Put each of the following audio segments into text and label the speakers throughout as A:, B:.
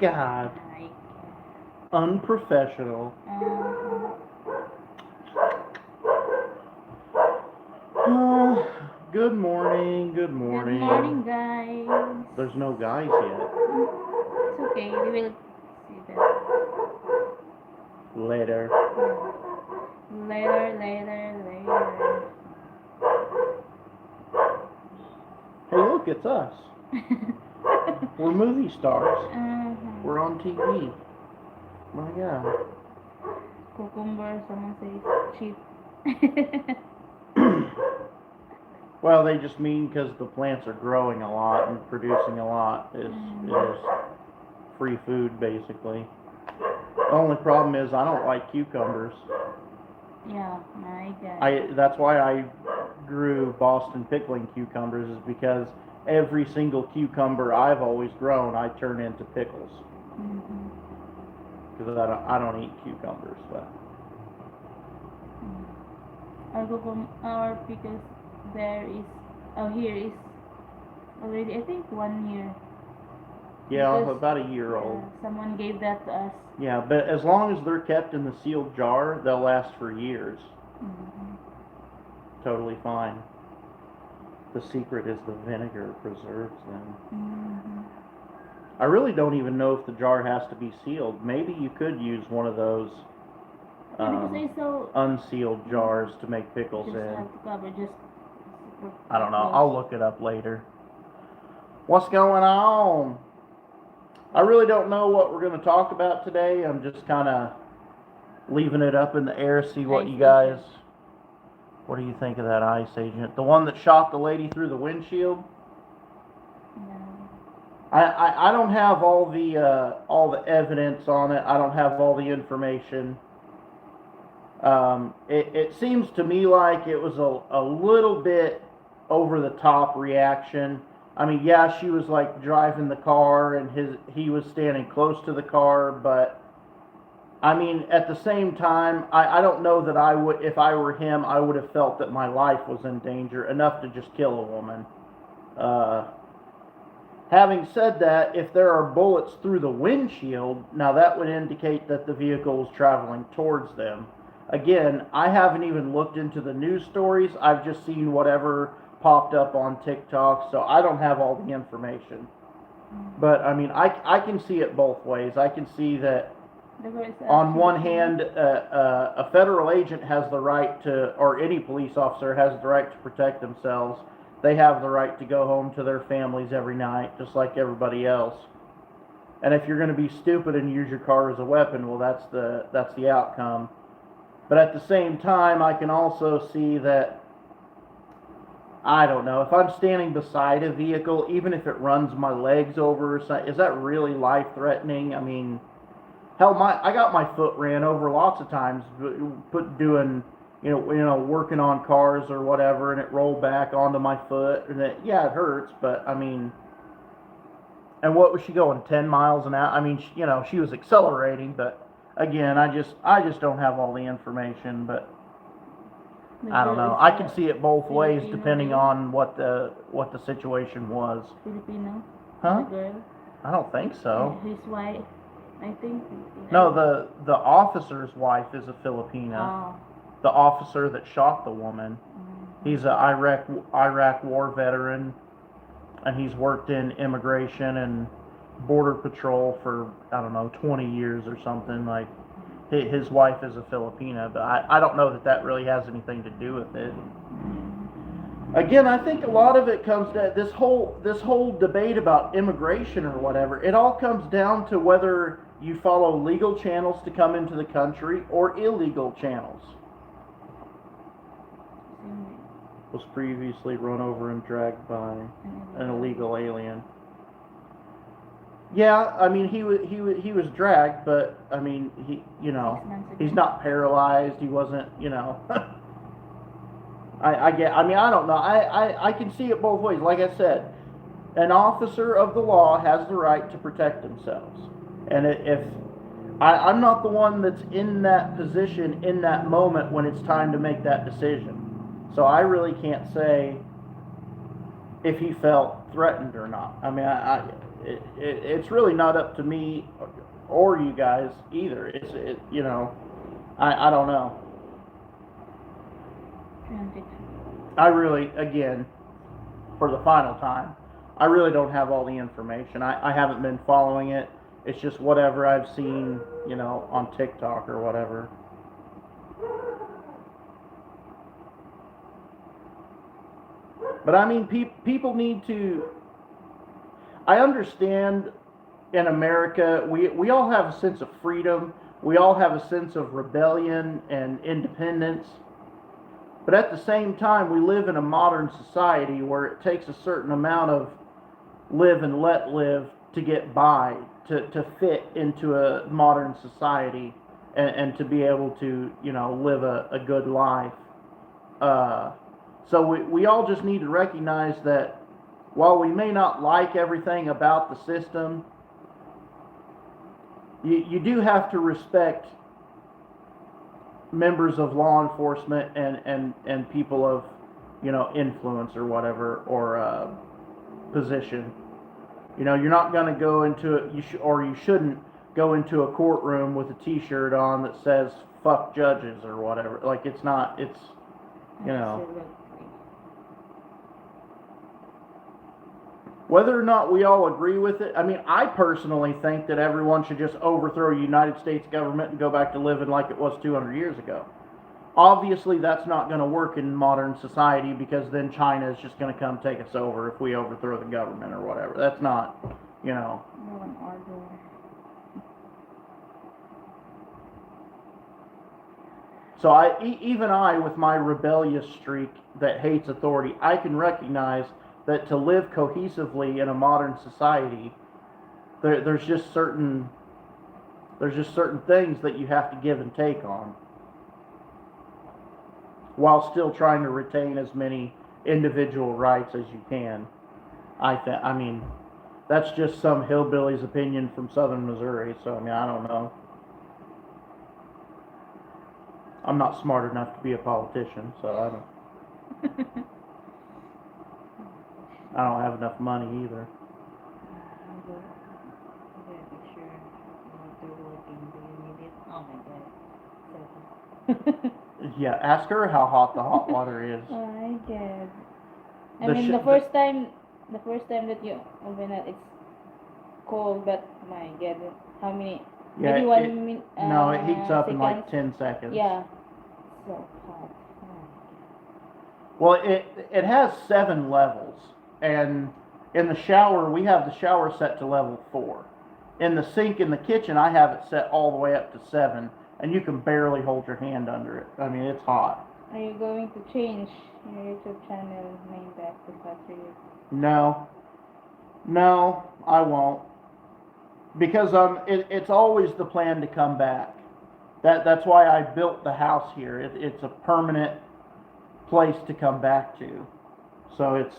A: God.
B: Like,
A: Unprofessional. Good morning, good
B: good
A: morning.
B: morning, guys.
A: There's no guys yet.
B: It's okay. We will see that
A: Later.
B: later.
A: Hey, look, it's us. We're movie stars. We're on TV. My God.
B: Cucumber, someone says cheap.
A: Well, they just mean because the plants are growing a lot and producing a lot is free food, basically. The only problem is I don't like cucumbers.
B: Yeah, my God.
A: That's why I grew Boston pickling cucumbers, is because every single cucumber I've always grown I turn into pickles, because I don't eat cucumbers. But
B: Our pickles there is, here is already, I think, 1 year.
A: yeah,
B: Because,
A: about a year old.
B: someone gave that to us.
A: Yeah, but as long as they're kept in the sealed jar, they'll last for years. Totally fine. The secret is the vinegar preserves them. I really don't even know if the jar has to be sealed. Maybe you could use one of those
B: Because I saw
A: unsealed jars to make pickles
B: just
A: in.
B: have to cover just.
A: I don't know. I'll look it up later. What's going on? I really don't know what we're going to talk about today. I'm just kind of leaving it up in the air, see what you guys... What do you think of that ICE agent? The one that shot the lady through the windshield?
B: No.
A: I don't have all the evidence on it. I don't have all the information. It seems to me like it was a little bit over the top reaction. I mean, yeah, she was like driving the car and he was standing close to the car, but I mean, at the same time, I don't know that I would, if I were him, I would have felt that my life was in danger enough to just kill a woman. Having said that, if there are bullets through the windshield, now that would indicate that the vehicle was traveling towards them. Again, I haven't even looked into the news stories. I've just seen whatever popped up on TikTok, so I don't have all the information. But, I mean, I can see it both ways. I can see that on one hand, a federal agent has the right to, or any police officer has the right to protect themselves. They have the right to go home to their families every night, just like everybody else. And if you're going to be stupid and use your car as a weapon, well, that's the outcome. But at the same time, I can also see that, I don't know, if I'm standing beside a vehicle, even if it runs my legs over, is that really life-threatening? I mean, hell, I got my foot ran over lots of times, doing, working on cars or whatever, and it rolled back onto my foot, and it hurts, but I mean, and what was she going, 10 miles an hour? I mean, she was accelerating, but again, I just don't have all the information, but I don't know. I can see it both ways depending on what the situation was.
B: Filipino?
A: Huh?
B: The girl?
A: I don't think so.
B: His wife, I think.
A: No, the officer's wife is a Filipina.
B: Oh.
A: The officer that shot the woman, he's an Iraq war veteran, and he's worked in immigration and border patrol for, I don't know, 20 years or something. Like, his wife is a Filipina, but I don't know that really has anything to do with it. Again, I think a lot of it comes to this whole debate about immigration or whatever. It all comes down to whether you follow legal channels to come into the country or illegal channels. Was previously run over and dragged by an illegal alien. Yeah, I mean he was dragged, but I mean he's not paralyzed. He wasn't, I don't know. I can see it both ways. Like I said, an officer of the law has the right to protect themselves. And if I'm not the one that's in that position in that moment when it's time to make that decision. So I really can't say if he felt threatened or not. I mean, it's really not up to me or you guys either. I don't know.
B: 23.
A: I really, again, for the final time, I really don't have all the information. I haven't been following it. It's just whatever I've seen, on TikTok or whatever. But I mean, people need to. I understand in America, we all have a sense of freedom. We all have a sense of rebellion and independence. But at the same time, we live in a modern society where it takes a certain amount of live and let live to get by, to fit into a modern society and to be able to, live a good life. So we all just need to recognize that while we may not like everything about the system, you do have to respect members of law enforcement and people of, influence or whatever, or position. You're not going to go into it, you shouldn't go into a courtroom with a T-shirt on that says "fuck judges" or whatever. Like it's not. It's
B: Absolutely.
A: whether or not we all agree with it. I mean, I personally think that everyone should just overthrow the United States government and go back to living like it was 200 years ago. Obviously, that's not going to work in modern society because then China is just going to come take us over if we overthrow the government or whatever. That's not.
B: No one order.
A: So even I, with my rebellious streak that hates authority, I can recognize that to live cohesively in a modern society, there's just certain things that you have to give and take on, while still trying to retain as many individual rights as you can. I mean, that's just some hillbilly's opinion from southern Missouri. So I mean, I don't know. I'm not smart enough to be a politician, so I don't have enough money either.
B: I'm good. I'm gonna make sure they're working. Do you need it? Oh my god.
A: Yeah, ask her how hot the hot water is.
B: Oh my god. I
A: The
B: mean,
A: sh-
B: the first time that you open it, it's cold, but my god, how many?
A: Yeah,
B: Maybe
A: it,
B: 1 minute.
A: no, it heats up in like
B: seconds.
A: 10 seconds.
B: Yeah, so hot.
A: Well, it has 7 levels, and in the shower we have the shower set to level 4. In the sink in the kitchen, I have it set all the way up to 7, and you can barely hold your hand under it. I mean, it's hot.
B: Are you going to change your YouTube channel name back to Patriot?
A: No, I won't, because it's always the plan to come back. That's why I built the house here. It's a permanent place to come back to. So it's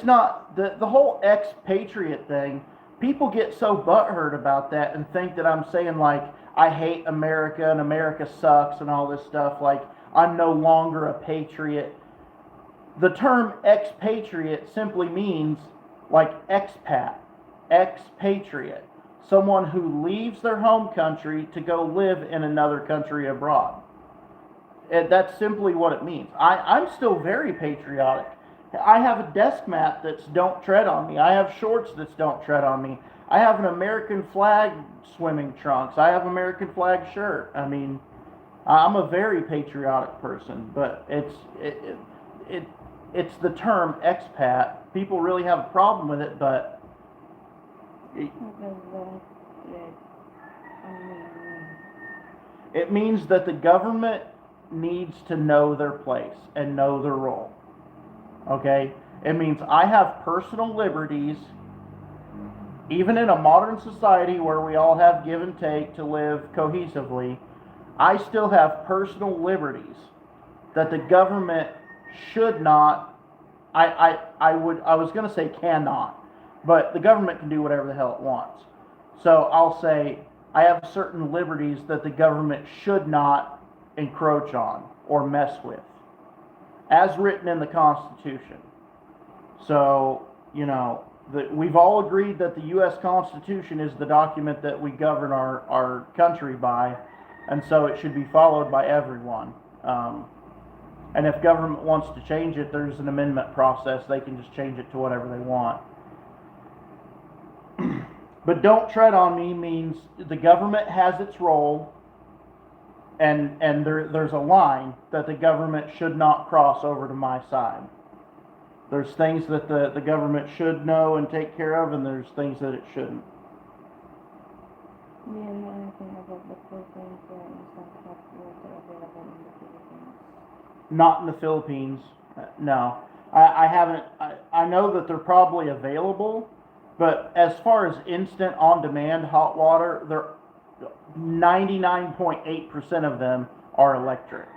A: not the whole EX-Patriot thing. People get so butthurt about that and think that I'm saying like I hate America and America sucks and all this stuff. Like I'm no longer a patriot. The term EX-Patriot simply means like expat, expatriate, someone who leaves their home country to go live in another country abroad. And that's simply what it means. I'm still very patriotic. I have a desk mat that's "Don't Tread on Me." I have shorts that's "Don't Tread on Me." I have an American flag swimming trunks. I have American flag shirt. I mean, I'm a very patriotic person, but it's the term expat. People really have a problem with it, but it means that the government needs to know their place and know their role. Okay? It means I have personal liberties, even in a modern society where we all have give and take to live cohesively. I still have personal liberties that the government should not. I was going to say cannot, but the government can do whatever the hell it wants. So I'll say I have certain liberties that the government should not encroach on or mess with, as written in the Constitution. So, we've all agreed that the U.S. Constitution is the document that we govern our country by, and so it should be followed by everyone. And if government wants to change it, there's an amendment process. They can just change it to whatever they want. But don't tread on me means the government has its role, and there's a line that the government should not cross over to my side. There's things that the government should know and take care of, and there's things that it shouldn't.
B: Do you know anything about the Philippines or instant hot water available in the Philippines?
A: Not in the Philippines, no. I haven't. I know that they're probably available, but as far as instant on-demand hot water, they're 99.8% of them are electric.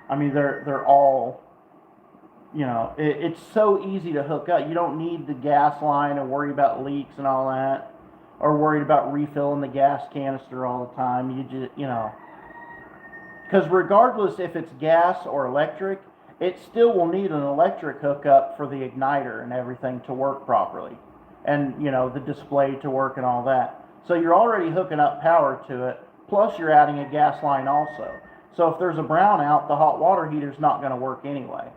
A: I mean, they're all, you know, it's so easy to hook up. You don't need the gas line and worry about leaks and all that, or worried about refilling the gas canister all the time. You just, you know, because regardless if it's gas or electric, it still will need an electric hookup for the igniter and everything to work properly, and you know, the display to work and all that. So you're already hooking up power to it, plus you're adding a gas line also. So if there's a brownout, the hot water heater's not going to work anyway.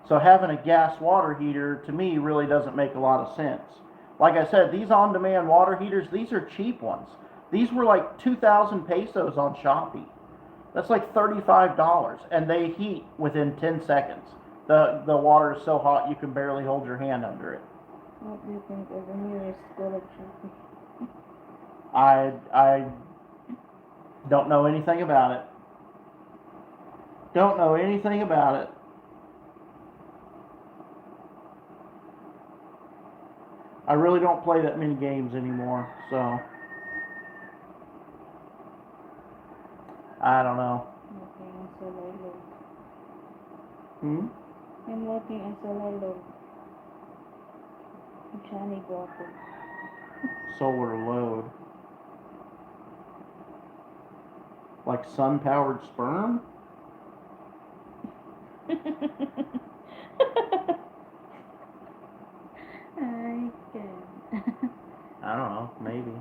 A: So having a gas water heater, to me, really doesn't make a lot of sense. Like I said, these on-demand water heaters, these are cheap ones. These were like 2,000 pesos on Shopee. That's like $35, and they heat within 10 seconds. The water is so hot you can barely hold your hand under it.
B: What do you think of the nearest college?
A: I don't know anything about it. Don't know anything about it. I really don't play that many games anymore, so I don't know.
B: Working on solar load.
A: Hmm?
B: I'm working on solar load. Johnny Guapo.
A: Solar load. Like sun-powered sperm?
B: I can.
A: I don't know, maybe.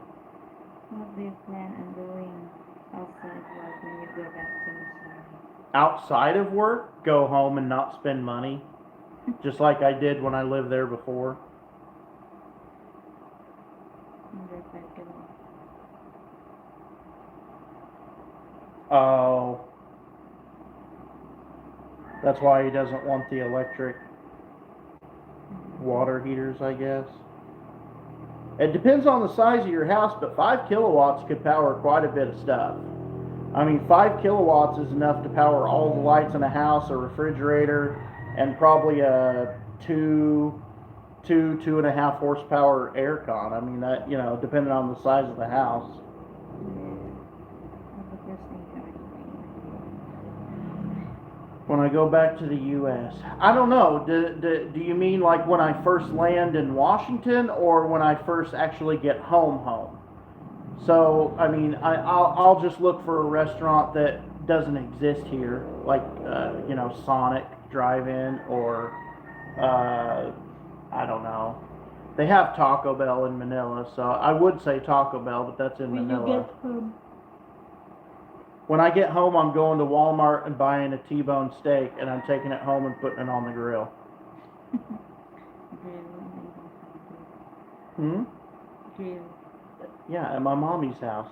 B: What do you plan on doing outside work when you go back to Missouri?
A: Outside of work, go home and not spend money. Just like I did when I lived there before.
B: Under 5 kilos.
A: Oh. That's why he doesn't want the electric water heaters, I guess. It depends on the size of your house, but 5 kilowatts could power quite a bit of stuff. I mean, 5 kilowatts is enough to power all the lights in a house, a refrigerator, and probably a 2.5 horsepower aircon. I mean, that, you know, depending on the size of the house. When I go back to the U.S., I don't know. Do you mean like when I first land in Washington, or when I first actually get home? So, I mean, I'll just look for a restaurant that doesn't exist here, like you know, Sonic Drive-In, or I don't know. They have Taco Bell in Manila, so I would say Taco Bell, but that's in
B: When
A: Manila.
B: you get home.
A: When I get home, I'm going to Walmart and buying a T-bone steak, and I'm taking it home and putting it on the grill.
B: Grill.
A: Hmm?
B: Grill.
A: Yeah, at my mommy's house.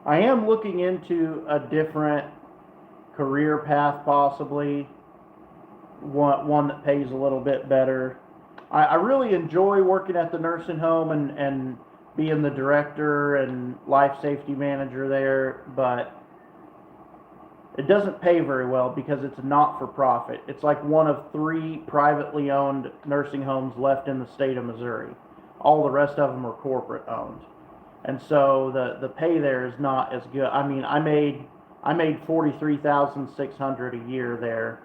A: I am looking into a different career path, possibly one that pays a little bit better. I really enjoy working at the nursing home and being the director and life safety manager there, but it doesn't pay very well because it's not for profit. It's like one of 3 privately owned nursing homes left in the state of Missouri. All the rest of them are corporate owned. And so the pay there is not as good. I mean, I made $43,600 a year there,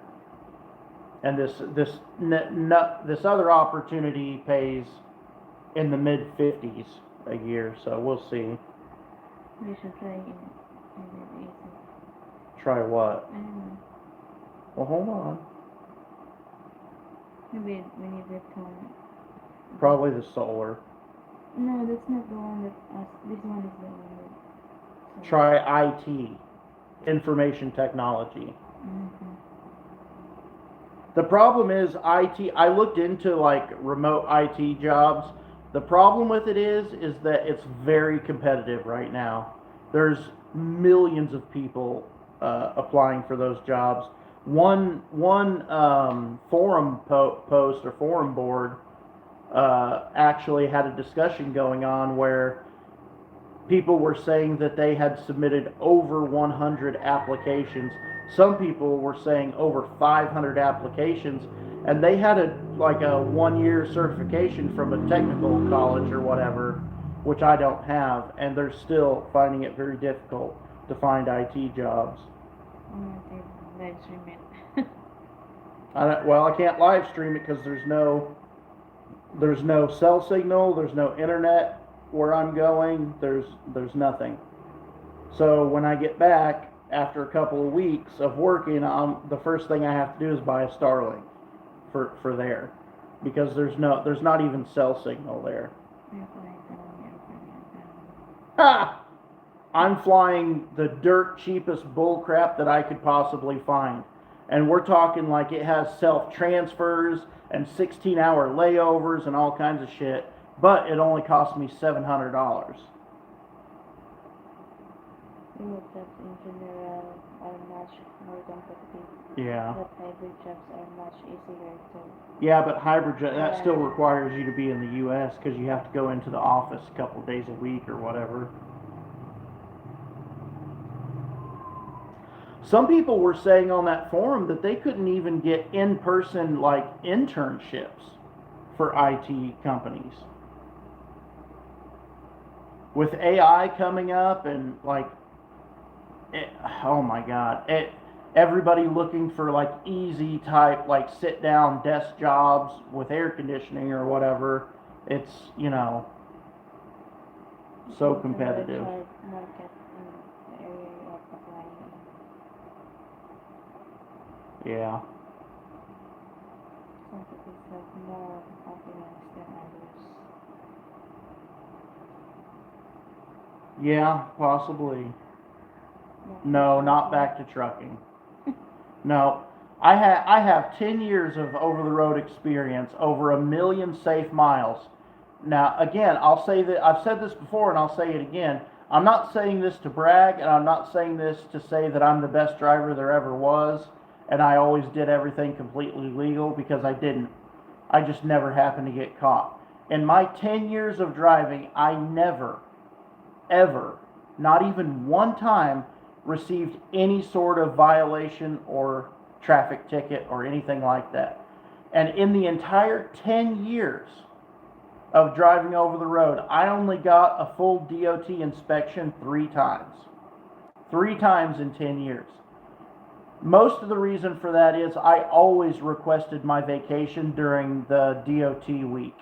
A: and this other opportunity pays in the mid-50s a year, so we'll see.
B: We should try in the AC.
A: Try what?
B: I don't know.
A: Well, hold on.
B: Maybe we need that one.
A: Probably the solar.
B: No, that's not the one that us. This one is the one that.
A: Try IT, information technology.
B: Mm-hmm.
A: The problem is IT. I looked into like remote IT jobs. The problem with it is that it's very competitive right now. There's millions of people applying for those jobs. One forum post or forum board actually had a discussion going on where people were saying that they had submitted over 100 applications. Some people were saying over 500 applications, and they had a 1 year certification from a technical college or whatever, which I don't have, and they're still finding it very difficult to find IT jobs.
B: Live stream it.
A: I can't live stream it because there's no cell signal, there's no internet where I'm going, there's nothing. So when I get back after a couple of weeks of working, the first thing I have to do is buy a Starlink for there, because there's not even cell signal there. Ha! I'm flying the dirt cheapest bull crap that I could possibly find. And we're talking like it has self-transfers and 16-hour layovers and all kinds of shit, but it only cost me $700.
B: Remote jobs in general are much more competitive.
A: Yeah.
B: But hybrid jobs are much easier to.
A: Yeah, but that still requires you to be in the U.S. because you have to go into the office a couple days a week or whatever. Some people were saying on that forum that they couldn't even get in-person internships for IT companies. With AI coming up and oh my God, everybody looking for easy type sit down desk jobs with air conditioning or whatever. It's so competitive.
B: Market in the area you are applying.
A: Yeah.
B: Some people have more confidence than others.
A: Yeah, possibly. No, not back to trucking. No, I have 10 years of over-the-road experience, over 1 million safe miles. Now, again, I'll say that I've said this before, and I'll say it again. I'm not saying this to brag, and I'm not saying this to say that I'm the best driver there ever was, and I always did everything completely legal, because I didn't. I just never happened to get caught. In my 10 years of driving, I never, ever, not even one time, received any sort of violation or traffic ticket or anything like that. And in the entire 10 years of driving over the road, I only got a full DOT inspection 3 times. 3 times in 10 years. Most of the reason for that is I always requested my vacation during the DOT week.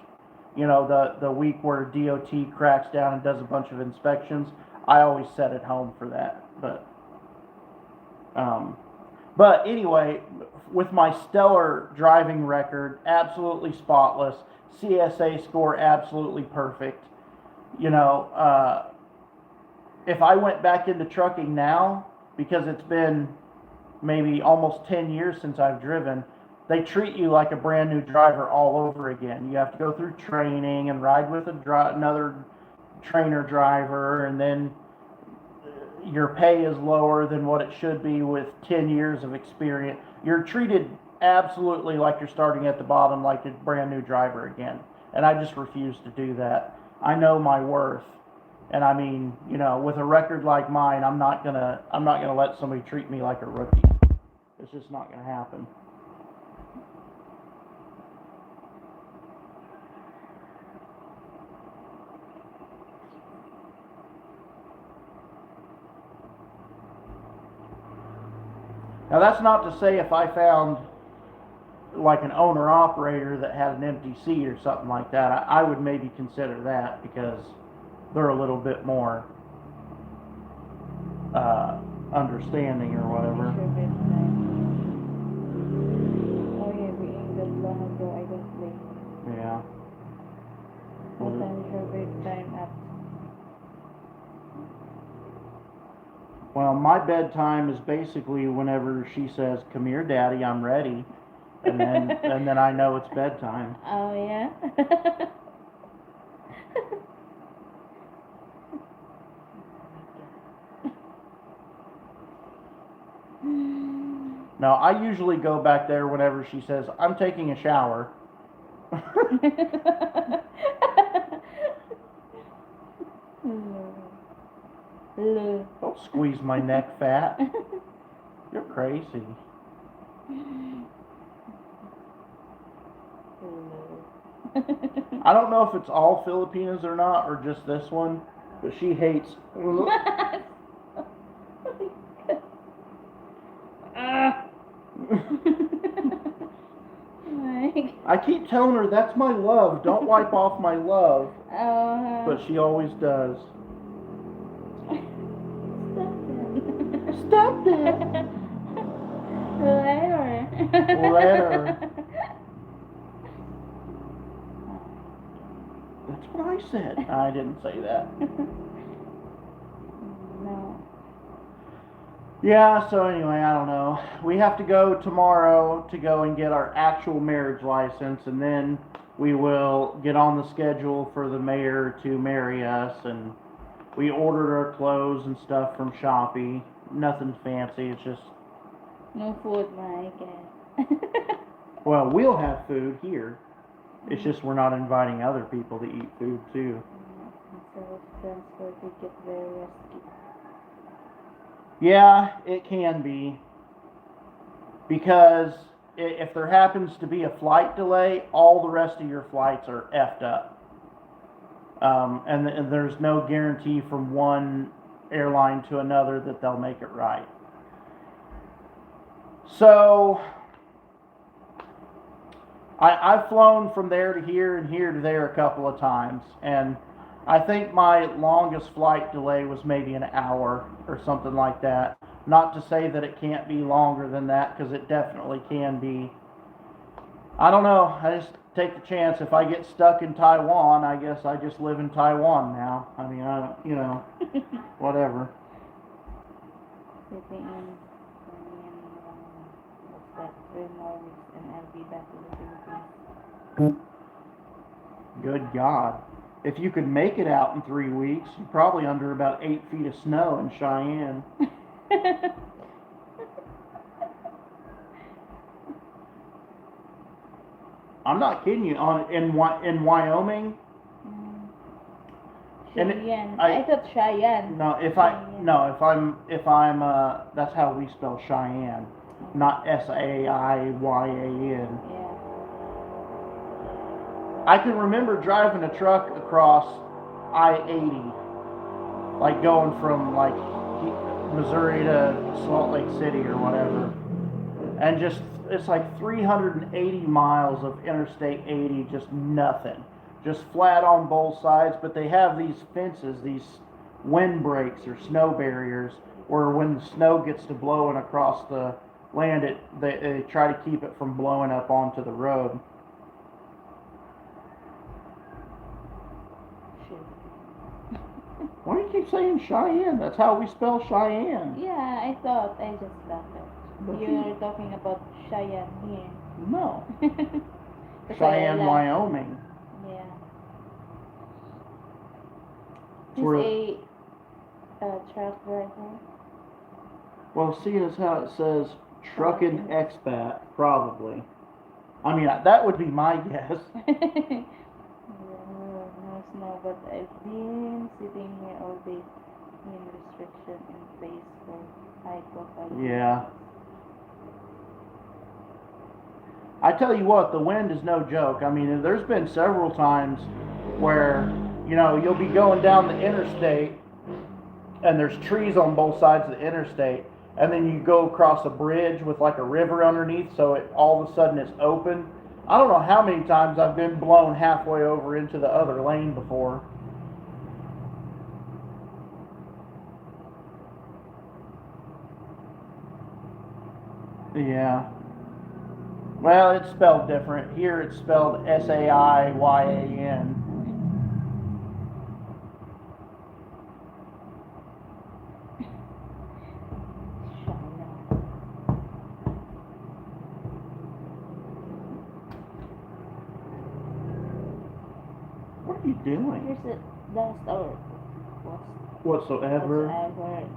A: The week where DOT cracks down and does a bunch of inspections. I always sat at home for that. But anyway, with my stellar driving record, absolutely spotless, CSA score absolutely perfect, if I went back into trucking now, because it's been maybe almost 10 years since I've driven, they treat you like a brand new driver all over again. You have to go through training and ride with another trainer driver, and then your pay is lower than what it should be with 10 years of experience. You're treated absolutely like you're starting at the bottom, like a brand new driver again. And I just refuse to do that. I know my worth. And I mean, with a record like mine, I'm not gonna let somebody treat me like a rookie. It's just not gonna happen. Now that's not to say if I found like an owner operator that had an empty seat or something like that, I would maybe consider that because they're a little bit more understanding or whatever.
B: Sure bedtime. Oh yeah, being that long ago I don't sleep.
A: Yeah.
B: What time is your bedtime at?
A: Well, my bedtime is basically whenever she says, "Come here, Daddy, I'm ready," and then I know it's bedtime.
B: Oh yeah.
A: Now, I usually go back there whenever she says, "I'm taking a shower."
B: Lou.
A: Don't squeeze my neck, fat. You're crazy. I don't know if it's all Filipinas or not, or just this one, but she hates. I keep telling her that's my love. Don't wipe off my love, but she always does. Stop that.
B: Later.
A: Later. That's what I said. I didn't say that.
B: No.
A: Yeah, so anyway, I don't know. We have to go tomorrow to go and get our actual marriage license, and then we will get on the schedule for the mayor to marry us, and we ordered our clothes and stuff from Shopee. Nothing fancy, it's just...
B: No food, my God.
A: Well, we'll have food here. It's just we're not inviting other people to eat food, too.
B: Self-transport, we get very risky.
A: Yeah, it can be. Because if there happens to be a flight delay, all the rest of your flights are effed up. And there's no guarantee from one airline to another that they'll make it right. So, I've flown from there to here and here to there a couple of times. And I think my longest flight delay was maybe an hour or something like that. Not to say that it can't be longer than that, because it definitely can be. I don't know. I just take the chance. If I get stuck in Taiwan, I guess I just live in Taiwan now. I mean, I don't, whatever.
B: Sitting in what's that, 3 more weeks and I'll be back in the Philippines.
A: Good God. If you could make it out in 3 weeks, you're probably under about 8 feet of snow in Cheyenne. I'm not kidding you. In Wyoming.
B: Cheyenne. I thought Cheyenne.
A: No, if I'm that's how we spell Cheyenne, not Saiyan.
B: Yeah.
A: I can remember driving a truck across I-80, like going from like Missouri to Salt Lake City or whatever, and just it's like 380 miles of Interstate 80, just nothing, just flat on both sides. But they have these fences, these windbreaks or snow barriers, where when the snow gets to blowing across the land, they try to keep it from blowing up onto the road. Why do you keep saying Cheyenne? That's how we spell Cheyenne.
B: Yeah, I thought I just thought it. You were talking about Cheyenne here.
A: No. Cheyenne, Wyoming.
B: Yeah.
A: He's
B: a truck driver.
A: Well, see, that's how it says trucking expat, probably. I mean, that would be my guess.
B: No, but I've been sitting here all day in restriction in place for high profile.
A: Yeah. I tell you what, the wind is no joke. I mean, there's been several times where, you'll be going down the interstate and there's trees on both sides of the interstate, and then you go across a bridge with like a river underneath, so it all of a sudden it's open. I don't know how many times I've been blown halfway over into the other lane before. Yeah. Well, it's spelled different. Here it's spelled Saiyan.
B: China.
A: What are you doing?
B: There's a dust or
A: Whatsoever.
B: whatsoever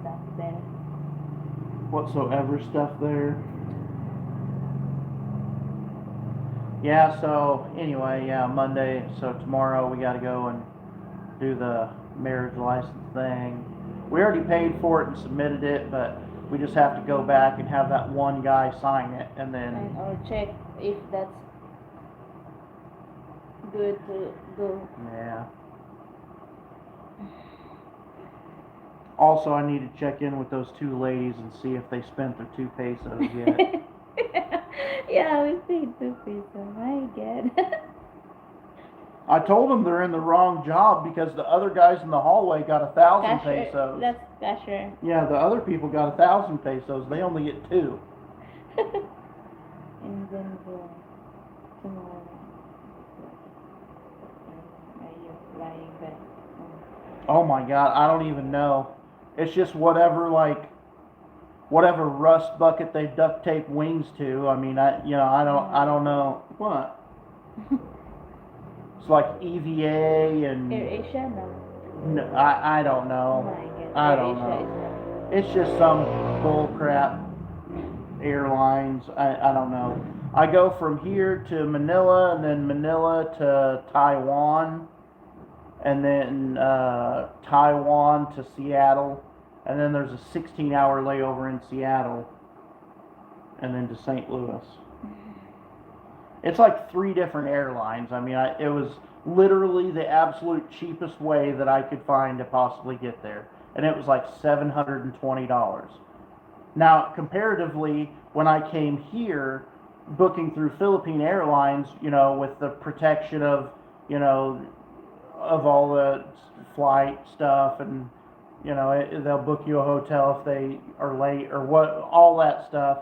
B: stuff there.
A: Whatsoever stuff there. Yeah, so anyway, yeah, Monday, so tomorrow we got to go and do the marriage license thing. We already paid for it and submitted it, but we just have to go back and have that one guy sign it, and then
B: And or check if that's good to go.
A: yeah. Also, I need to check in with those two ladies and see if they spent their 2 pesos yet.
B: Yeah, we paid 2 pesos. My God.
A: I told them they're in the wrong job because the other guys in the hallway got 1,000
B: Cashier.
A: pesos.
B: That's cashier.
A: Yeah, the other people got 1,000 pesos. They only get 2.
B: And then tomorrow. Are you flying back?
A: Oh my God, I don't even know. It's just whatever whatever rust bucket they duct tape wings to. I mean, I don't know what. It's like EVA and
B: Air Asia, no.
A: no, I don't
B: Oh
A: know.
B: my God.
A: I
B: Air
A: don't
B: Asia
A: know.
B: is
A: It's just some bullcrap airlines. I don't know. I go from here to Manila and then Manila to Taiwan and then Taiwan to Seattle, and then there's a 16-hour layover in Seattle, and then to St. Louis. It's like 3 different airlines. I mean, it was literally the absolute cheapest way that I could find to possibly get there, and it was like $720. Now, comparatively, when I came here, booking through Philippine Airlines, with the protection of, of all the flight stuff, and they'll book you a hotel if they are late or what, all that stuff.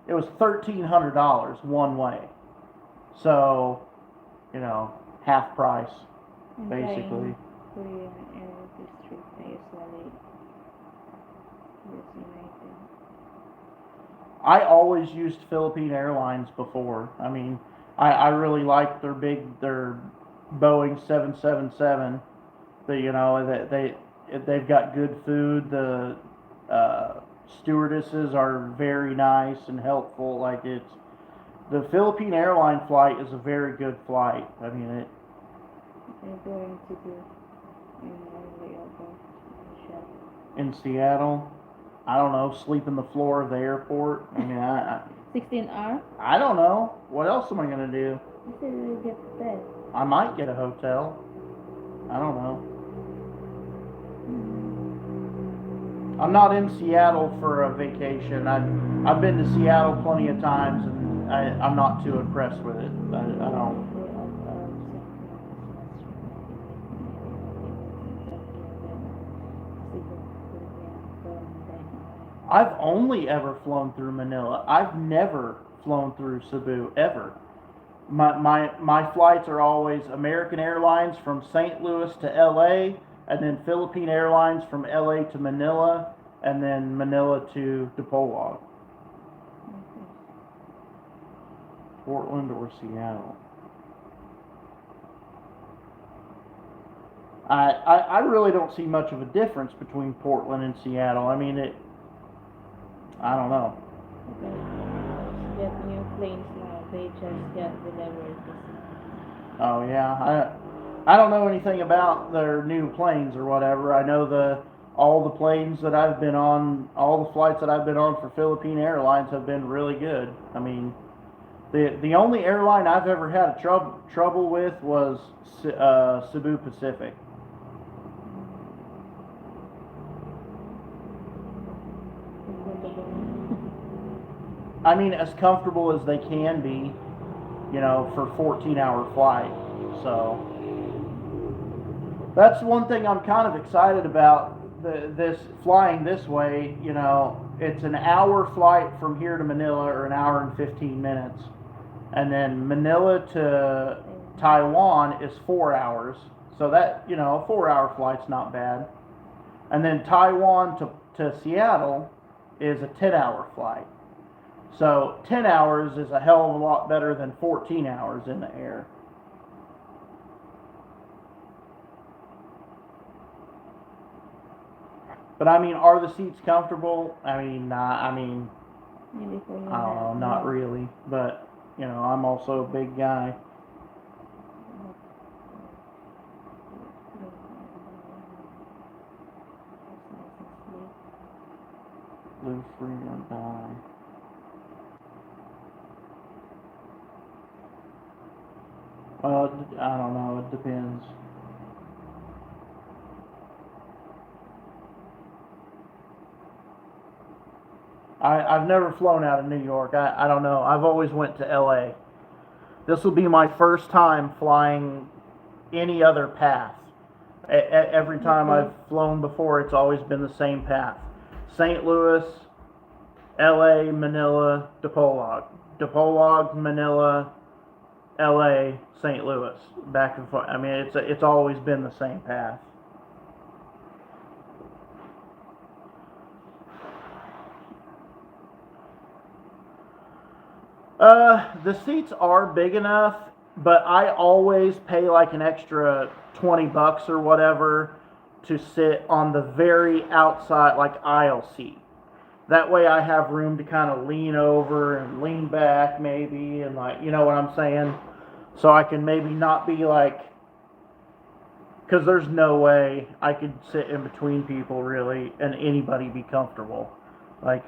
A: It was $1,300 one way, so half price basically.
B: Korean Air District usually United.
A: I always used Philippine Airlines before. I mean, I really liked their Boeing 777. They've got good food. The stewardesses are very nice and helpful. The Philippine airline flight is a very good flight. I mean
B: They're going to do in early shop.
A: in Seattle. I don't know, sleep in the floor of the airport. I mean,
B: 16 hour?
A: I don't know. What else am I gonna do?
B: You said you get bed.
A: I might get a hotel. I don't know. I'm not in Seattle for a vacation. I've been to Seattle plenty of times, and I'm not too impressed with it. I don't. I've only ever flown through Manila. I've never flown through Cebu ever. My flights are always American Airlines from St. Louis to LA, and then Philippine Airlines from LA to Manila, and then Manila to Dipolog. Portland or Seattle. I really don't see much of a difference between Portland and Seattle. I mean, I don't know.
B: Get new planes now. They just got delivered.
A: Oh yeah, I don't know anything about their new planes or whatever. I know all the planes that I've been on, all the flights that I've been on for Philippine Airlines have been really good. I mean, the only airline I've ever had trouble with was Cebu Pacific.
B: comfortable.
A: I mean, as comfortable as they can be, for 14-hour flight. So that's one thing I'm kind of excited about. This flying this way, it's an hour flight from here to Manila, or an hour and 15 minutes, and then Manila to Taiwan is 4 hours. So that, a 4-hour flight's not bad. And then Taiwan to Seattle is a 10-hour flight. So 10 hours is a hell of a lot better than 14 hours in the air. But I mean, are the seats comfortable? I mean,
B: Maybe for you.
A: I don't know, not really. But, I'm also a big guy. Live free or die. I don't know, it depends. I've never flown out of New York. I don't know. I've always went to LA. This will be my first time flying any other path. Every time I've flown before, it's always been the same path. St. Louis, LA, Manila, DePolog. DePolog, Manila, LA, St. Louis. Back and forth. I mean, it's always been the same path. The seats are big enough, but I always pay like an extra $20 or whatever to sit on the very outside, like aisle seat. That way I have room to kind of lean over and lean back maybe, and like, you know what I'm saying? So I can maybe not be like, because there's no way I could sit in between people really and anybody be comfortable. Like,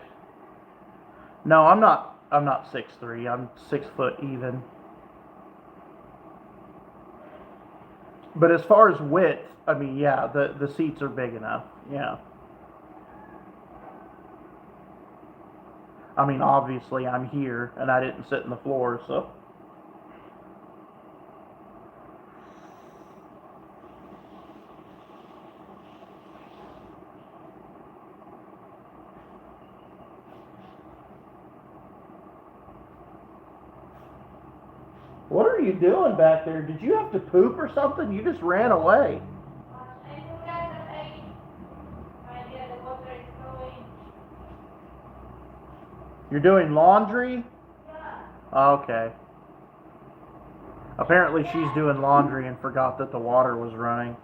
A: no, I'm not 6'3", I'm 6 foot even. But as far as width, I mean, yeah, the seats are big enough. Yeah. I mean, obviously I'm here and I didn't sit in the floor, so. What are you doing back there? Did you have to poop or something? You just ran away. You're doing laundry? Okay. Apparently she's doing laundry and forgot that the water was running.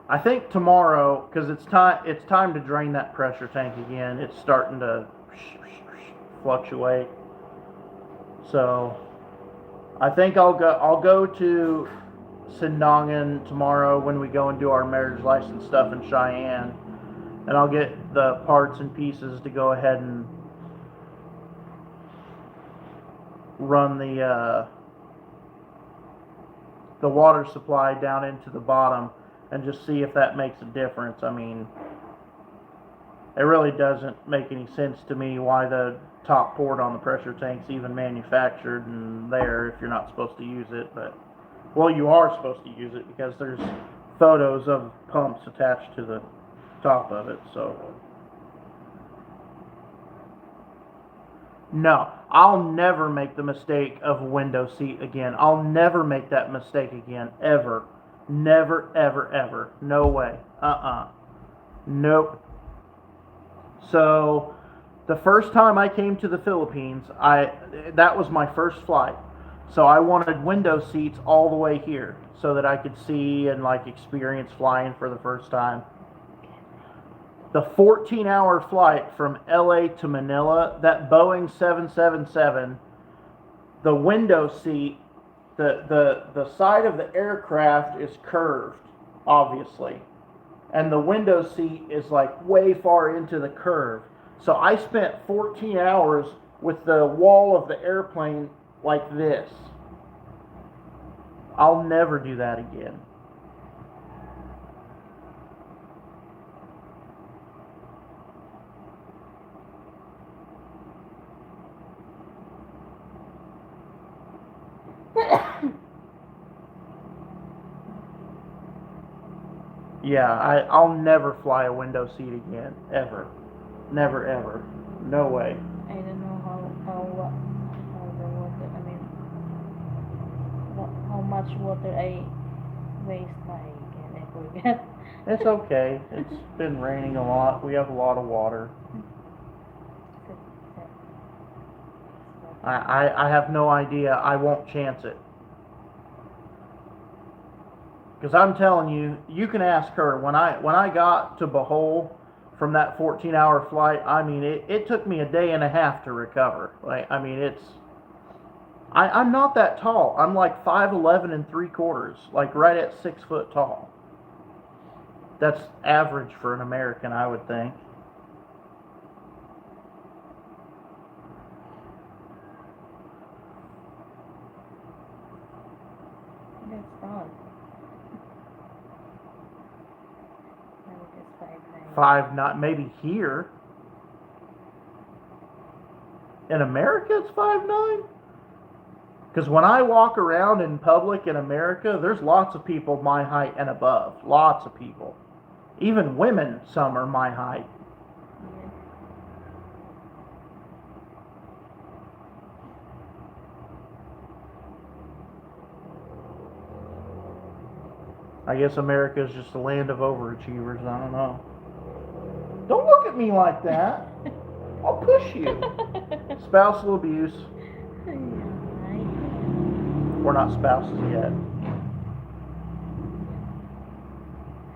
A: I think tomorrow, because it's time to drain that pressure tank again. It's starting to fluctuate. So I think I'll go to Sindongan tomorrow when we go and do our marriage license stuff in Cheyenne, and I'll get the parts and pieces to go ahead and run the water supply down into the bottom and just see if that makes a difference. I mean, it really doesn't make any sense to me why the top port on the pressure tank's even manufactured in there if you're not supposed to use it, but well, you are supposed to use it because there's photos of pumps attached to the top of it, so. No, I'll never make the mistake of a window seat again. I'll never make that mistake again, ever. Never, ever, ever. No way. Nope. So, the first time I came to the Philippines, that was my first flight. So I wanted window seats all the way here so that I could see and like experience flying for the first time. The 14-hour flight from LA to Manila, that Boeing 777, the window seat, the side of the aircraft is curved, obviously. And the window seat is like way far into the curve. So I spent 14 hours with the wall of the airplane like this. I'll never do that again. Yeah, I'll never fly a window seat again, ever, never ever, no way.
B: I don't know how the water. I mean, how much water I waste. I forget.
A: It's okay. It's been raining a lot. We have a lot of water. I have no idea. I won't chance it. Because I'm telling you, you can ask her. When I got to Bohol from that 14-hour flight, I mean, it took me a day and a half to recover. Like, I mean, I'm not that tall. I'm like 5'11" and 3/4, like right at 6 foot tall. That's average for an American, I would think.
B: That's tall. I was just 5'9".
A: 5'9", maybe here. In America, it's 5'9". Because when I walk around in public in America, there's lots of people my height and above. Lots of people. Even women, some are my height.
B: Yeah.
A: I guess America is just a land of overachievers. I don't know. Don't look at me like that. I'll push you. Spousal abuse.
B: Yeah,
A: We're not spouses yet.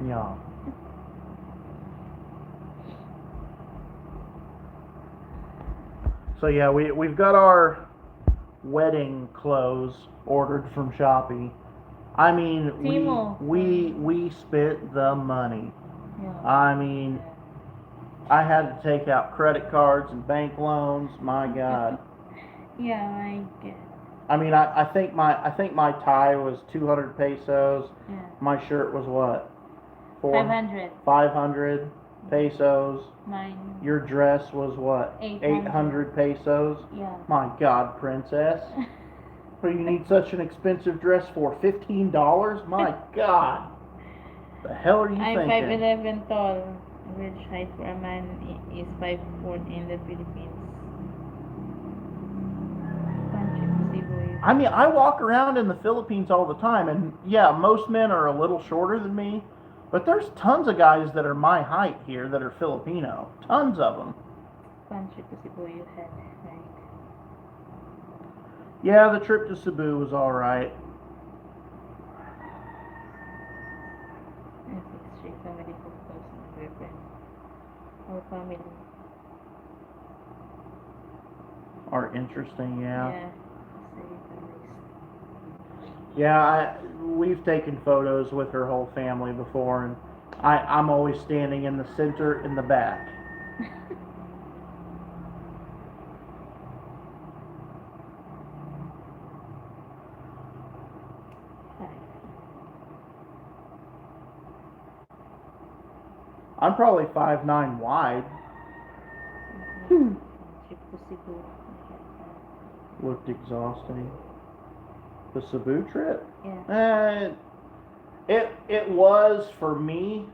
A: Yeah. So yeah, we've got our wedding clothes ordered from Shopee. I mean,
B: Timo.
A: we spent the money.
B: yeah.
A: I mean, I had to take out credit cards and bank loans. My God.
B: Yeah, I get.
A: I mean, I think my tie was 200 pesos.
B: Yeah.
A: My shirt was what?
B: 500.
A: 500 pesos.
B: Mine.
A: Your dress was what?
B: 800
A: pesos.
B: Yeah.
A: My God, princess. What do you need such an expensive dress for? $15? My God. The hell are you
B: I'm
A: thinking?
B: 5'11" tall, which height for a man is 5'4" in the Philippines.
A: I mean, I walk around in the Philippines all the time, and yeah, most men are a little shorter than me, but there's tons of guys that are my height here that are Filipino. Tons of them.
B: Country to Cebu you had, right?
A: Yeah, the trip to Cebu was all right.
B: And 6 street family photos and boyfriend. Our family.
A: Are interesting, yeah.
B: Yeah.
A: Yeah, we've taken photos with her whole family before, and I'm always standing in the center in the back. I'm probably 5'9" wide.
B: Trip to Cebu.
A: Looked exhausting. The Cebu trip?
B: Yeah.
A: It was for me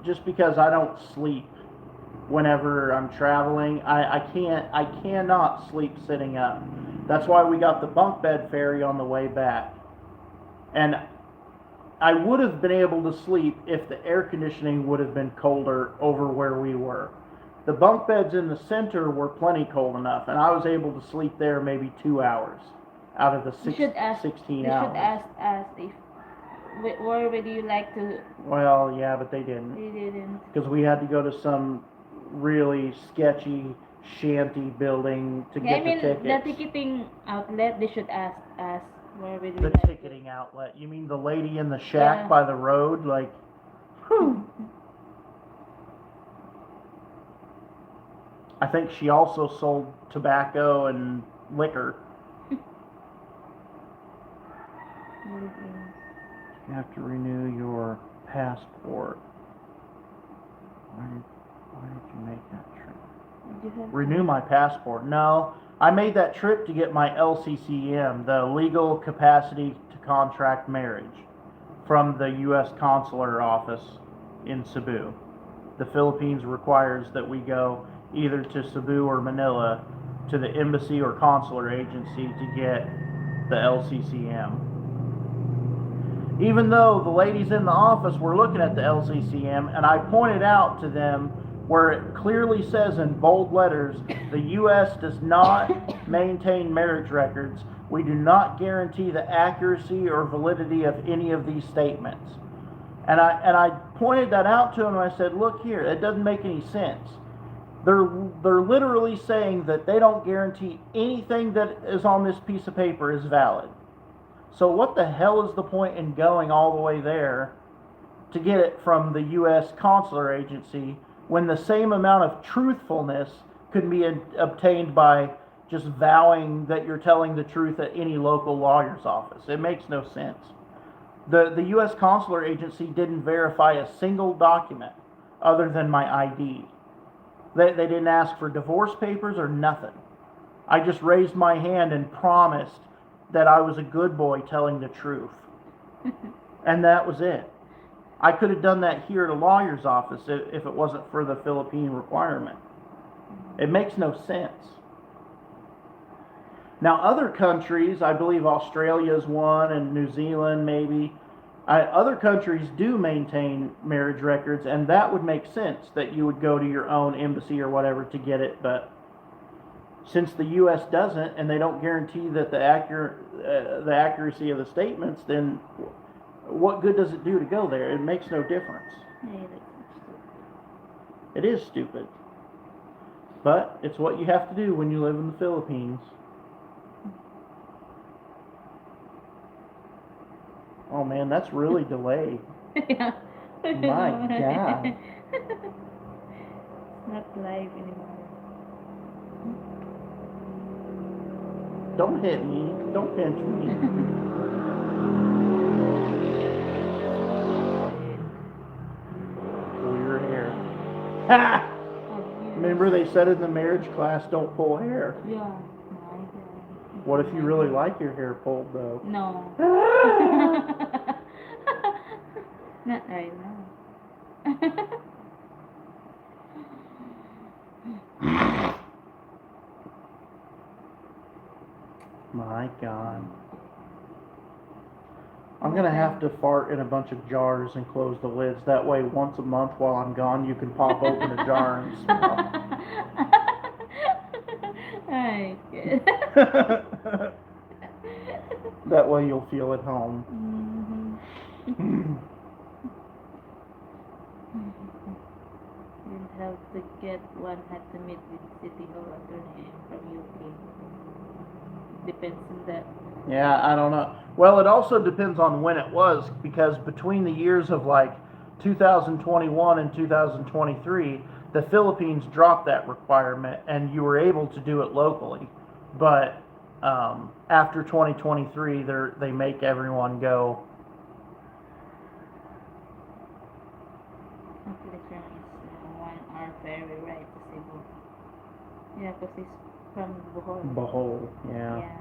A: just because I don't sleep whenever I'm traveling. I cannot sleep sitting up. That's why we got the bunk bed ferry on the way back. And I would have been able to sleep if the air conditioning would have been colder over where we were. The bunk beds in the center were plenty cold enough, and I was able to sleep there maybe 2 hours out of the 16 hours.
B: You should ask us if where would you like to.
A: Well, yeah, but they didn't.
B: They didn't.
A: Because we had to go to some really sketchy shanty building to get the tickets.
B: The ticketing outlet, they should ask us where would we
A: The
B: like
A: ticketing outlet. You mean the lady in the shack by the road? Like, whew. I think she also sold tobacco and liquor.
B: Philippines.
A: You have to renew your passport. Why did you make that trip?
B: Did you have
A: Renew my passport. No, I made that trip to get my LCCM, the legal capacity to contract marriage, from the U.S. consular office in Cebu. The Philippines requires that we go either to Cebu or Manila to the embassy or consular agency to get the LCCM. Even though the ladies in the office were looking at the LCCM, and I pointed out to them where it clearly says in bold letters, the U.S. does not maintain marriage records. We do not guarantee the accuracy or validity of any of these statements. And I pointed that out to them, and I said, look here, it doesn't make any sense. They're literally saying that they don't guarantee anything that is on this piece of paper is valid. So what the hell is the point in going all the way there to get it from the U.S. consular agency when the same amount of truthfulness could be obtained by just vowing that you're telling the truth at any local lawyer's office? It makes no sense. The U.S. consular agency didn't verify a single document other than my ID. They didn't ask for divorce papers or nothing. I just raised my hand and promised that I was a good boy telling the truth. And that was it. I could have done that here at a lawyer's office if it wasn't for the Philippine requirement. It makes no sense. Now, other countries, I believe Australia's one and New Zealand maybe, other countries do maintain marriage records, and that would make sense that you would go to your own embassy or whatever to get it, but since the U.S. doesn't, and they don't guarantee that the accuracy of the statements, then what good does it do to go there? It makes no difference.
B: Yeah,
A: It is stupid. But it's what you have to do when you live in the Philippines. Oh man, that's really delayed.
B: yeah.
A: My God.
B: It's not live anymore.
A: Don't hit me. Don't pinch me. Pull your hair. Ha! Remember they said in the marriage class, don't pull hair.
B: Yeah. My God.
A: What if you really like your hair pulled though?
B: No. Not right now.
A: My God. I'm going to have to fart in a bunch of jars and close the lids. That way, once a month while I'm gone, you can pop open a jar and smell.
B: Alright, good.
A: That way you'll feel at home.
B: You'll have to get one had to meet with City Hall attorney from UK. Depends on that.
A: Yeah, I don't know. Well, it also depends on when it was, because between the years of like 2021 and 2023, the Philippines dropped that requirement and you were able to do it locally. But after 2023, they make everyone go.
B: Actually, from is 1 hour ferry ride to Cebu. Yeah, because it's from Bohol.
A: Bohol, yeah.
B: Yeah.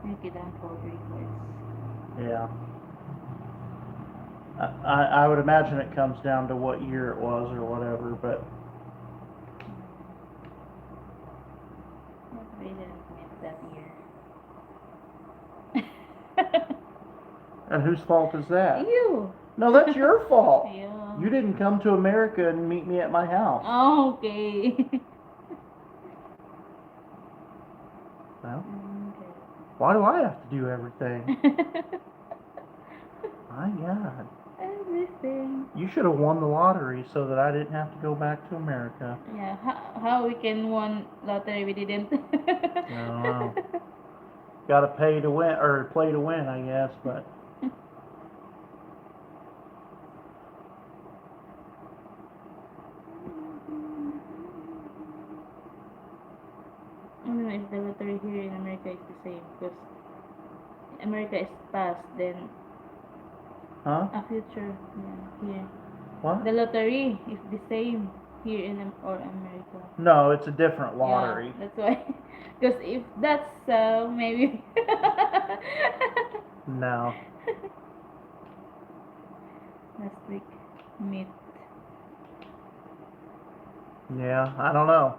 B: Make it down for 3 hours.
A: Yeah. I would imagine it comes down to what year it was or whatever, but
B: We didn't meet that year.
A: and whose fault is that?
B: You.
A: No, that's your fault.
B: Yeah.
A: You didn't come to America and meet me at my house.
B: Oh, okay.
A: Well,
B: Okay.
A: why do I have to do everything? My God.
B: Everything.
A: You should have won the lottery so that I didn't have to go back to America.
B: Yeah, how we can won lottery we didn't.
A: I don't know. Got to pay to win, or play to win, I guess, but
B: I don't know if the lottery here in America is the same because America is past, then
A: Huh?
B: a future, here.
A: What?
B: The lottery is the same here in or America.
A: No, it's a different lottery.
B: Yeah, that's why. Because if that's so, maybe.
A: No.
B: Last week, meet.
A: Yeah, I don't know.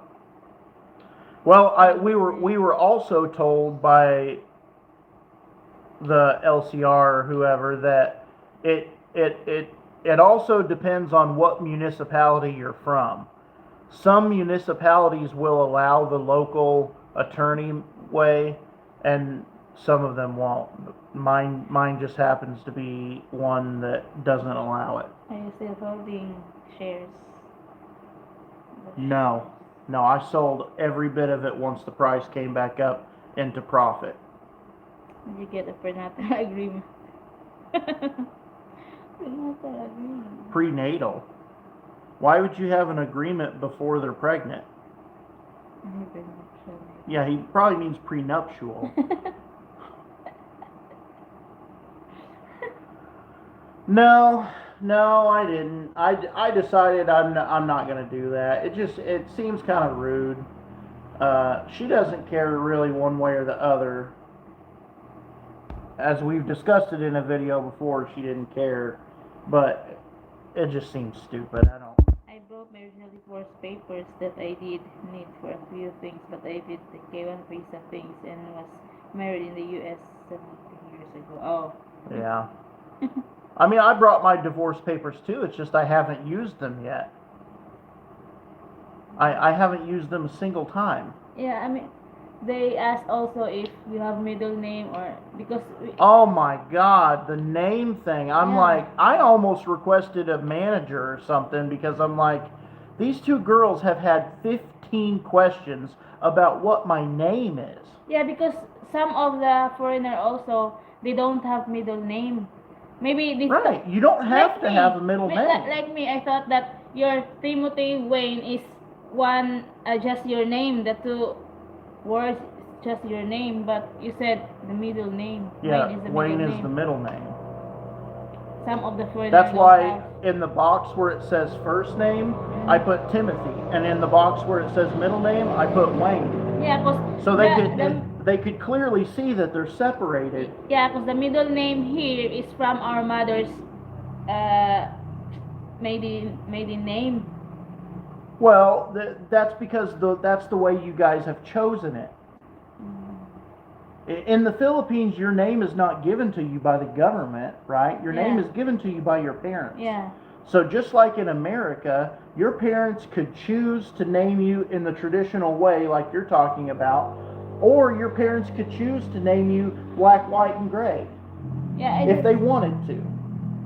A: Well, we were also told by the LCR or whoever that it it it it also depends on what municipality you're from. Some municipalities will allow the local attorney way, and some of them won't. Mine just happens to be one that doesn't allow it.
B: Are you still holding shares?
A: No, no, I sold every bit of it once the price came back up into profit.
B: Did you get a prenatal agreement? Prenatal agreement.
A: Prenatal. Why would you have an agreement before they're pregnant? Yeah, he probably means prenuptial. No, no, I didn't. I decided I'm not gonna do that. It seems kind of rude. She doesn't care really one way or the other. As we've discussed it in a video before, she didn't care, but it just seems stupid. I don't.
B: I brought my original divorce papers that I did need for a few things, but I did the K1 visa things and was married in the U.S. 17 years ago. Oh.
A: Yeah. I mean, I brought my divorce papers too. It's just I haven't used them yet. I haven't used them a single time.
B: Yeah, I mean, they asked also if you have middle name or because
A: Oh my God, the name thing. I'm
B: Yeah.
A: like, I almost requested a manager or something because I'm like, these two girls have had 15 questions about what my name is.
B: yeah, because some of the foreigner also they don't have middle name. Maybe this
A: Right, you don't have
B: like
A: to
B: me.
A: have a middle name.
B: Like me, I thought that your Timothy Wayne is one just your name. The two words just your name, but you said the middle name.
A: Yeah,
B: Wayne is the
A: Wayne
B: middle
A: is
B: name.
A: the middle name.
B: Some of the foreigners
A: That's
B: don't
A: why
B: have.
A: in the box where it says first name, I put Timothy, and in the box where it says middle name, I put Wayne.
B: Yeah, cause
A: So they could clearly see that they're separated.
B: yeah, cause the middle name here is from our mother's uh maiden name.
A: Well, that's because that's the way you guys have chosen it. In the Philippines, your name is not given to you by the government, right? Your name
B: Yeah.
A: is given to you by your parents.
B: Yeah.
A: So just like in America, your parents could choose to name you in the traditional way, like you're talking about, or your parents could choose to name you black, white, and gray
B: Yeah.
A: if they wanted to.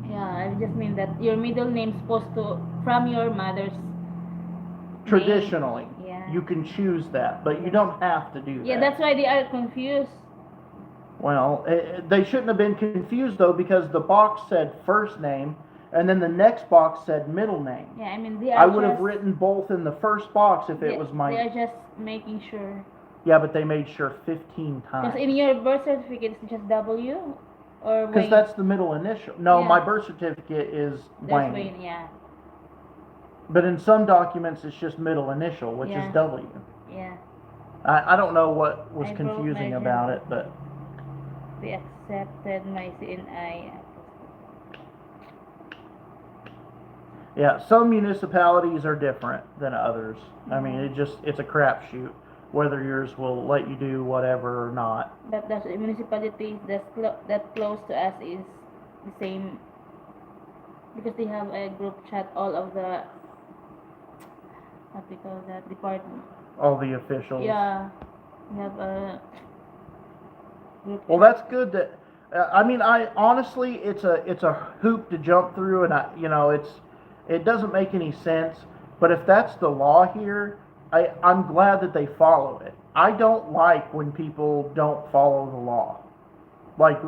B: Yeah, I just mean that your middle name is supposed to from your mother's
A: Traditionally,
B: name. Yeah.
A: you can choose that, but you don't have to do that.
B: Yeah, that's why they are confused.
A: Well, they shouldn't have been confused though, because the box said first name, and then the next box said middle name.
B: Yeah, I mean they are
A: I would
B: just,
A: have written both in the first box if it was my.
B: They are just making sure.
A: Yeah, but they made sure 15 times.
B: Because in your birth certificate it's just W or
A: Because
B: Wayne.
A: that's the middle initial. No,
B: Yeah.
A: my birth certificate is
B: There's
A: Wayne.
B: Wayne, yeah.
A: But in some documents, it's just middle initial, which
B: Yeah.
A: is W.
B: Yeah.
A: I don't know what was
B: I wrote
A: confusing
B: my
A: about
B: journal.
A: it, but
B: They accepted my CNI.
A: yeah, some municipalities are different than others. I mean, it's a crapshoot whether yours will let you do whatever or not.
B: But the municipalities that close to us is the same because they have a group chat. All of the what we call that department.
A: All the officials.
B: Yeah, we have a group.
A: Well,
B: chat.
A: that's good. That I mean, I honestly, it's a hoop to jump through, and it doesn't make any sense. But if that's the law here, I'm glad that they follow it. I don't like when people don't follow the law. Like,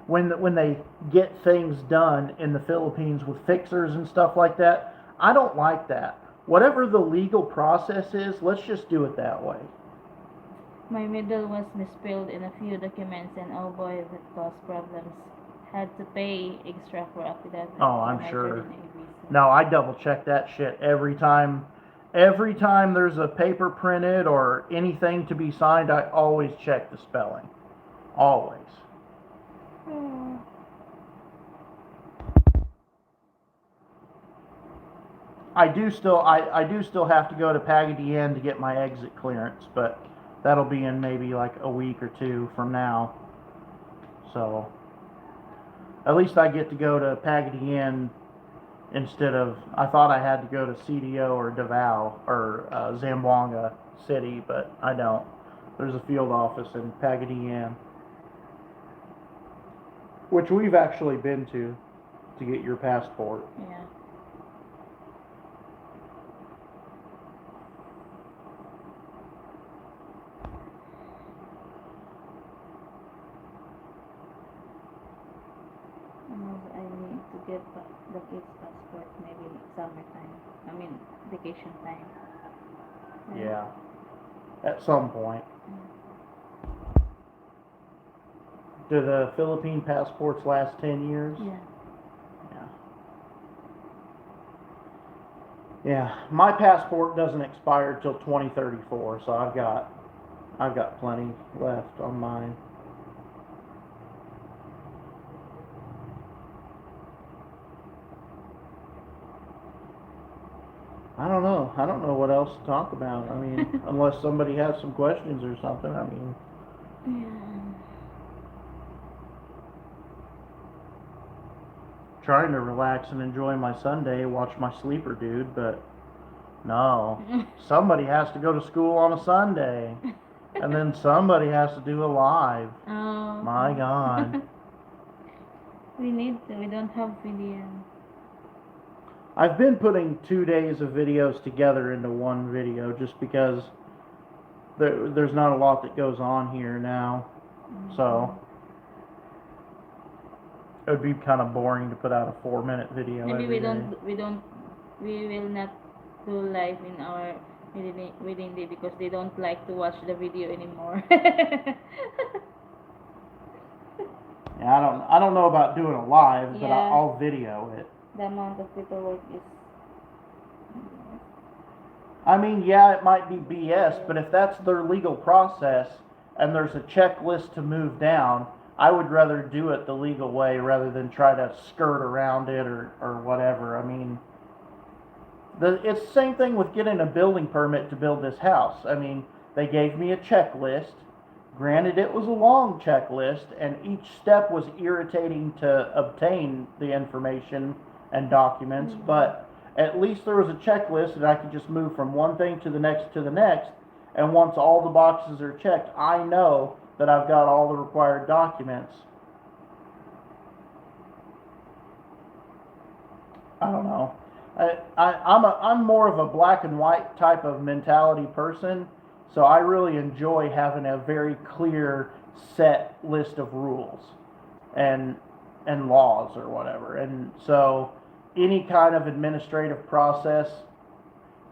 A: when they get things done in the Philippines with fixers and stuff like that, I don't like that. Whatever the legal process is, let's just do it that way.
B: My middle was misspelled in a few documents, and oh boy, that caused problems. Had to pay extra for affidavit
A: Oh,
B: for
A: I'm
B: my
A: sure.
B: journey visa.
A: No, I double check that shit every time. Every time there's a paper printed or anything to be signed, I always check the spelling. Always.
B: Oh.
A: I do still have to go to Pagadi Inn to get my exit clearance, but that'll be in maybe like a week or two from now. So at least I get to go to Pagadi Inn instead of, I thought I had to go to CDO or Davao or Zamboanga City, but I don't. There's a field office in Pagadi Inn, which we've actually been to get your passport.
B: Yeah. I need to get the kids' passport maybe summertime. I mean, vacation time.
A: Yeah, at some point. Do the Philippine passports last 10 years?
B: Yeah.
A: Yeah, my passport doesn't expire till 2034, so I've got plenty left on mine. I don't know. I don't know what else to talk about. I mean, unless somebody has some questions or something. I mean,
B: Yeah.
A: trying to relax and enjoy my Sunday, watch my sleeper dude, but no. Somebody has to go to school on a Sunday. And then somebody has to do a live.
B: Oh.
A: My God.
B: We need to. We don't have video.
A: I've been putting 2 days of videos together into one video just because there's not a lot that goes on here now. So it would be kind of boring to put out a 4-minute video
B: Maybe
A: every
B: we
A: day.
B: don't we will not do live in our reading day because they don't like to watch the video anymore.
A: Yeah, I don't know about doing a live, but
B: Yeah.
A: I'll video it.
B: The amount of paperwork is.
A: I mean, yeah, it might be BS, but if that's their legal process and there's a checklist to move down, I would rather do it the legal way rather than try to skirt around it or whatever. I mean, it's the same thing with getting a building permit to build this house. I mean, they gave me a checklist. Granted, it was a long checklist, and each step was irritating to obtain the information and documents, but at least there was a checklist that I could just move from one thing to the next, and once all the boxes are checked, I know that I've got all the required documents. I don't know. I'm more of a black and white type of mentality person, so I really enjoy having a very clear set list of rules and laws or whatever. And so any kind of administrative process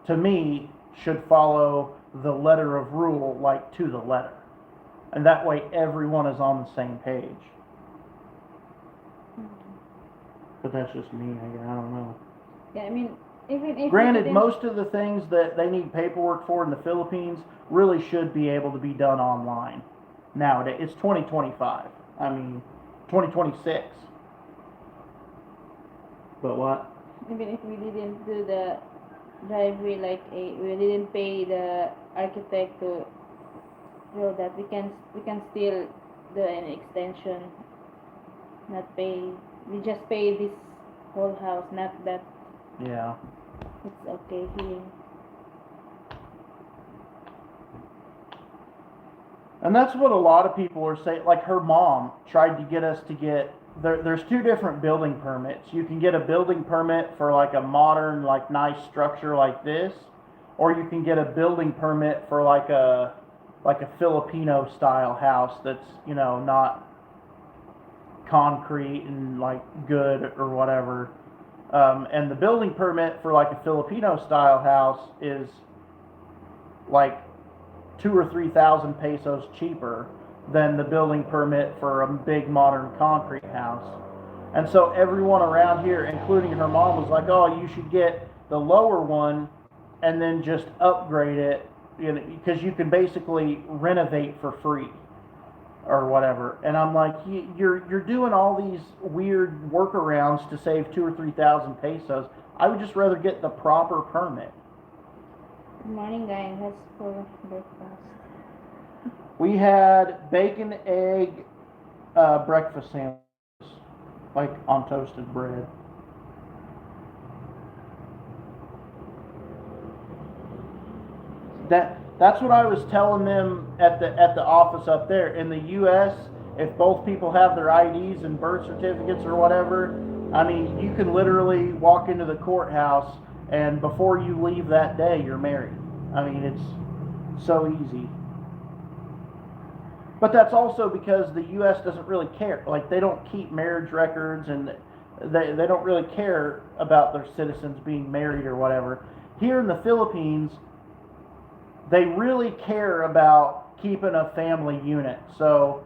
A: to me should follow the letter of rule, like to the letter. And that way everyone is on the same page. But that's just me, I don't know.
B: Yeah, I mean, even if
A: Granted, most of the things that they need paperwork for in the Philippines really should be able to be done online. Nowadays, it's 2025. I mean, 2026. But what?
B: even if we didn't do the driveway we didn't pay the architect to do that, we can still do an extension, not pay. We just pay this whole house, not that.
A: Yeah.
B: It's okay here.
A: And that's what a lot of people are saying. Like her mom tried to get us to get, there's two different building permits. You can get a building permit for like a modern, like nice structure like this, or you can get a building permit for like a Filipino style house that's, you know, not concrete and like good or whatever. And the building permit for like a Filipino style house is like 2 or 3,000 pesos cheaper than the building permit for a big modern concrete house. And so everyone around here, including her mom, was like, "Oh, you should get the lower one and then just upgrade it, you know, because you can basically renovate for free or whatever." And I'm like, "You're doing all these weird workarounds to save 2 or 3,000 pesos. I would just rather get the proper permit."
B: Good morning, guys. That's for breakfast.
A: We had bacon, egg, breakfast sandwiches, like on toasted bread. That's what I was telling them at the office up there. In the U.S., if both people have their IDs and birth certificates or whatever, I mean, you can literally walk into the courthouse and before you leave that day, you're married. I mean, it's so easy. But that's also because the U.S. doesn't really care. Like, they don't keep marriage records, and they don't really care about their citizens being married or whatever. Here in the Philippines, they really care about keeping a family unit. So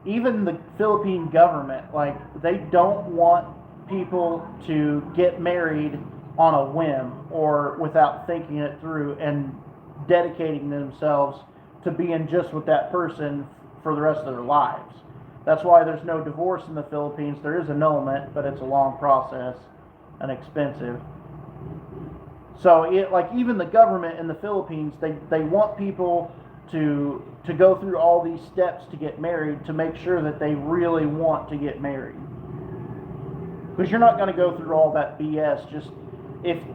A: even the Philippine government, like, they don't want people to get married on a whim or without thinking it through and dedicating themselves to being just with that person for the rest of their lives. That's why there's no divorce in the Philippines. There is annulment, but it's a long process and expensive. So like, even the government in the Philippines, they want people to go through all these steps to get married to make sure that they really want to get married. Because you're not going to go through all that BS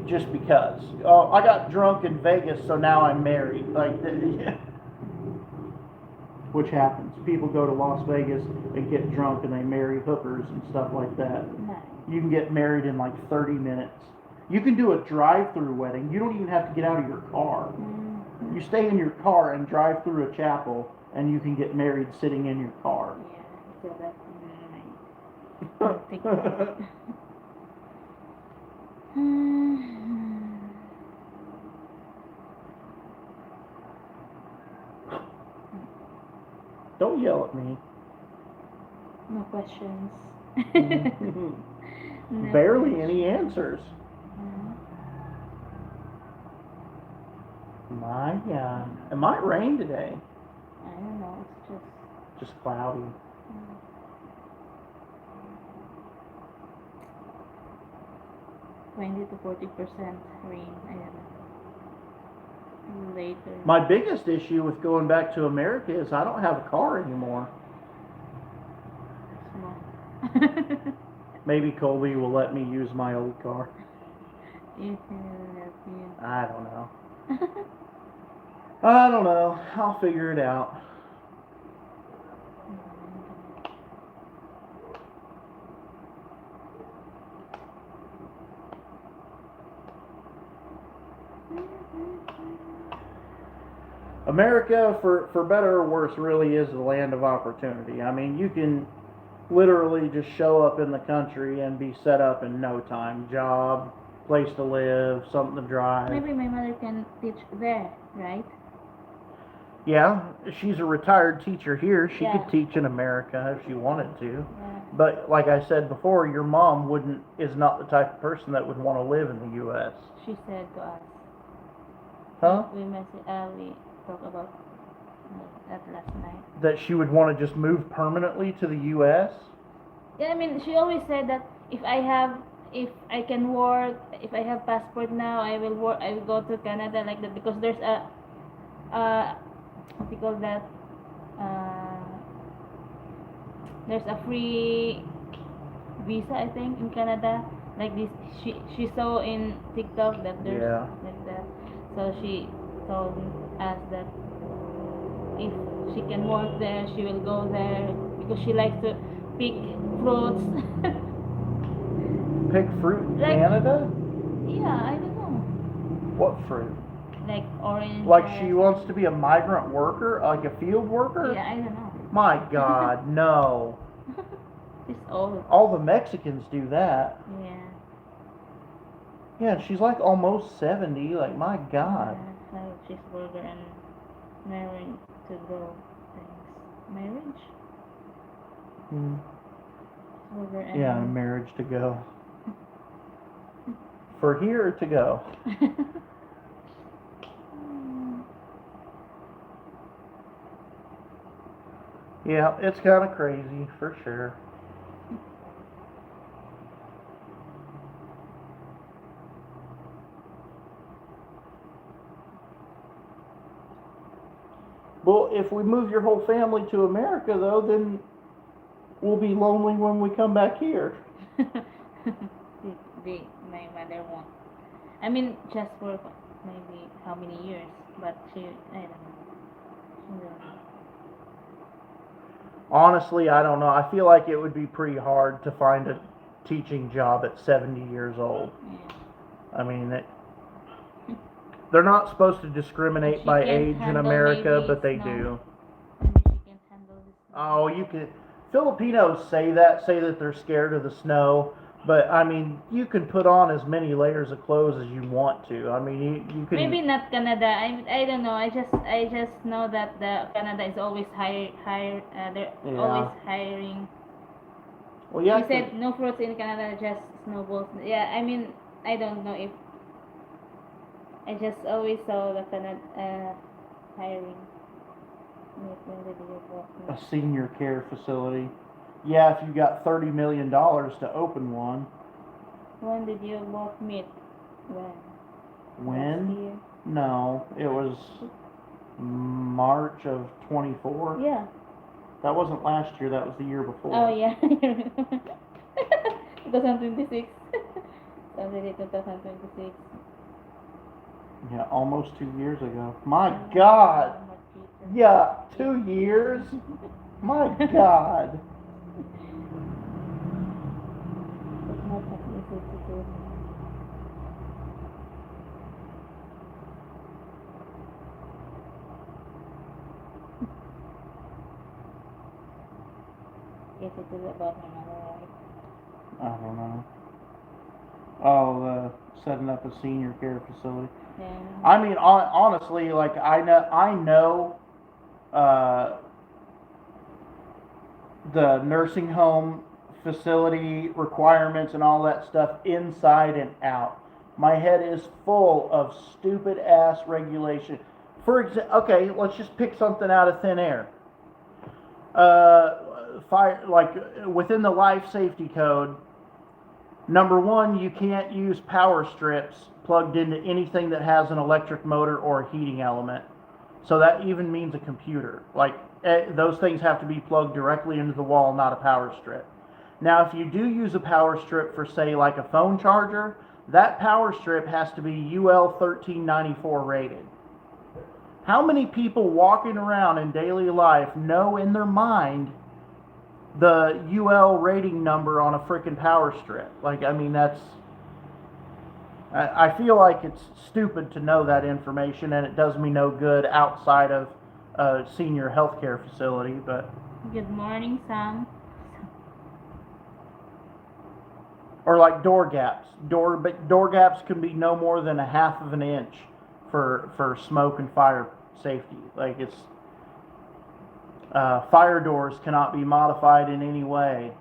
A: just because. Oh, I got drunk in Vegas, so now I'm married. Like, which happens. People go to Las Vegas and get drunk and they marry hookers and stuff like that.
B: Nice.
A: You can get married in like 30 minutes. You can do a drive-through wedding. You don't even have to get out of your car.
B: Mm-hmm.
A: You stay in your car and drive through a chapel, and you can get married sitting in your car.
B: Yeah, so that's nice. Take that.
A: Don't yell at me.
B: No questions. No
A: Barely
B: questions.
A: any answers.
B: Mhm.
A: My God. It might rain today.
B: I don't know. It's
A: Just cloudy.
B: 20 to 40% rain. I don't know. Later.
A: My biggest issue with going back to America is I don't have a car anymore.
B: Small.
A: Maybe Colby will let me use my old car.
B: It will help you.
A: I don't know. I don't know. I'll figure it out. America, for better or worse, really is the land of opportunity. I mean, you can literally just show up in the country and be set up in no time. Job, place to live, something to drive.
B: Maybe my mother can teach there, right?
A: Yeah, she's a retired teacher here. She
B: Yeah.
A: could teach in America if she wanted to.
B: Yeah.
A: But like I said before, your mom is not the type of person that would want to live in the U.S.
B: She said to us.
A: Huh?
B: We talked about that last night.
A: That she would want to just move permanently to the U.S.?
B: Yeah, I mean, she always said that if I can work, if I have passport now, I will work. I will go to Canada like that because there's what do you call that? There's a free visa, I think, in Canada. Like this, she saw in TikTok that there's like that. So she told us that if she can work there, she will go there because she likes to pick fruits.
A: Pick fruit in
B: Like-
A: Canada?
B: Yeah, I don't know.
A: What fruit?
B: Like orange.
A: Like she wants to be a migrant worker? Like a field worker?
B: Yeah, I don't know.
A: My God, no.
B: It's old.
A: All the Mexicans do that.
B: Yeah.
A: Yeah, she's like almost 70. Like, my God.
B: Have cheeseburger and married to go things. Marriage?
A: Mm.
B: Over
A: Yeah,
B: and
A: marriage to go. For here to go. Yeah, it's kind of crazy for sure. Well, if we move your whole family to America, though, then we'll be lonely when we come back here.
B: My mother won't. I mean, just for maybe how many years, but I don't know. She don't know.
A: Honestly, I don't know. I feel like it would be pretty hard to find a teaching job at 70 years old.
B: Yeah.
A: I mean, they're not supposed to
B: If
A: discriminate
B: she
A: by
B: can't
A: age in
B: handle
A: America,
B: maybe
A: but they
B: snow,
A: do.
B: maybe she can handle the
A: Oh,
B: snow.
A: you can. Filipinos say that they're scared of the snow, but I mean, you can put on as many layers of clothes as you want to. I mean, you
B: Maybe
A: can.
B: not Canada. I don't know. I just know that the Canada is always they're always
A: Yeah.
B: hiring.
A: Well, you
B: You
A: have to.
B: said no fruits in Canada, just snowballs. Yeah, I mean I don't know if I just always saw the Canada hiring. When did you walk
A: A
B: me?
A: senior care facility. Yeah, if you got $30 million to open one.
B: When did you both meet? When? Last
A: When?
B: year?
A: No, it was March of 24.
B: Yeah.
A: That wasn't last year. That was the year before.
B: Oh yeah. 2026. Saturday 2026.
A: Yeah, almost 2 years ago. My God. Yeah, 2 years. My God.
B: It's not that easy to do. Yes, it is about my mother, right?
A: I don't know. Oh, setting up a senior care facility.
B: Yeah.
A: I mean, honestly, like I know, uh, the nursing home facility requirements and all that stuff inside and out. My head is full of stupid ass regulation. For example, okay, let's just pick something out of thin air. Fire, like within the life safety code, number one, you can't use power strips plugged into anything that has an electric motor or a heating element. So that even means a computer. Like those things have to be plugged directly into the wall, not a power strip. Now, if you do use a power strip for, say, like a phone charger, that power strip has to be UL 1394 rated. How many people walking around in daily life know in their mind the UL rating number on a freaking power strip? Like, I mean, I feel like it's stupid to know that information, and it does me no good outside of a senior healthcare facility. But
B: Good morning, Sam.
A: or like door gaps, but door gaps can be no more than a half of an inch for smoke and fire safety. Like it's fire doors cannot be modified in any way.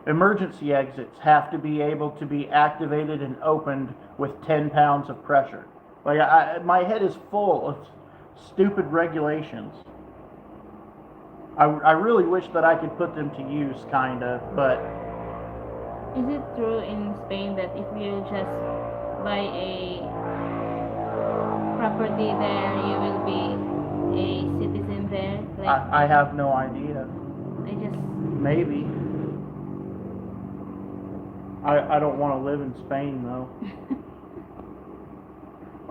A: Emergency exits have to be able to be activated and opened with 10 pounds of pressure. Like my head is full of stupid regulations. I really wish that I could put them to use, kinda, but
B: Is it true in Spain that if you just buy a property there, you will be a citizen there? Like
A: I have no idea.
B: I just
A: Maybe. I don't want to live in Spain, though.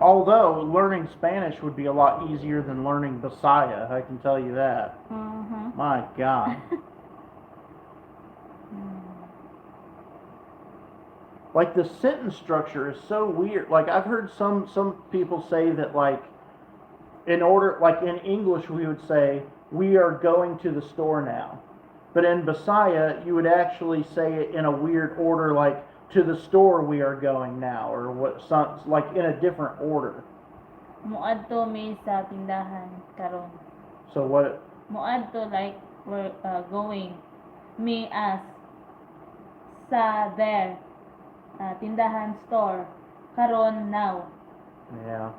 A: Although learning Spanish would be a lot easier than learning Bisaya, I can tell you that.
B: uh-huh.
A: My God. Like the sentence structure is so weird. Like I've heard some people say that, like, in order, like in English we would say we are going to the store now, but in Bisaya you would actually say it in a weird order, like to the store we are going now, or what? Some like in a different order.
B: Muadto mi sa tindahan karon.
A: So what?
B: Muadto like we're going. Me as sa there. Tindahan store. Karon now.
A: Yeah.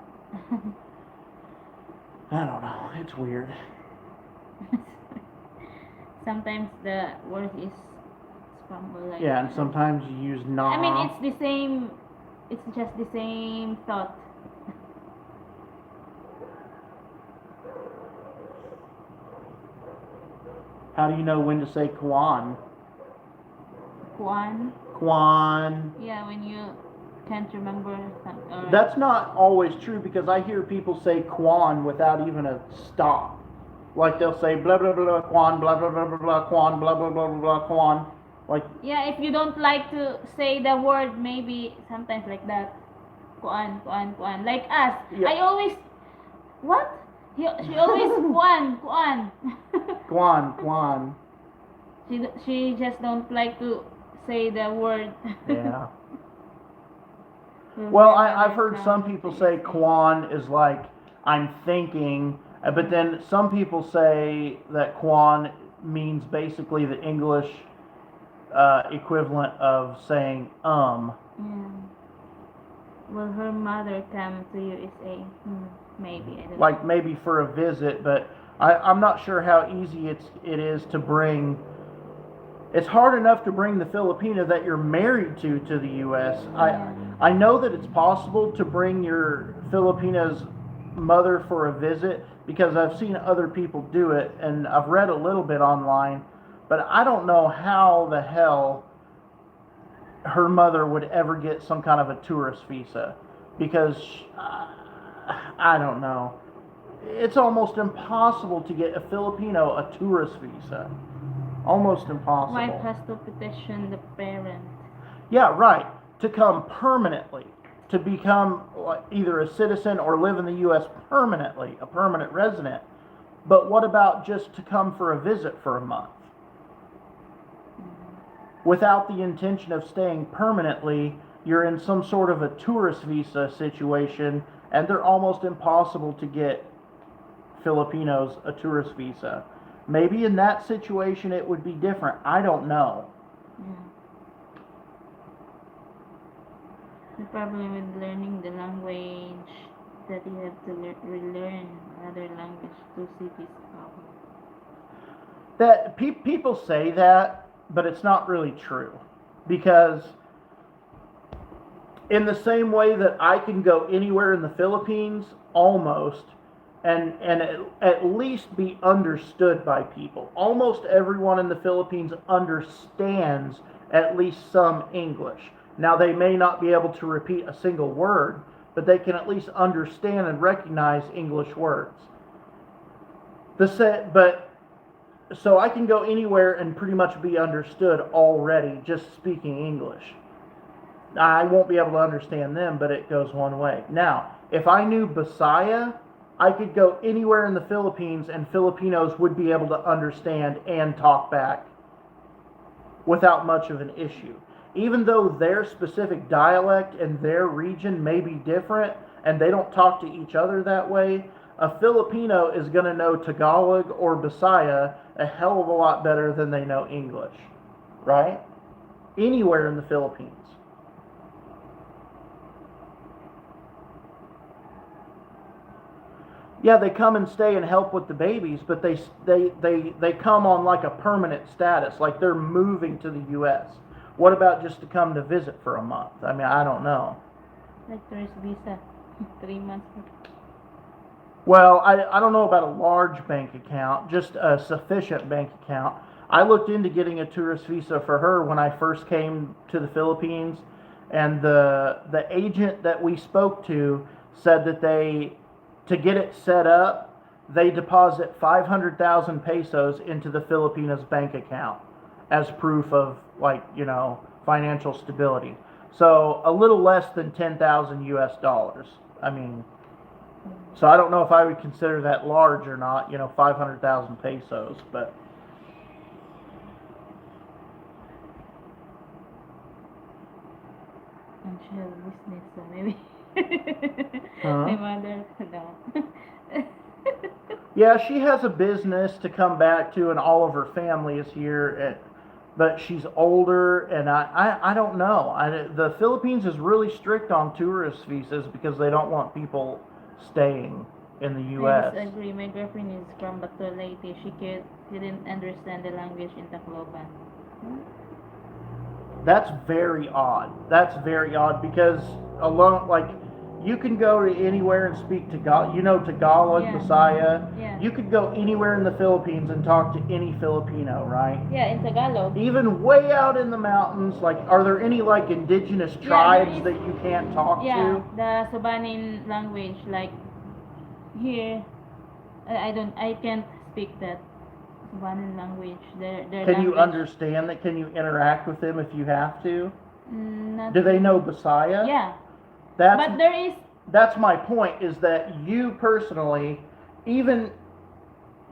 A: I don't know. It's weird.
B: Sometimes the word is scrambled like.
A: Yeah, and sometimes you use nah.
B: I mean, it's the same. It's just the same thought.
A: How do you know when to say Kwan?
B: Kuan.
A: Kwan.
B: Yeah, when you can't remember something.
A: That's not always true because I hear people say Kwan without even a stop. Like they'll say blah blah blah Kwan, blah blah blah blah blah Kwan, blah blah blah blah blah Kwan. Like
B: yeah, if you don't like to say the word, maybe sometimes like that. Kuan, kuan, kuan. Like us.
A: Yeah.
B: I always. What? She always kuan, kuan.
A: Kwan, Kwan.
B: She just don't like to say the word.
A: Yeah. Well, I've heard some people say Kwan is like I'm thinking, but then some people say that Kwan means basically the English equivalent of saying
B: Yeah. Will her mother come to USA? Maybe, I don't know.
A: Like maybe for a visit, but I'm not sure how easy it is to bring. It's hard enough to bring the Filipina that you're married to the U.S.
B: Yeah.
A: I know that it's possible to bring your Filipina's mother for a visit because I've seen other people do it and I've read a little bit online, but I don't know how the hell her mother would ever get some kind of a tourist visa because I don't know. It's almost impossible to get a Filipino a tourist visa. Almost impossible.
B: Wife has to petition the parent.
A: Yeah, right. To come permanently, to become either a citizen or live in the U.S. permanently, a permanent resident. But what about just to come for a visit for a month? Without the intention of staying permanently, you're in some sort of a tourist visa situation, and they're almost impossible to get Filipinos a tourist visa. Maybe in that situation it would be different. I don't know.
B: Yeah. The problem with learning the language that you have to relearn another language to see this problem.
A: That people say that, but it's not really true, because in the same way that I can go anywhere in the Philippines almost and at least be understood by people. Almost everyone in the Philippines understands at least some English. Now they may not be able to repeat a single word, but they can at least understand and recognize English words. So I can go anywhere and pretty much be understood already just speaking English. I won't be able to understand them, but it goes one way. Now, if I knew Bisaya, I could go anywhere in the Philippines and Filipinos would be able to understand and talk back without much of an issue. Even though their specific dialect and their region may be different and they don't talk to each other that way, a Filipino is going to know Tagalog or Bisaya a hell of a lot better than they know English, right? Anywhere in the Philippines. Yeah, they come and stay and help with the babies, but they come on like a permanent status, like they're moving to the U.S. What about just to come to visit for a month? I mean, I don't know.
B: Like tourist visa, 3 months.
A: Well, I don't know about a large bank account, just a sufficient bank account. I looked into getting a tourist visa for her when I first came to the Philippines, and the agent that we spoke to said that to get it set up, they deposit 500,000 pesos into the Filipinas bank account as proof of, like, financial stability. So a little less than 10,000 US dollars. I mean, so I don't know if I would consider that large or not, 500,000 pesos, but
B: she has business, so maybe my
A: Huh?
B: mother, no.
A: Yeah, she has a business to come back to, and all of her family is here. But she's older, and I don't know. The Philippines is really strict on tourist visas because they don't want people staying in the
B: I
A: U.S.
B: disagree. My girlfriend is from Bacolite. She didn't understand the language in Tacloban.
A: That's very odd. That's very odd because alone, like, you can go to anywhere and speak Tagalog. You know Tagalog,
B: Yeah.
A: Bisaya.
B: Yeah.
A: You could go anywhere in the Philippines and talk to any Filipino, right?
B: Yeah, in Tagalog.
A: Even way out in the mountains, like, are there any like indigenous
B: Yeah, there
A: tribes
B: is.
A: that you can't talk
B: Yeah,
A: to?
B: the Sabanin language, like here, I can't speak that Sabanin language. Their
A: Can you
B: language.
A: understand that? Can you interact with them if you have to?
B: Not
A: Do they know
B: really.
A: Bisaya?
B: Yeah,
A: That's
B: but there is.
A: that's my point. Is that you personally, even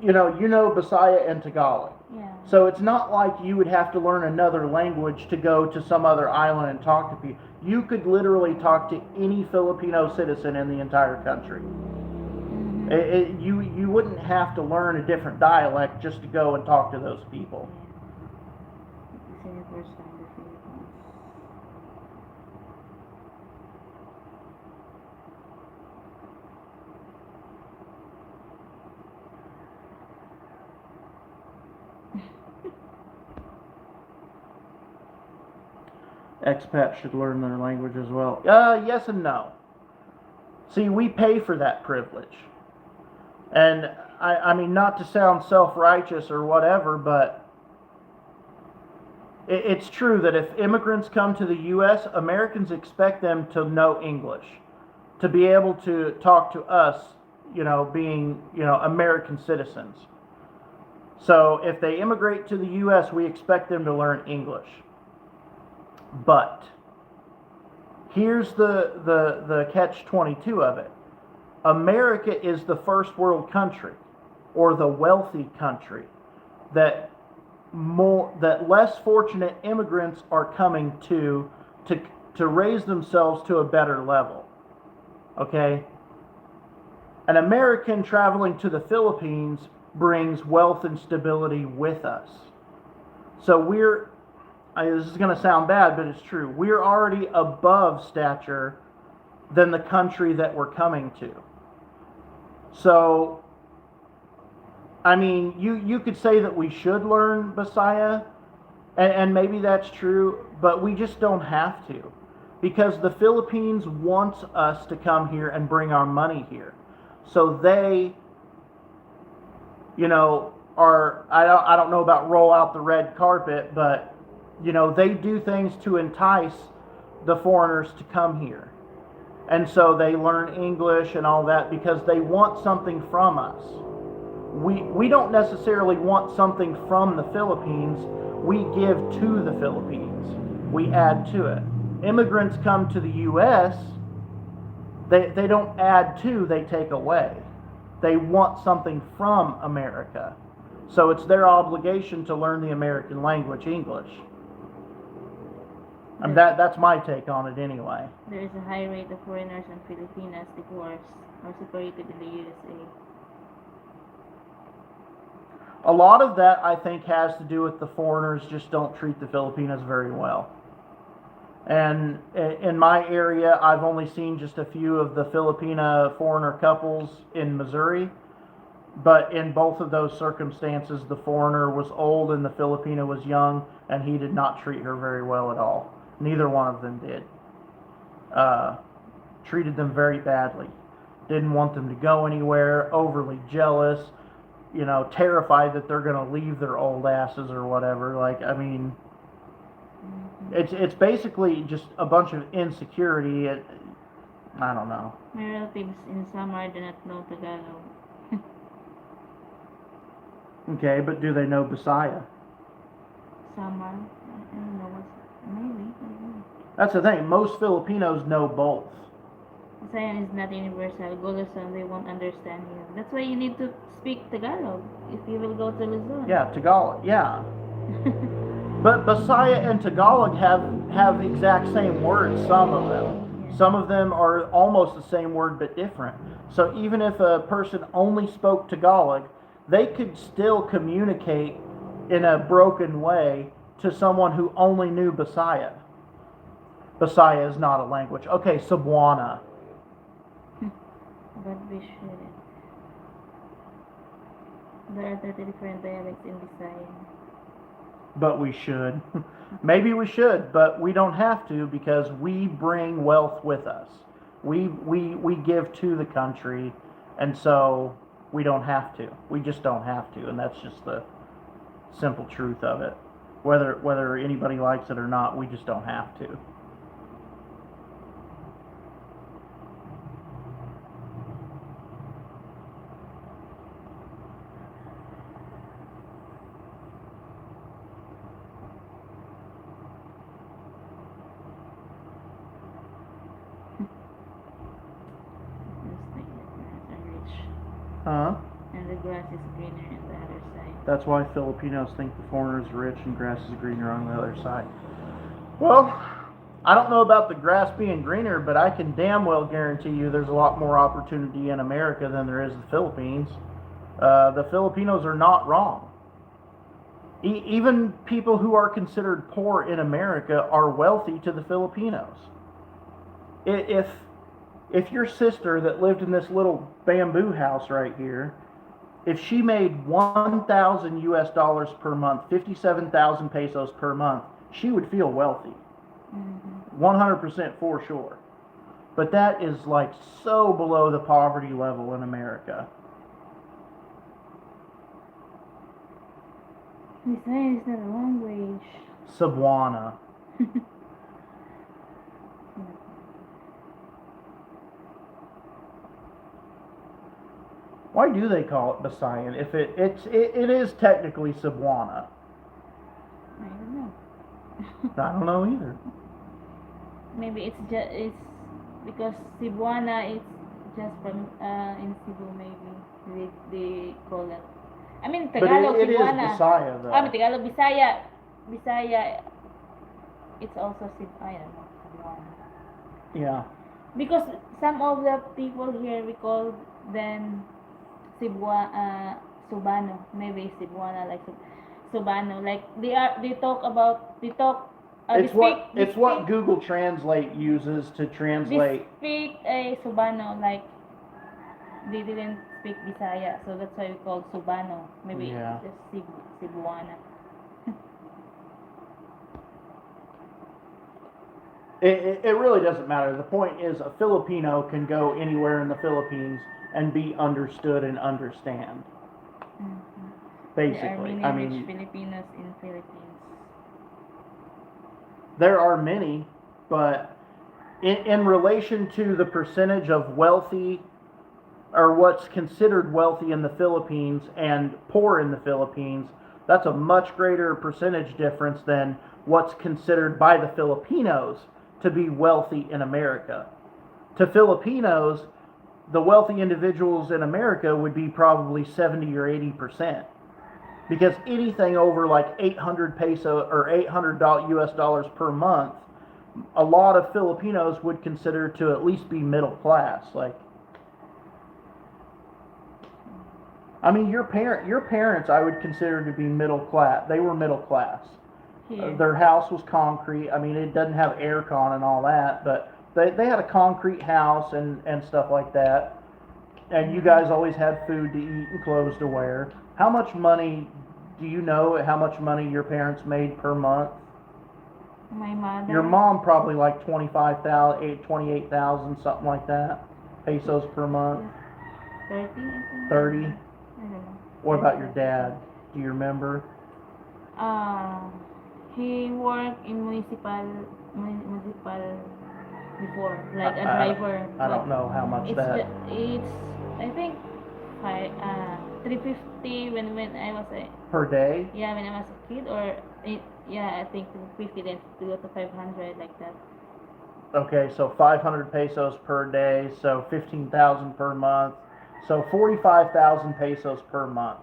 A: you know Bisaya and Tagalog.
B: Yeah.
A: So it's not like you would have to learn another language to go to some other island and talk to people. You could literally talk to any Filipino citizen in the entire country.
B: Mhm.
A: You wouldn't have to learn a different dialect just to go and talk to those people.
B: Yeah. It's universal in the Philippines.
A: Expats should learn their language as well. Yes and no. See, we pay for that privilege. And I mean, not to sound self righteous or whatever, but it's true that if immigrants come to the U.S., Americans expect them to know English, to be able to talk to us, being, American citizens. So if they immigrate to the U.S., we expect them to learn English. But here's the catch-22 of it. America is the first world country, or the wealthy country, that less fortunate immigrants are coming to raise themselves to a better level. Okay? An American traveling to the Philippines brings wealth and stability with us. So this is going to sound bad, but it's true. We're already above stature than the country that we're coming to. So, I mean, you could say that we should learn Bisaya, and maybe that's true, but we just don't have to. Because the Philippines wants us to come here and bring our money here. So they, I don't know about roll out the red carpet, but, they do things to entice the foreigners to come here. And so they learn English and all that because they want something from us. We don't necessarily want something from the Philippines. We give to the Philippines. We add to it. Immigrants come to the U.S., they don't add to, they take away. They want something from America. So it's their obligation to learn the American language, English. And that's my take on it anyway.
B: There is a high rate of foreigners and Filipinas divorced or separated in the USA.
A: A lot of that, I think, has to do with the foreigners just don't treat the Filipinos very well. And in my area, I've only seen just a few of the Filipina foreigner couples in Missouri. But in both of those circumstances, the foreigner was old and the Filipina was young, and he did not treat her very well at all. Neither one of them did. Treated them very badly. Didn't want them to go anywhere, overly jealous, terrified that they're going to leave their old asses or whatever. Like, I mean, it's basically just a bunch of insecurity. I don't know.
B: My relatives in Samar do not know Tagalog.
A: Okay, but do they know Bisaya?
B: Samar, I don't know what's maybe. I don't know.
A: That's the thing. Most Filipinos know both.
B: Visayan is not universal. Go Luzon, they won't understand you. That's why you need to speak Tagalog if you will go to Luzon.
A: Yeah, Tagalog. Yeah. But Bisaya and Tagalog have exact same words, some of them.
B: Yeah.
A: Some of them are almost the same word but different. So even if a person only spoke Tagalog, they could still communicate in a broken way to someone who only knew Bisaya. Bisaya is not a language. Okay, Cebuana.
B: But we shouldn't. There are 30 different dialects in Visayan.
A: But we should. Maybe we should, but we don't have to because we bring wealth with us. We give to the country, and so we don't have to. We just don't have to, and that's just the simple truth of it. Whether anybody likes it or not, we just don't have to.
B: It's like the grass are rich.
A: Huh?
B: And the grass is greener on the other side.
A: That's why Filipinos think the foreigner is rich and grass is greener on the other side. Well, I don't know about the grass being greener, but I can damn well guarantee you there's a lot more opportunity in America than there is in the Philippines. The Filipinos are not wrong. Even people who are considered poor in America are wealthy to the Filipinos. If your sister that lived in this little bamboo house right here, if she made 1,000 US dollars per month, 57,000 pesos per month, she would feel wealthy. 100% for sure. But that is like so below the poverty level in America.
B: Visayan is not a language.
A: Cebuana. Why do they call it Bisayan? If it is technically Cebuana.
B: I don't know.
A: I don't know either.
B: Maybe it's because Cebuana is just from in Cebu maybe they call it. I mean Tagalog
A: But it is
B: Cebuana.
A: Bisaya though.
B: I mean Tagalog Bisaya. It's also I don't know Cebuana.
A: Yeah.
B: Because some of the people here we call them Subano. Maybe Cebuana like Subano. Like they talk.
A: It's what Google Translate uses to translate.
B: They speak a Subano like they didn't speak Bisaya, so that's why we call Subano. Maybe
A: Yeah.
B: it's just Cebuana.
A: It really doesn't matter. The point is, a Filipino can go anywhere in the Philippines and be understood and understand. Basically,
B: There are many rich Filipinos in Philippines.
A: There are many, but in relation to the percentage of wealthy or what's considered wealthy in the Philippines and poor in the Philippines, that's a much greater percentage difference than what's considered by the Filipinos to be wealthy in America. To Filipinos, the wealthy individuals in America would be probably 70 or 80%. Because anything over like 800 peso or 800 US dollars per month, a lot of Filipinos would consider to at least be middle class. Like, I mean, your parents, I would consider to be middle class. They were middle class.
B: Here.
A: Their house was concrete. I mean, it doesn't have air con and all that, but they had a concrete house and stuff like that. And you guys always had food to eat and clothes to wear. How much money, do you know how much money your parents made per month?
B: My mother.
A: Your mom probably like 25,000, 28,000, something like that, pesos per month.
B: 30, I think.
A: 30.
B: I don't know.
A: What about your dad? Do you remember?
B: He worked in municipal before, like a driver.
A: I don't know how much that.
B: It's I think 350 when I was
A: Per day?
B: when I was a kid, or I think 250 then to go to 500 like that.
A: Okay, so 500 pesos per day, so 15,000 per month, so 45,000 pesos per month.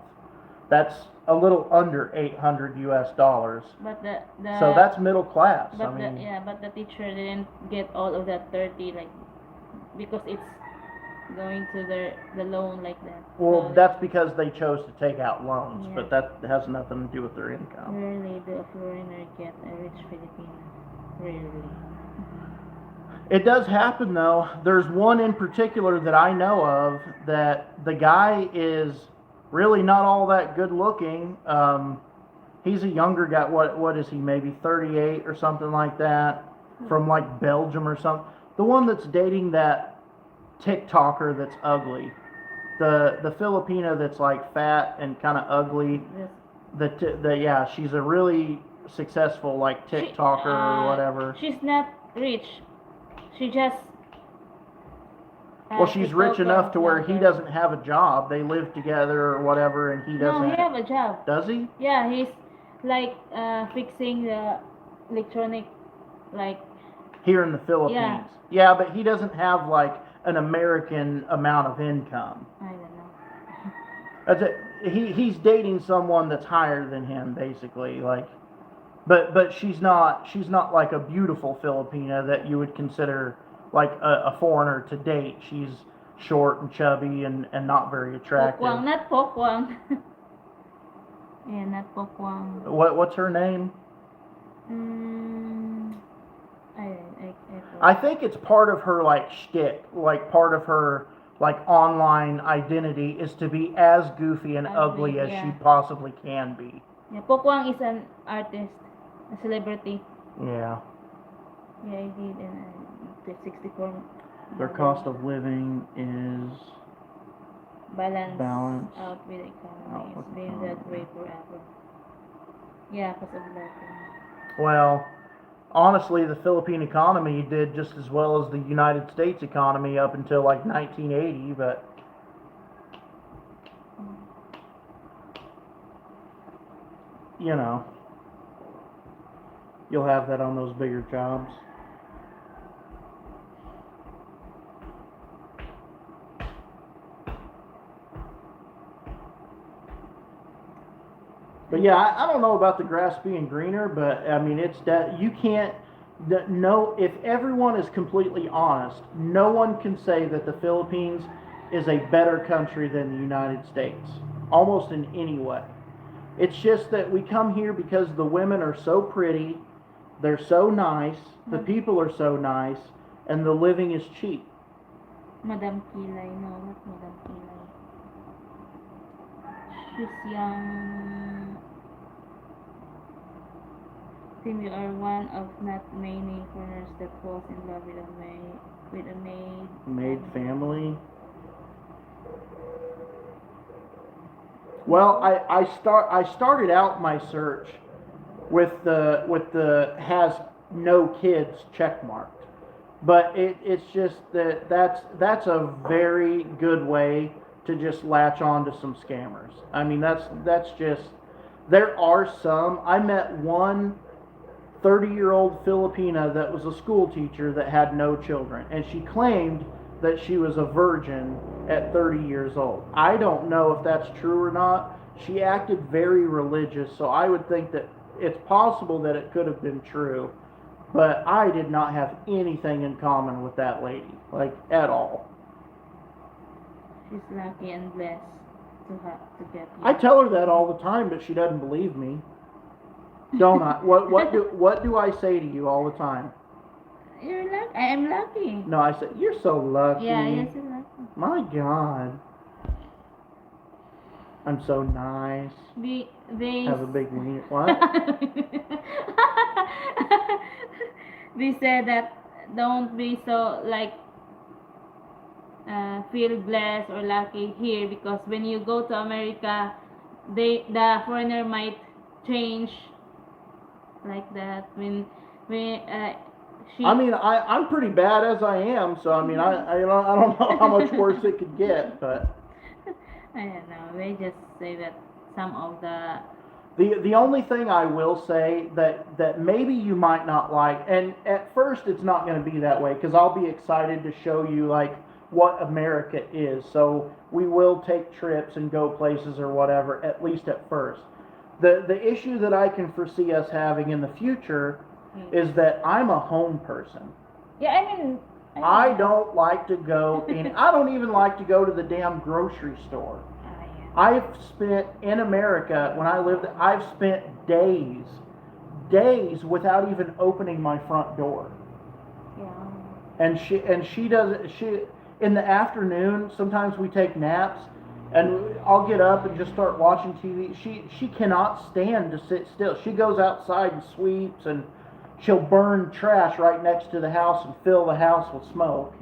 A: That's a little under $800.
B: But
A: So that's middle class. I
B: but
A: mean,
B: but the teacher didn't get all of that 30, like, because it's going to the loan like that.
A: well,
B: So
A: that's because they chose to take out loans,
B: Yeah.
A: but that has nothing to do with their income.
B: rarely do a foreigner get a rich Filipino. Rarely.
A: It does happen though. There's one in particular that I know of that the guy is really not all that good looking. He's a younger guy. What is he? Maybe 38 or something like that, from like Belgium or something. The one that's dating that TikToker that's ugly. The Filipina that's like fat and kind of ugly.
B: Yes.
A: Yeah, she's a really successful like TikToker or whatever.
B: She's not rich. She just.
A: Well, she's rich
B: TikToker
A: enough to where he
B: blogger.
A: doesn't have a job. They live together or whatever, and he doesn't.
B: No, he have a job.
A: Does he?
B: Yeah, he's like fixing the electronic, like.
A: Here in the Philippines.
B: Yeah.
A: Yeah, but he doesn't have like an American amount of income.
B: I don't know.
A: That's it. He's dating someone that's higher than him, basically. Like, but she's not like a beautiful Filipina that you would consider like a foreigner to date. She's short and chubby and not very attractive.
B: Pokwang, not Pokwang. Yeah, not Pokwang.
A: What's her name?
B: I
A: I think it's part of her like shtick, like part of her like online identity is to be as goofy and ugly as she possibly can be.
B: Yeah, Pokwang is an artist, a celebrity.
A: Yeah.
B: Yeah, I did, and 64.
A: Their cost of living is
B: balance
A: balance
B: out with the economy.
A: out
B: It's
A: with
B: been
A: economy.
B: that way forever. Yeah, because of that.
A: well, honestly, the Philippine economy did just as well as the United States economy up until like 1980, but you know, you'll have that on those bigger jobs. But yeah, I don't know about the grass being greener, but I mean, it's that you can't. No, if everyone is completely honest, no one can say that the Philippines is a better country than the United States, almost in any way. It's just that we come here because the women are so pretty, they're so nice, the people are so nice, and the living is cheap.
B: Madam Kilay, no, not Madam Kilay. She's young. Tim, you are one of not many foreigners that falls in love with a maid
A: family. Well, I started out my search with the has no kids check marked, but it's just that's a very good way to just latch on to some scammers. I mean, that's just, there are some. I met one 30-year-old Filipina that was a school teacher that had no children, and she claimed that she was a virgin at 30 years old. I don't know if that's true or not. She acted very religious, so I would think that it's possible that it could have been true, but I did not have anything in common with that lady, like at all.
B: She's lucky and blessed to get you.
A: I tell her that all the time, but she doesn't believe me. Don't I? What do I say to you all the time?
B: You're lucky. I am lucky.
A: No, I said you're so lucky.
B: Yeah, you're so lucky.
A: My God. I'm so nice.
B: They
A: Have a big wiener. What?
B: They said that don't be so like feel blessed or lucky here, because when you go to America, the foreigner might change like that.
A: I mean, I'm pretty bad as I am, so I mean, I don't know how much worse it could get, but
B: I don't know. They just say that some of
A: the only thing I will say that maybe you might not like, and at first it's not going to be that way, because I'll be excited to show you like what America is. So we will take trips and go places or whatever, at least at first. The issue that I can foresee us having in the future is that I'm a home person.
B: Yeah, I mean,
A: I don't like to go in. I don't even like to go to the damn grocery store.
B: Yeah.
A: I've spent in America when I lived. I've spent days without even opening my front door.
B: Yeah.
A: And she does she in the afternoon. Sometimes we take naps, and I'll get up and just start watching TV. She cannot stand to sit still. She goes outside and sweeps, and she'll burn trash right next to the house and fill the house with smoke.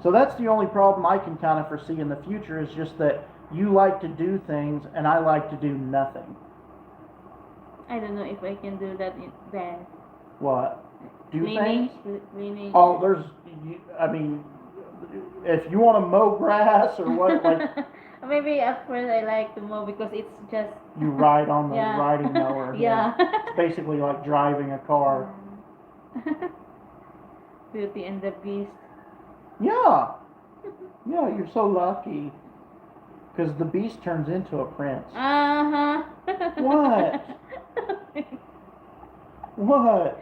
A: So that's the only problem I can kind of foresee in the future, is just that you like to do things and I like to do nothing.
B: I don't know if I can do that then.
A: What? Do
B: Cleaning,
A: things?
B: cleaning.
A: Oh, I mean, if you want to mow grass or what, like
B: Maybe at first I like to mow because it's just.
A: you ride on the
B: Yeah.
A: riding mower.
B: Yeah.
A: It's basically like driving a car.
B: Beauty and the Beast.
A: Yeah. Yeah, you're so lucky. Because the beast turns into a prince.
B: Uh-huh.
A: What? What?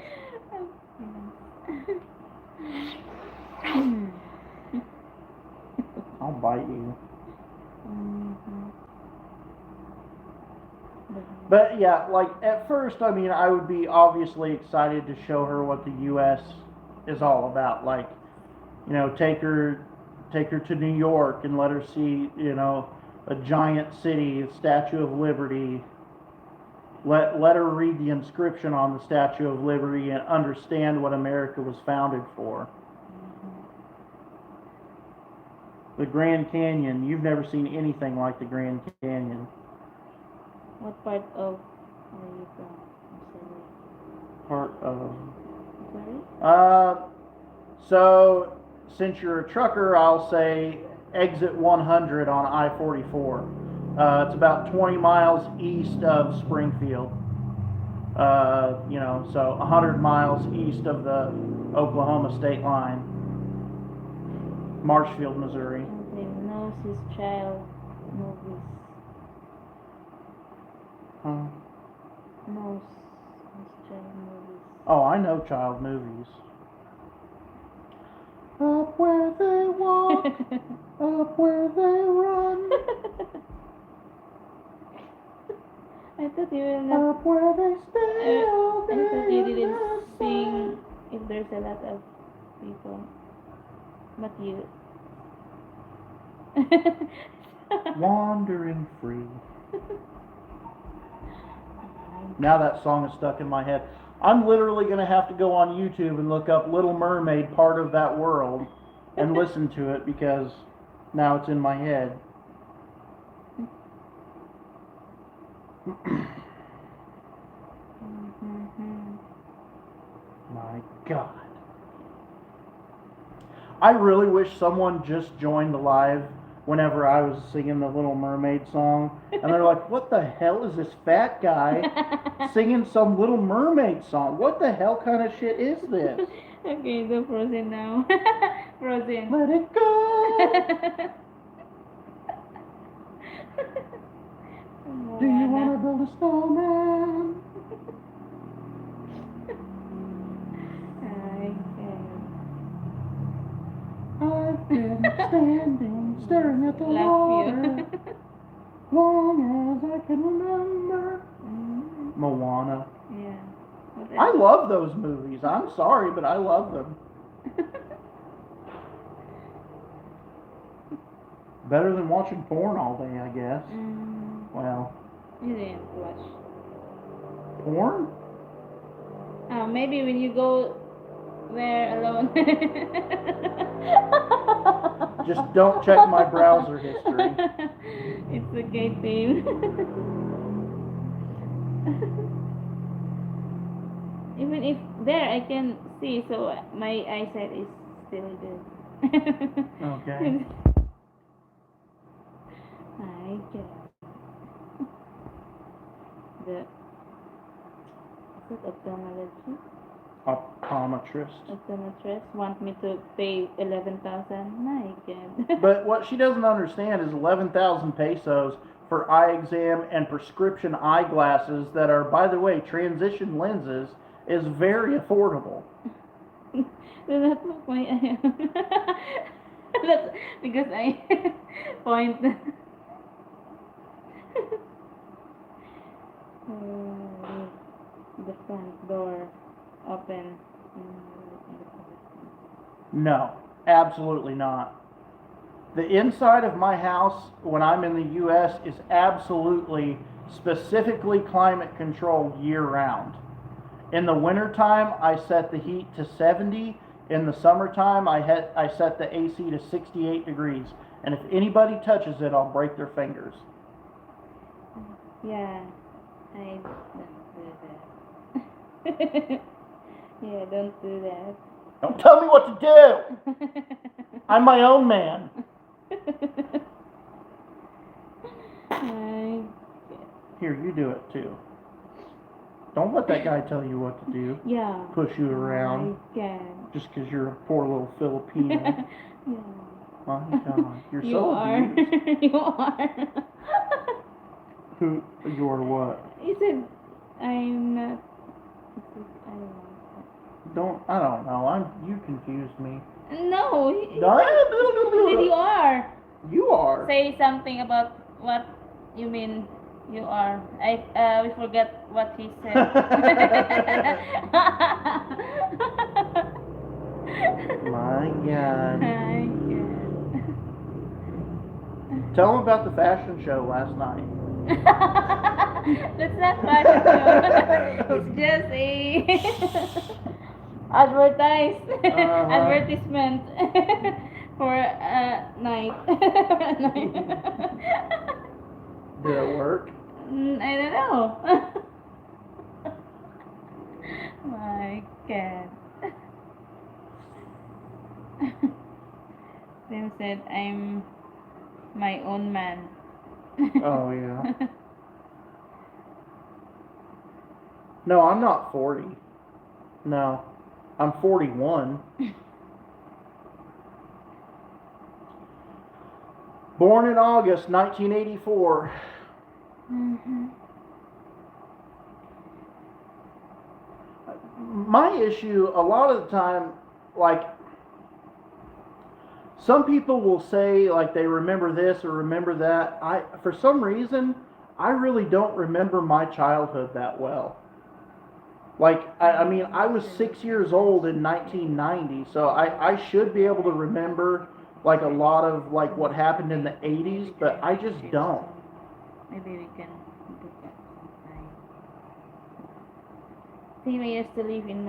A: I'll bite you. But yeah, like at first, I mean, I would be obviously excited to show her what the U.S. is all about. Like, take her to New York and let her see, a giant city, the Statue of Liberty. Let her read the inscription on the Statue of Liberty and understand what America was founded for. The Grand Canyon, you've never seen anything like the Grand Canyon.
B: What part of are you from?
A: Part of.
B: Sorry?
A: So since you're a trucker, I'll say exit 100 on I-44. It's about 20 miles east of Springfield. So 100 miles east of the Oklahoma state line. Marshfield, Missouri.
B: Okay, knows his child movies.
A: Huh?
B: Knows his child movies.
A: Oh, I know child movies. Up where they walk, up where they run.
B: I thought you were not.
A: Up where they stay all day.
B: I thought you didn't sing if there's a lot of people. But you.
A: Wandering free. Now that song is stuck in my head. I'm literally going to have to go on YouTube and look up Little Mermaid, Part of That World, and listen to it because now it's in my head. My God. I really wish someone just joined the live whenever I was singing the Little Mermaid song. And they're like, what the hell is this fat guy singing some Little Mermaid song? What the hell kind of shit is this?
B: Okay, do Frozen now. Frozen.
A: Let it go. Do you want to build a snowman? I've been standing, staring at the water, long as I can remember. Moana.
B: Yeah.
A: I love those movies. I'm sorry, but I love them. Better than watching porn all day, I guess. Well.
B: You didn't watch.
A: Porn?
B: Oh, maybe when you go there alone.
A: Just don't check my browser history.
B: It's okay, babe. Even if there I can see, so my eyesight is still good.
A: Okay.
B: I guess. Is it ophthalmology?
A: Optometrist.
B: Optometrist want me to pay 11,000. My God.
A: But what she doesn't understand is 11,000 pesos for eye exam and prescription eyeglasses that are, by the way, transition lenses is very affordable.
B: Do not look my eye. That's because I point. The front door open.
A: No, absolutely not. The inside of my house when I'm in the US is absolutely specifically climate controlled year round. In the wintertime, I set the heat to 70. In the summertime, I set the AC to 68 degrees. And if anybody touches it, I'll break their fingers.
B: Yeah, I don't do that. Yeah, don't do that.
A: Don't tell me what to do! I'm my own man. Here, you do it too. Don't let that guy tell you what to do.
B: Yeah.
A: Push you around.
B: I can.
A: Just because you're a poor little Filipino.
B: Yeah.
A: My God, you're
B: You
A: so
B: are.
A: abused.
B: You are.
A: Who? You're what?
B: He said, I'm not. I
A: don't know. You confused me.
B: No, he said
A: No.
B: you are.
A: You are.
B: Say something about what you mean. You are. We forget what he said.
A: My God.
B: My God.
A: Tell him about the fashion show last night.
B: That's not fashion show. It's just a advertisement for a night.
A: Did it work?
B: I don't know. My God. Tim said, I'm my own man.
A: Oh, yeah. No, I'm not 40. No, I'm 41. Born in August 1984.
B: Mm-hmm.
A: My issue, a lot of the time, like, some people will say, like, they remember this or remember that. For some reason, I really don't remember my childhood that well. Like, I mean, I was 6 years old in 1990, so I should be able to remember, like, a lot of, like, what happened in the 80s, but I just don't.
B: Maybe we can book it. Tim, I used to live in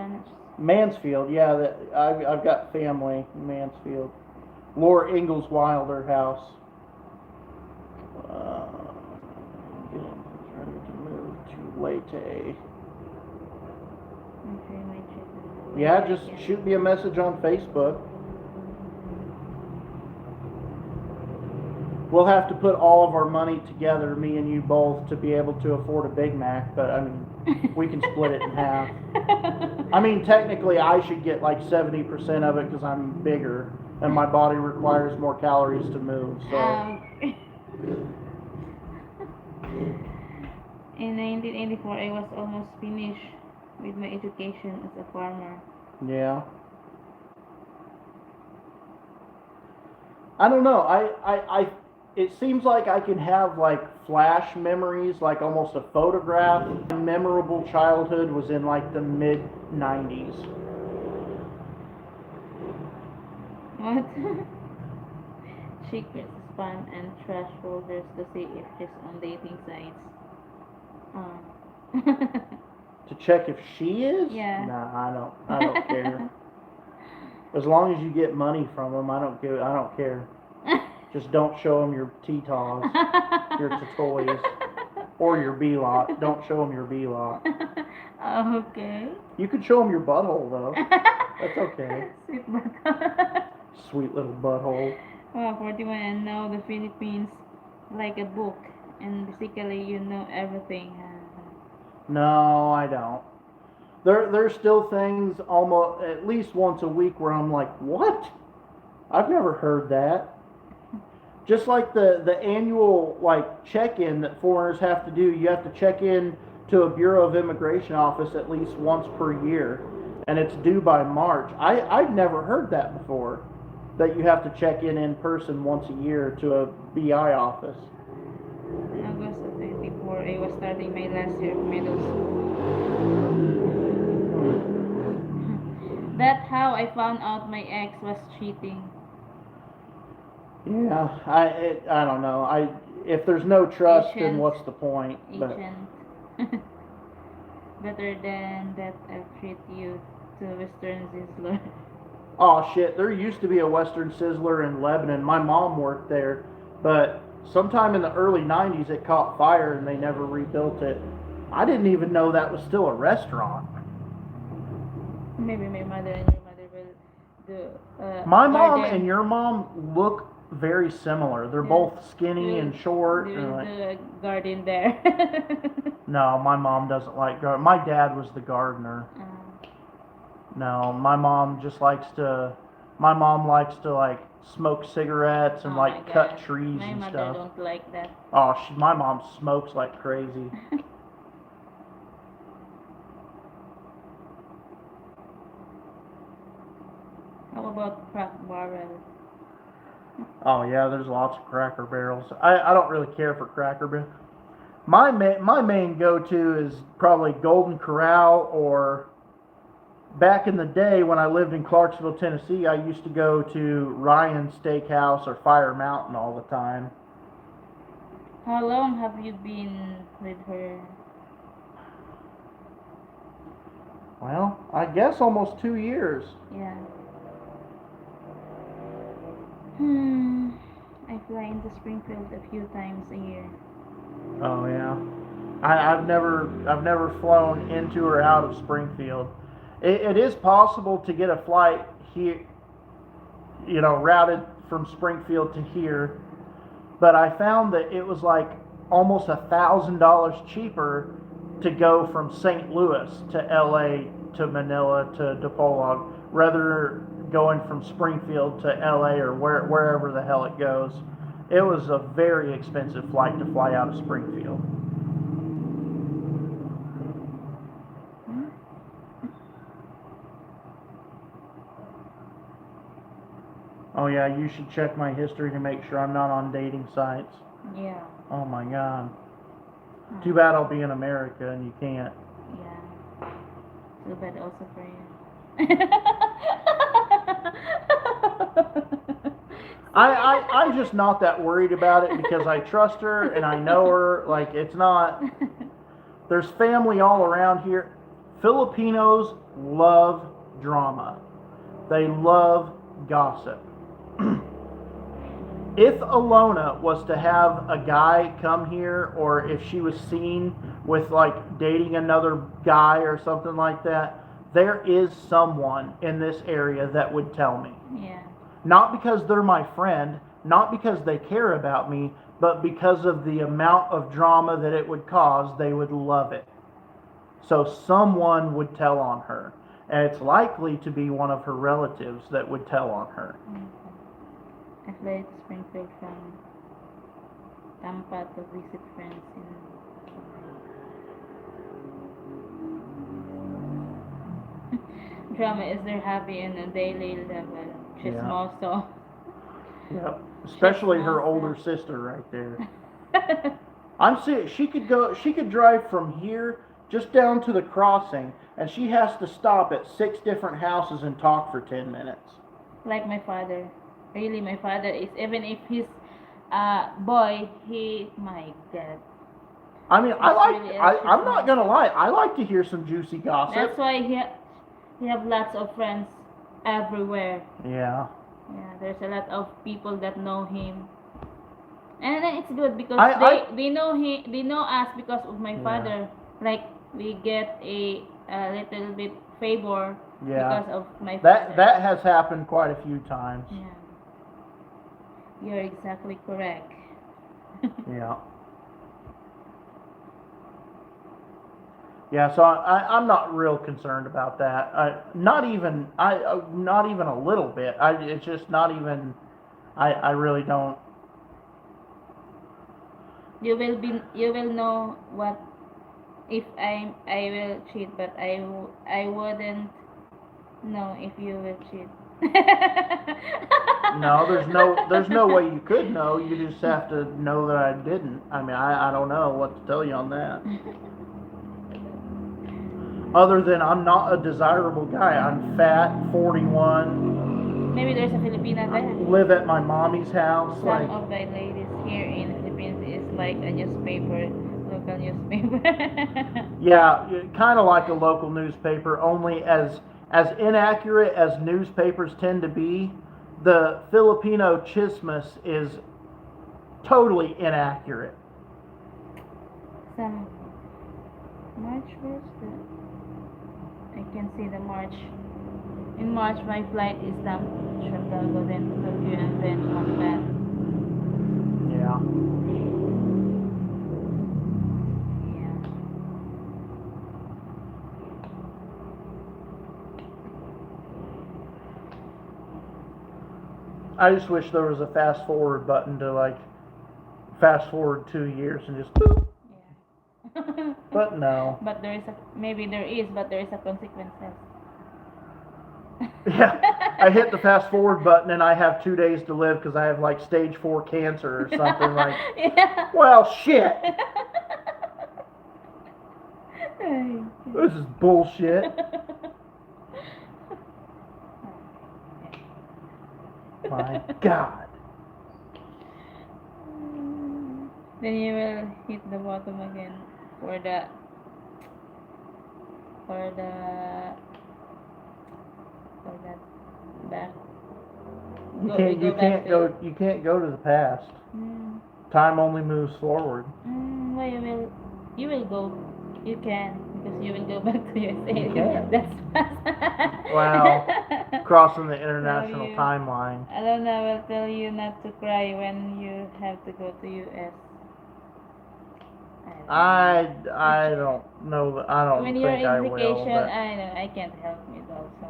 A: Mansfield, yeah, I've got family in Mansfield. Laura Ingalls Wilder house. Getting ready to move to Leyte. Yeah, just shoot me a message on Facebook. We'll have to put all of our money together, me and you both, to be able to afford a Big Mac, but I mean, we can split it in half. I mean, technically, I should get like 70% of it because I'm bigger and my body requires more calories to move. So.
B: In 1984, I was almost finished with my education as a farmer.
A: Yeah. I don't know. It seems like I can have like flash memories, like almost a photograph. My memorable childhood was in like the mid 90s.
B: What? Secrets, spam, and trash folders to see if she's on dating sites.
A: To check if she is?
B: Yeah.
A: Nah, I don't care. As long as you get money from them, I don't care. Just don't show them your T-Taws, your toys, or your B-lot. Don't show them your B-lot.
B: Okay.
A: You could show them your butthole, though. That's okay.
B: Sweet butthole.
A: Sweet little butthole.
B: 41, and now the Philippines like a book, and basically you know everything.
A: No, I don't. there's still things almost at least once a week where I'm like, what? I've never heard that. Just like the annual like check-in that foreigners have to do, you have to check in to a Bureau of Immigration office at least once per year, and it's due by March. I've never heard that before, that you have to check in person once a year to a BI office.
B: In August of 24, I was starting my last year of middle school. That's how I found out my ex was cheating.
A: Yeah, I don't know. If there's no trust, then
B: Agent.
A: what's the point? But
B: Agent. Better than that I treat you to Western Sizzler.
A: oh shit, there used to be a Western Sizzler in Lebanon. My mom worked there, but sometime in the early '90s it caught fire and they never rebuilt it. I didn't even know that was still a restaurant.
B: Maybe my mother and your mother will do
A: My mom
B: garden.
A: and your mom look very similar. They're
B: Yeah.
A: both skinny
B: They
A: and
B: will,
A: short.
B: they
A: And
B: will
A: like,
B: do a garden there.
A: no, my mom doesn't like garden. My dad was the gardener. No, my mom just likes to. My mom likes to like smoke cigarettes and
B: Oh
A: like
B: my
A: cut
B: God.
A: trees
B: My
A: and
B: mother
A: stuff.
B: don't like that.
A: Oh, my mom smokes like crazy.
B: How about crack barrel?
A: Oh yeah, there's lots of Cracker Barrels. I don't really care for Cracker Barrel. My main go-to is probably Golden Corral, or back in the day when I lived in Clarksville, Tennessee, I used to go to Ryan's Steakhouse or Fire Mountain all the time.
B: How long have you been with her?
A: Well, I guess almost 2 years.
B: Yeah. I fly into Springfield a few times a year.
A: Oh yeah. I've never flown into or out of Springfield. It is possible to get a flight here, routed from Springfield to here, but I found that it was like almost $1,000 cheaper to go from St. Louis to LA to Manila to DePaul, rather going from Springfield to LA or wherever the hell it goes. It was a very expensive flight to fly out of Springfield.
B: Hmm?
A: Oh yeah, you should check my history to make sure I'm not on dating sites.
B: Yeah.
A: Oh my god.
B: Oh,
A: Too bad I'll be in America and you can't.
B: yeah. Too bad also for you.
A: I'm just not that worried about it because I trust her and I know her. Like, it's not. There's family all around here. Filipinos love drama, they love gossip. If Alona was to have a guy come here, or if she was seen with like dating another guy or something like that, there is someone in this area that would tell me.
B: Yeah.
A: Not because they're my friend, not because they care about me, but because of the amount of drama that it would cause. They would love it. So someone would tell on her. And it's likely to be one of her relatives that would tell on her.
B: Okay. I fly to Springfield from Tampa to visit friends in. Drama is their hobby on a daily level. Chismoso.
A: Yep. Especially her older sister right there. I'm serious. She could drive from here just down to the crossing, and she has to stop at 6 different houses and talk for 10 minutes.
B: Like my father. Really, my father is, even if he's a boy, my God.
A: I mean,
B: Really
A: I'm not gonna
B: chismoso.
A: lie, I like to hear some juicy gossip.
B: That's why he have lots of friends everywhere.
A: Yeah.
B: Yeah, there's a lot of people that know him. And then it's good because they know they know us because of my
A: Yeah.
B: father. Like we get a little bit favor
A: Yeah.
B: because of my father.
A: That has happened quite a few times.
B: Yeah. You're exactly correct.
A: Yeah. Yeah, so I'm not real concerned about that. Not even a little bit. It's just not even. I really don't.
B: You will know what if I will cheat, but I wouldn't know if you will cheat.
A: No, there's no way you could know. You just have to know that I didn't. I mean, I don't know what to tell you on that. Other than I'm not a desirable guy. I'm fat, 41,
B: Maybe there's a Filipina there.
A: live at my mommy's house.
B: Some
A: Like,
B: of the ladies here in Philippines is like a newspaper, local newspaper.
A: yeah, kind of like a local newspaper. Only as inaccurate as newspapers tend to be, the Filipino chismis is totally inaccurate.
B: Some March, where's the? I can see the March. In March, my flight is down Chicago, then to Tokyo, and then come back.
A: Yeah.
B: Yeah.
A: I just wish there was a fast forward button to like fast forward 2 years and just boop.
B: Yeah.
A: But no.
B: But there is a maybe there is, but there is a consequences.
A: Yeah, I hit the fast forward button and I have 2 days to live because I have like stage 4 cancer or something. Like,
B: Yeah.
A: well, shit. This is bullshit. My God.
B: Then you will hit the bottom again for the for the for that back.
A: You
B: We
A: can't.
B: go
A: You
B: back
A: can't
B: to
A: go. You can't go to the past.
B: Mm,
A: Time only moves forward.
B: well, you will go. You can because you will go back to USA.
A: You can.
B: That's fast.
A: Well, crossing the
B: So
A: international timeline.
B: I don't know. I will tell you not to cry when you have to go to US.
A: I don't know. I don't
B: When you're
A: think I
B: in
A: will.
B: vacation,
A: But
B: I know I can't help it also.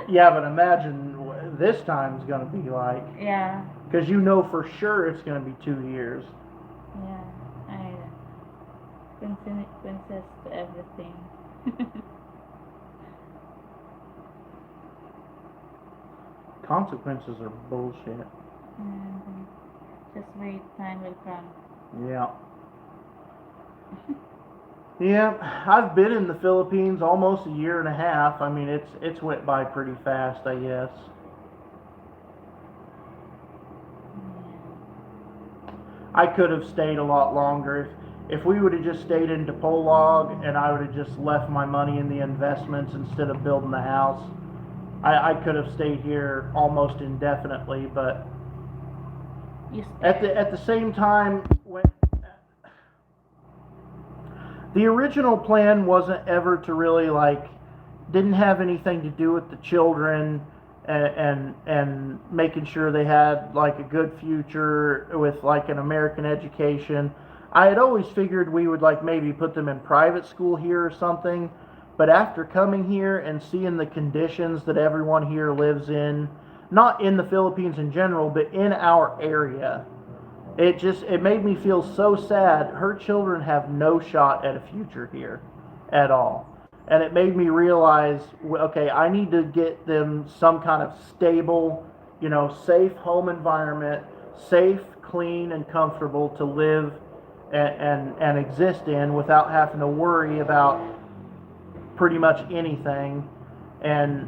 A: yeah, but imagine this time's gonna be like.
B: Yeah,
A: Because you know for sure it's gonna be 2 years.
B: yeah, I know. Consequences to everything.
A: Consequences are bullshit.
B: Mhm. Just wait, time will come.
A: Yeah. Yeah, I've been in the Philippines almost a year and a half. I mean, it's went by pretty fast, I guess. I could have stayed a lot longer if we would have just stayed in Dipolog and I would have just left my money in the investments instead of building the house. I could have stayed here almost indefinitely, but at the same time, when the original plan wasn't ever to really like, didn't have anything to do with the children and making sure they had like a good future with like an American education. I had always figured we would like maybe put them in private school here or something, but after coming here and seeing the conditions that everyone here lives in, not in the Philippines in general, but in our area, it made me feel so sad. Her children have no shot at a future here at all. And it made me realize, okay, I need to get them some kind of stable, safe home environment, safe, clean, and comfortable to live and exist in without having to worry about pretty much anything. And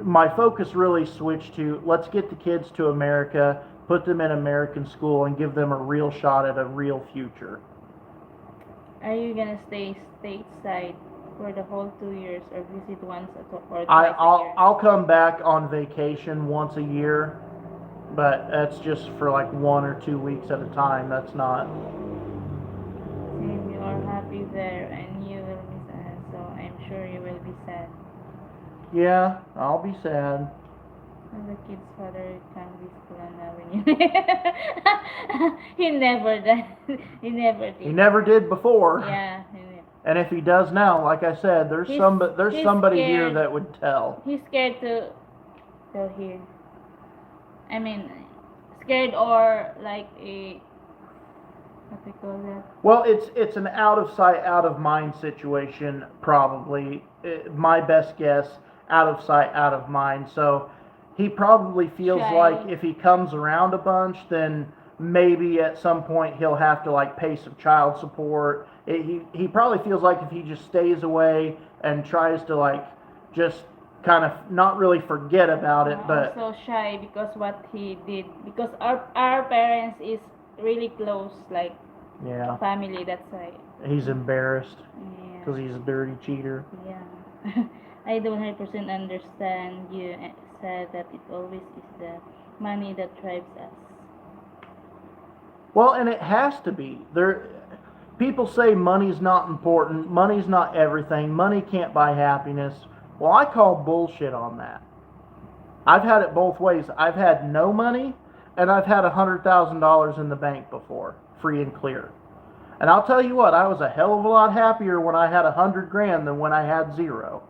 A: my focus really switched to let's get the kids to America, put them in American school, and give them a real shot at a real future.
B: Are you gonna stay stateside for the whole 2 years or visit once or twice
A: I,
B: a year?
A: I'll come back on vacation once a year, but that's just for like 1 or 2 weeks at a time. That's not.
B: If you are happy there and you will be sad, so I'm sure you will be sad.
A: Yeah, I'll be sad.
B: And the kid's father can't be school and he never did. He never did.
A: He never did before.
B: Yeah. He never.
A: And if he does now, like I said, there's
B: He's- he's
A: somebody here
B: scared.
A: that would tell.
B: He's scared to go here. I mean, scared or like a what we call that?
A: Well, it's an out of sight, out of mind situation, probably. My best guess, out of sight, out of mind. So he probably feels
B: Shy.
A: like if he comes around a bunch, then maybe at some point he'll have to like pay some child support. He probably feels like if he just stays away and tries to like just kind of not really forget about it, but
B: Also shy because what he did because our parents is really close like
A: yeah,
B: family. That's why.
A: he's embarrassed
B: Yeah.
A: because he's a dirty cheater.
B: Yeah. I don't 100% understand you said that it always is the money that drives us.
A: Well, and it has to be. People say money's not important, money's not everything, money can't buy happiness. Well, I call bullshit on that. I've had it both ways. I've had no money, and I've had $100,000 in the bank before, free and clear. And I'll tell you what, I was a hell of a lot happier when I had 100 grand than when I had zero.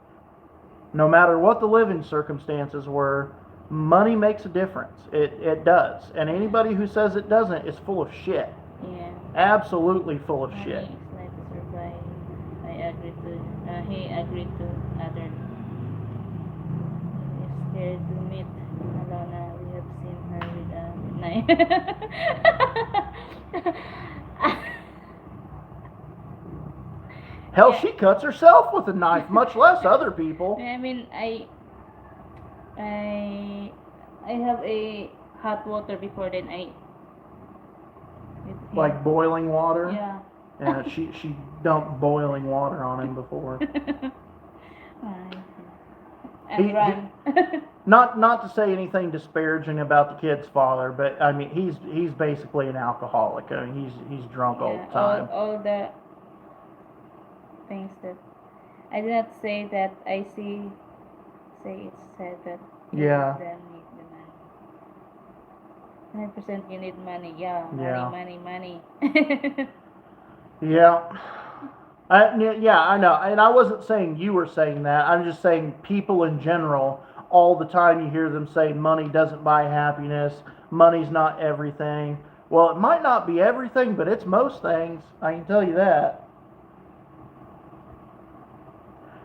A: No matter what the living circumstances were, money makes a difference. It does. And anybody who says it doesn't is full of shit.
B: Yeah.
A: Absolutely full of
B: Money
A: shit.
B: is like to survive. I agree to. He agreed to other. He's scared to meet Alana. We have seen her with a knife.
A: Hell,
B: Yeah.
A: she cuts herself with a knife, much less other people.
B: I mean, I have a hot water before then I. With him.
A: Like boiling water.
B: Yeah.
A: Yeah, she dumped boiling water on him before.
B: And
A: He-
B: run.
A: Not to say anything disparaging about the kid's father, but I mean he's basically an alcoholic. I mean he's drunk all
B: Yeah,
A: the time.
B: all the things that I did not say that I say it's said that
A: Yeah.
B: them need the money. 100% you need money. Yeah,
A: Yeah.
B: money.
A: Yeah. Yeah, I know. And I wasn't saying you were saying that. I'm just saying people in general, all the time you hear them say money doesn't buy happiness, money's not everything. Well, it might not be everything, but it's most things. I can tell you that.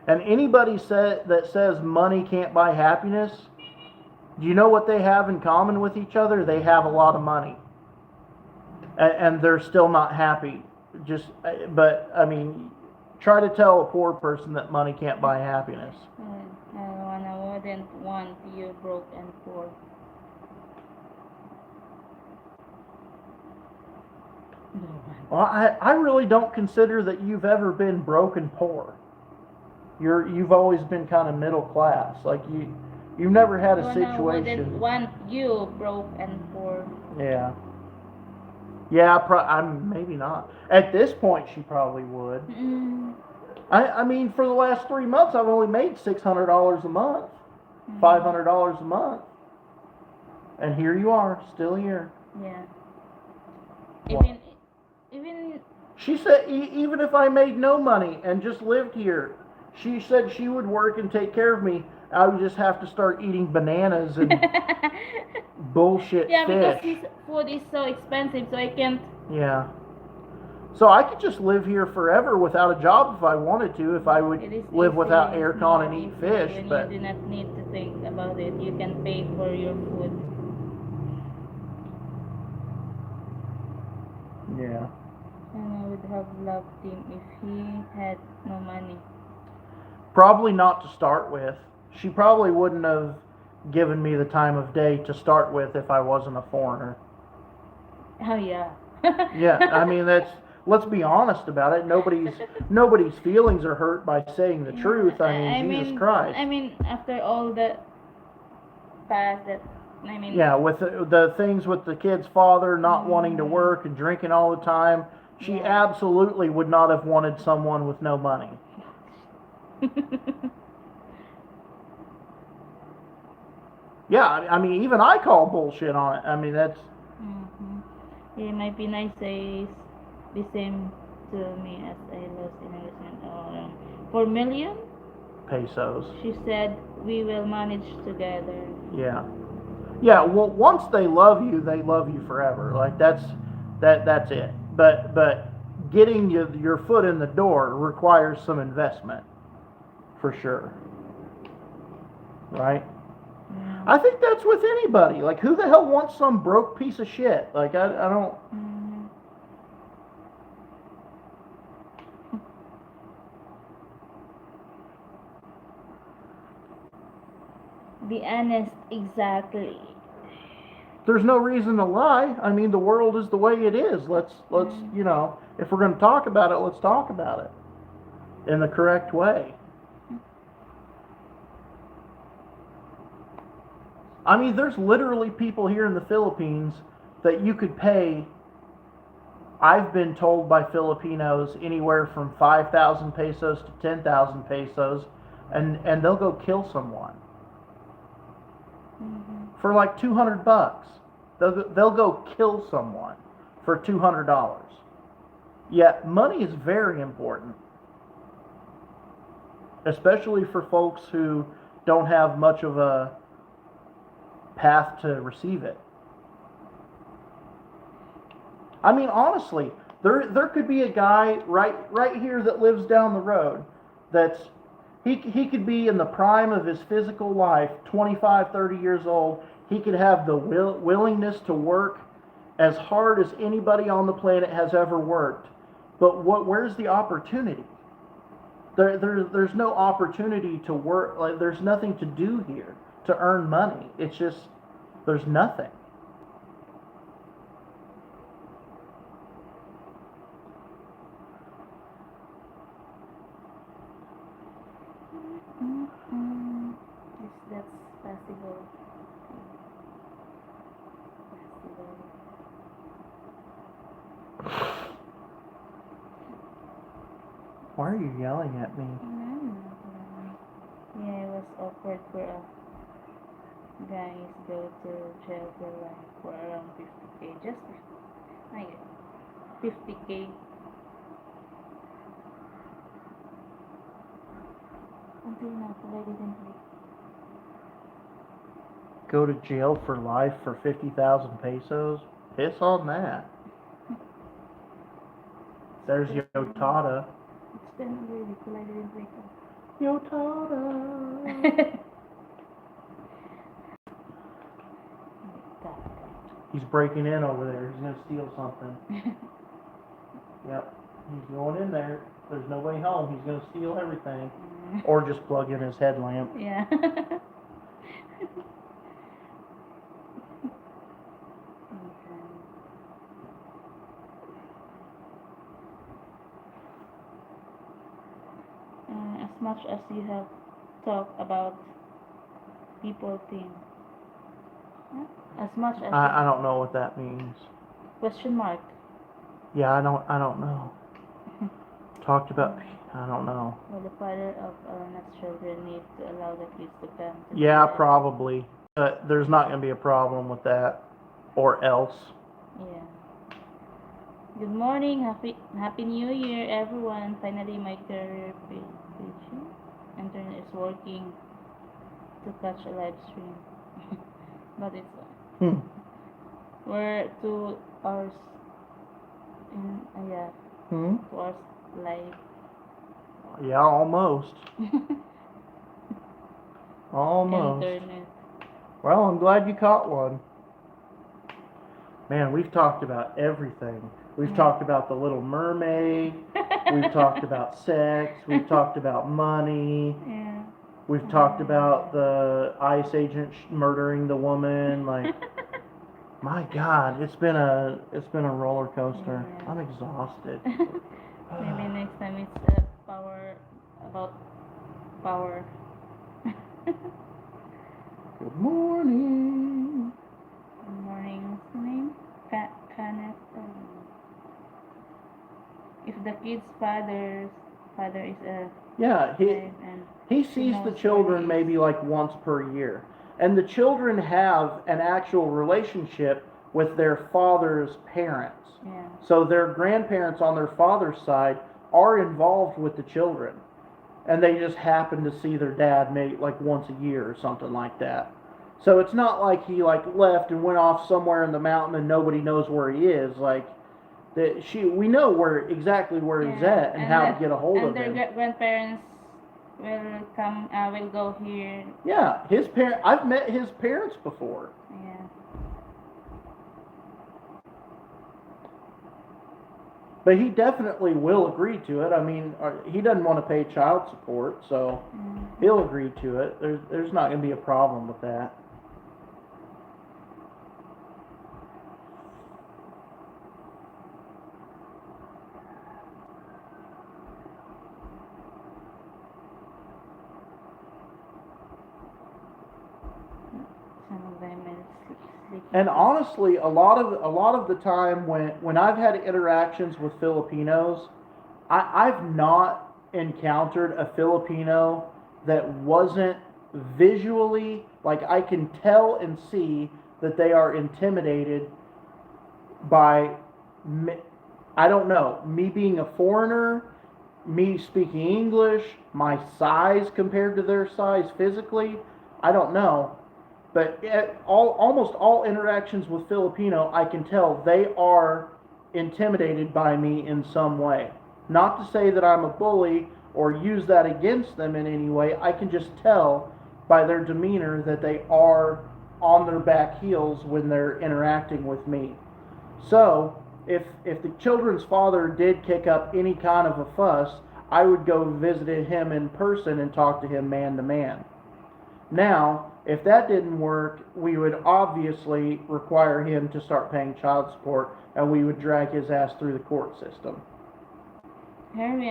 A: And anybody that says money can't buy happiness, do you know what they have in common with each other? They have a lot of money. And they're still not happy. But I mean, try to tell a poor person that money can't buy happiness.
B: I wouldn't want you broke and poor.
A: Well, I really don't consider that you've ever been broke and poor. You've always been kind of middle class. Like you've never had a
B: I wouldn't
A: situation.
B: want you broke and poor.
A: Yeah. Yeah, I'm maybe not. At this point, she probably would.
B: Mm.
A: I mean, for the last 3 months, I've only made $600 a month, $500 a month, and here you are, still here.
B: Yeah.
A: What?
B: Even
A: She said, even if I made no money and just lived here, she said she would work and take care of me. I would just have to start eating bananas and bullshit
B: yeah, because
A: fish.
B: his food is so expensive, so I can't.
A: Yeah. So I could just live here forever without a job if I wanted to, if I would
B: It is
A: live
B: easy,
A: without aircon and
B: more
A: eat
B: easy
A: fish.
B: when
A: But
B: you do not need to think about it. You can pay for your food.
A: yeah.
B: And I would have loved him if he had no money.
A: Probably not to start with. She probably wouldn't have given me the time of day to start with if I wasn't a foreigner.
B: Oh yeah.
A: Yeah, I mean let's be honest about it. Nobody's feelings are hurt by saying the truth. I mean, Jesus Christ.
B: I mean, after all the past that, I mean.
A: Yeah, with the things with the kid's father not wanting to work and drinking all the time, she
B: Yeah.
A: absolutely would not have wanted someone with no money. Yeah, I mean, even I call bullshit on it. I mean, that's
B: Mm-hmm. Yeah, my Pinay says the same to me as I lost in investment. 4 million?
A: pesos.
B: She said we will manage together.
A: Yeah. Yeah, well, once they love you forever. Like that's it. But getting your foot in the door requires some investment, for sure. Right?
B: Yeah.
A: I think that's with anybody. Like, who the hell wants some broke piece of shit? Like, I don't.
B: Mm-hmm. Be honest, exactly.
A: There's no reason to lie. I mean, the world is the way it is. Let's
B: Mm.
A: if we're going to talk about it, let's talk about it in the correct way. I mean, there's literally people here in the Philippines that you could pay. I've been told by Filipinos anywhere from 5,000 pesos to 10,000 pesos, and they'll go kill someone
B: Mm-hmm.
A: for like $200. They'll go kill someone for $200. Yet money is very important, especially for folks who don't have much of a path to receive it. I mean, honestly, there could be a guy right here that lives down the road that's he could be in the prime of his physical life, 25, 30 years old. He could have the willingness to work as hard as anybody on the planet has ever worked. But where's the opportunity? There's no opportunity to work. Like, there's nothing to do here to earn money. It's just there's nothing.
B: Mm-hmm. Yes, that's possible. Possible.
A: Why are you yelling at me?
B: Mm. Yeah, it was awkward for a guys go to jail for life for around 50K. Just like 50K. Until now, I didn't
A: Go to jail for life for 50,000 pesos? Piss on that. There's Yotada.
B: It's been already, till I didn't wake up.
A: Yotada. He's breaking in over there. He's gonna steal something. Yep. He's going in there. There's no way home. He's gonna steal everything. Or just plug in his headlamp.
B: Yeah. As much as you have talked about people thing. Huh? As much as
A: I don't know what that means.
B: question mark.
A: Yeah, I don't know. Talked about I don't know.
B: Well, the father of next children need to allow the kids to come to
A: Yeah,
B: the
A: probably. There's not gonna be a problem with that. Or else.
B: Yeah. Good morning, happy New Year, everyone. Finally, my career page internet is working to catch a live stream, but it's we're 2 hours in yeah, 2 hours live.
A: Yeah, almost. Almost.
B: Internet.
A: Well, I'm glad you caught one. Man, we've talked about everything. We've talked about the Little Mermaid. We've talked about sex. We've talked about money.
B: Yeah.
A: We've talked about the ICE agent murdering the woman. Like, my God, it's been a roller coaster.
B: Yeah.
A: I'm exhausted.
B: Maybe next time it's power about power.
A: Good morning.
B: Good morning. What's the name? Kenneth. If the kid's father is a
A: Yeah,
B: and
A: he sees the
B: knows
A: children
B: where he is.
A: maybe like once per year. And the children have an actual relationship with their father's parents.
B: Yeah.
A: So their grandparents on their father's side are involved with the children. And they just happen to see their dad maybe like once a year or something like that. So it's not like he like left and went off somewhere in the mountain and nobody knows where he is. Like we know exactly where he's at and how to get a hold of him.
B: And their grandparents will go here.
A: Yeah, I've met his parents before.
B: Yeah.
A: But he definitely will agree to it. I mean, he doesn't want to pay child support, so he'll agree to it. There's not going to be a problem with that.
B: Some of them is sleeping.
A: And honestly, a lot of the time when I've had interactions with Filipinos, I've not encountered a Filipino that wasn't visually, like I can tell and see that they are intimidated by me, I don't know, me being a foreigner, me speaking English, my size compared to their size physically. I don't know. But almost all interactions with Filipino, I can tell they are intimidated by me in some way. Not to say that I'm a bully or use that against them in any way. I can just tell by their demeanor that they are on their back heels when they're interacting with me. So, if the children's father did kick up any kind of a fuss, I would go visit him in person and talk to him man to man. Now, if that didn't work, we would obviously require him to start paying child support, and we would drag his ass through the court system.
B: Here we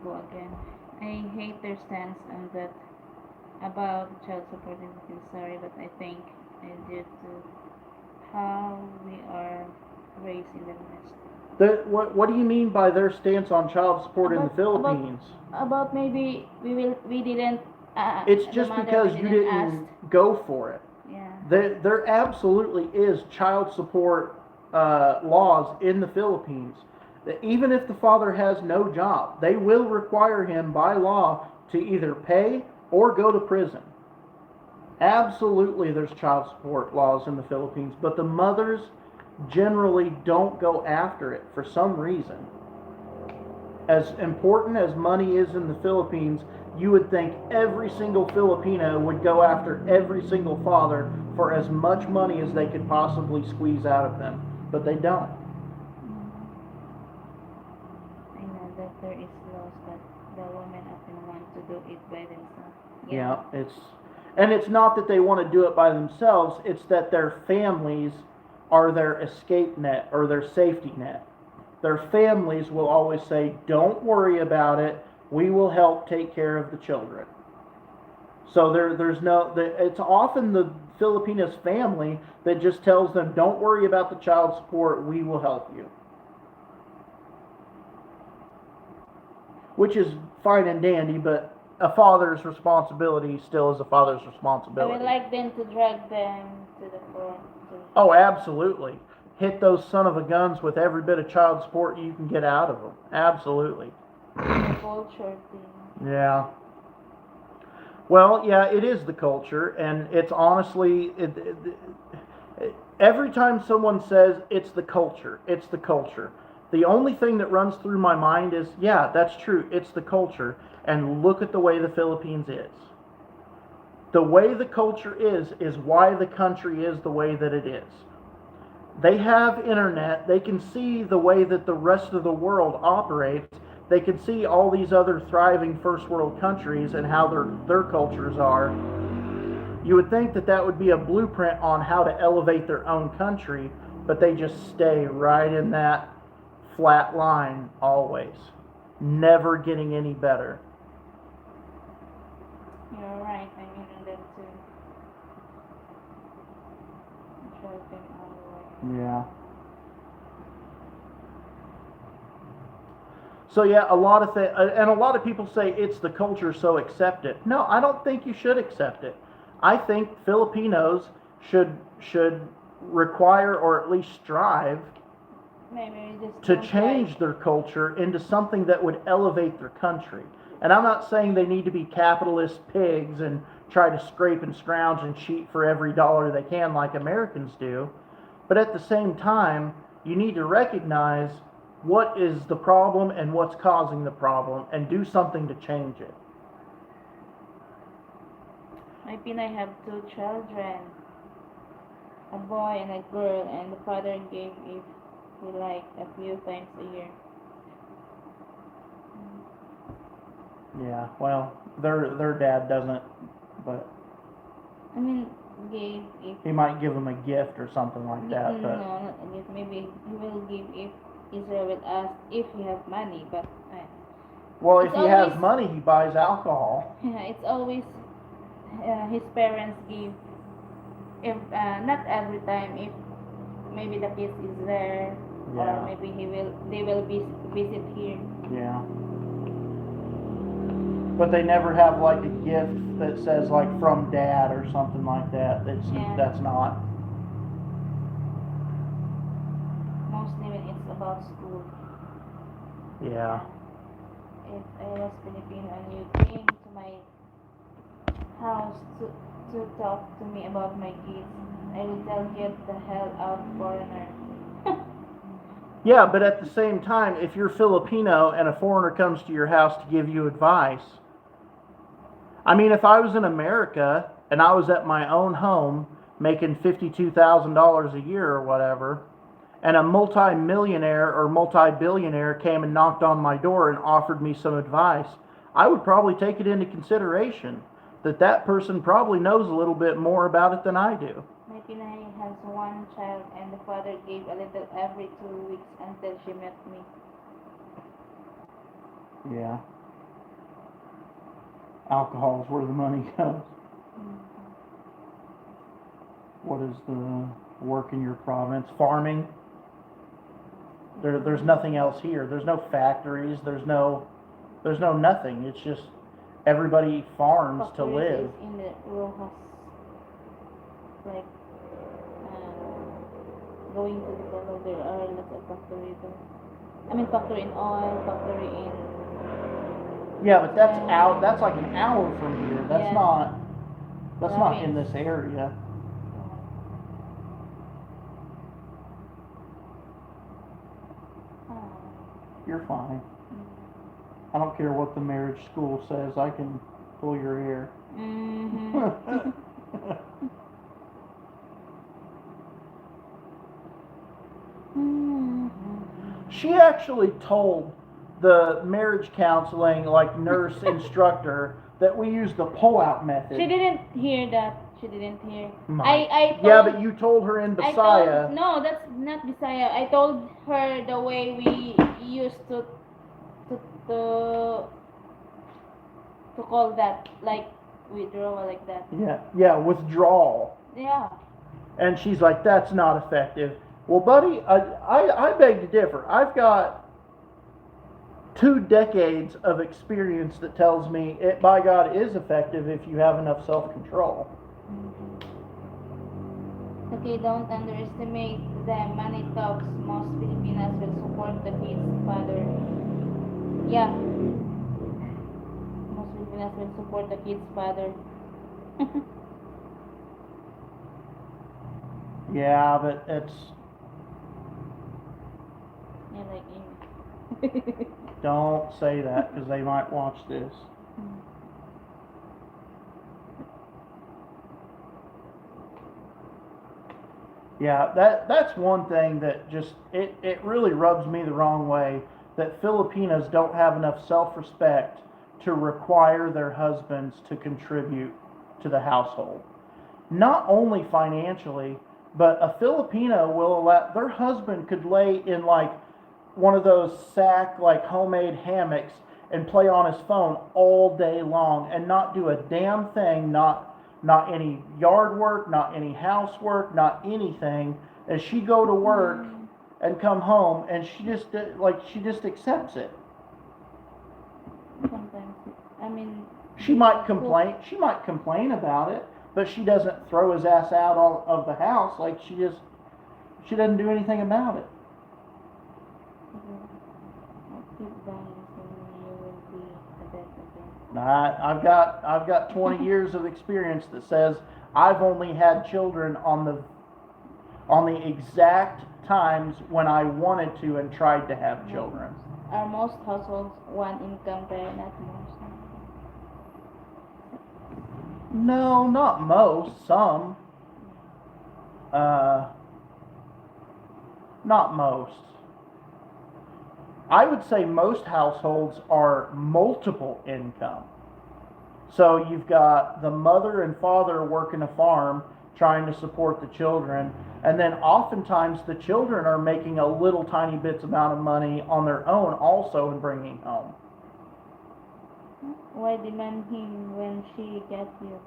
B: go again. I hate their stance on that about child support and everything. Sorry, but I think it's due to how we are raised in the West.
A: What do you mean by their stance on child support in the Philippines?
B: About maybe we didn't.
A: It's just because you didn't go for it.
B: Yeah.
A: There absolutely is child support laws in the Philippines. Even if the father has no job, they will require him by law to either pay or go to prison. Absolutely, there's child support laws in the Philippines, but the mothers generally don't go after it for some reason. As important as money is in the Philippines, you would think every single Filipino would go after every single father for as much money as they could possibly squeeze out of them, but they don't.
B: I know that there is laws, but the women often want to do it by themselves.
A: Yeah, it's not that they want to do it by themselves, it's that their families are their escape net or their safety net. Their families will always say, "Don't worry about it. We will help take care of the children." So it's often the Filipino's family that just tells them, "Don't worry about the child support. We will help you." Which is fine and dandy, but a father's responsibility still is a father's
B: I
A: responsibility.
B: would like them to drag them to the court.
A: Oh, absolutely. Hit those son of a guns with every bit of child support you can get out of them. Absolutely.
B: The culture thing.
A: Yeah. Well, yeah, it is the culture, and it's honestly, every time someone says it's the culture, the only thing that runs through my mind is, yeah, that's true, it's the culture, and look at the way the Philippines is. The way the culture is why the country is the way that it is. They have internet, they can see the way that the rest of the world operates. They can see all these other thriving first world countries and how their cultures are. You would think that would be a blueprint on how to elevate their own country, but they just stay right in that flat line always, never getting any better.
B: You're right, I mean that too. Drag them all the way.
A: Yeah. So yeah, a lot of people say it's the culture, so accept it. No, I don't think you should accept it. I think Filipinos should require or at least strive
B: Maybe we just
A: to
B: don't
A: change their culture into something that would elevate their country. And I'm not saying they need to be capitalist pigs and try to scrape and scrounge and cheat for every dollar they can like Americans do. But at the same time, you need to recognize what is the problem and what's causing the problem and do something to change it.
B: My Pinay have two children, a boy and a girl, and the father gave if we like a few times a year.
A: Yeah, well, their dad doesn't, but
B: I mean, gave if.
A: he might give them a gift or something like that.
B: No,
A: But
B: not a gift. Maybe he will give if Israel will ask if he have money, but
A: well, if
B: it's
A: he has
B: always-
A: money, he buys alcohol.
B: it's always his parents give. If not every time, if maybe the kids is there,
A: Yeah.
B: or maybe they will visit here.
A: Yeah. But they never have like a gift that says like from dad or something like that.
B: Yeah.
A: That's not.
B: Mostly when it's about school.
A: Yeah.
B: If I was Filipino and you came to my house to talk to me about my kids, I will tell get the hell out, foreigner.
A: Yeah, but at the same time, if you're Filipino and a foreigner comes to your house to give you advice, I mean, if I was in America and I was at my own home making $52,000 a year or whatever, and a multi-millionaire or multi-billionaire came and knocked on my door and offered me some advice, I would probably take it into consideration that that person probably knows a little bit more about it than I do.
B: My Pinay has one child and the father gave a little every 2 weeks until she met me.
A: Yeah. Alcohol is where the money goes. What is the work in your province? Farming? There's nothing else here. There's no factories. There's no nothing. It's just everybody farms to
B: Factories
A: live.
B: is in the Rojas, like going to the Belo, there are lots of factories there. I mean factory in oil, factory in.
A: Yeah, but that's out. That's like an hour from here. That's
B: Yeah.
A: not. That's not in
B: Province.
A: this area. You're fine. I don't care what the marriage school says. I can pull your hair.
B: Mm-hmm.
A: She actually told the marriage counseling like nurse instructor that we use the pull-out method.
B: She didn't hear that. She didn't hear.
A: My-
B: I told,
A: Yeah, but you told her in
B: I
A: Bisaya.
B: told, no, that's not Bisaya. I told her the way we used to to call that, like withdrawal, like that.
A: Yeah, withdrawal.
B: Yeah.
A: And she's like, that's not effective. Well, buddy, I beg to differ. I've got 2 decades of experience that tells me it, by God, is effective if you have enough self-control.
B: Okay, don't underestimate them. Money talks. Most Filipinas will support the kid's father. Yeah. Most Filipinas will support the kid's father.
A: Yeah, but it's...
B: Yeah, like Amy.
A: Don't say that, because they might watch this. Yeah, that's one thing that just, it really rubs me the wrong way, that Filipinos don't have enough self-respect to require their husbands to contribute to the household. Not only financially, but a Filipino will allow, their husband could lay in like one of those sack, like homemade hammocks and play on his phone all day long and not do a damn thing, not any yard work, not any housework, not anything. And she go to work and come home and she just accepts it.
B: Sometimes. I mean.
A: She might complain about it, but she doesn't throw his ass out of the house. Like she doesn't do anything about it.
B: Keep dying, so you will be a dead again.
A: I've got 20 years of experience that says I've only had children on the exact times when I wanted to and tried to have children.
B: Are most households one income pair, not most?
A: No, not most. Some. Not most. I would say most households are multiple income. So you've got the mother and father working a farm trying to support the children, and then oftentimes the children are making a little tiny bits amount of money on their own also and bringing home.
B: Why demand him when she gets you?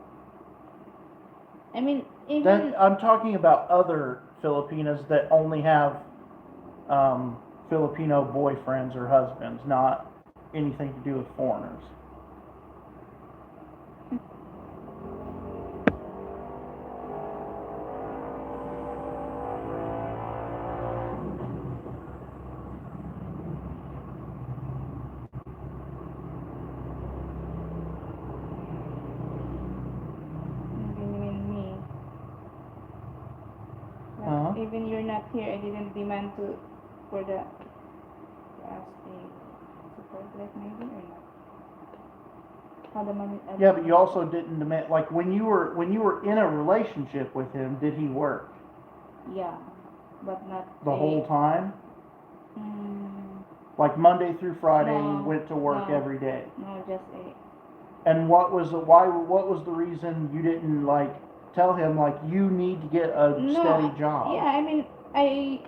B: I mean, even
A: That, I'm talking about other Filipinas that only have Filipino boyfriends or husbands, not anything to do with foreigners.
B: even me. Like,
A: Uh-huh.
B: even you're not here, I didn't demand for the to ask a support, like maybe or not. How the money?
A: Yeah, but you also didn't demand, like when you were in a relationship with him, did he work
B: Yeah, but not
A: the whole time?
B: Mm,
A: Like Monday through Friday,
B: No,
A: you went to work
B: no.
A: every day.
B: no, just a.
A: And what was the reason you didn't like tell him like you need to get a
B: No,
A: steady job?
B: yeah, I mean, I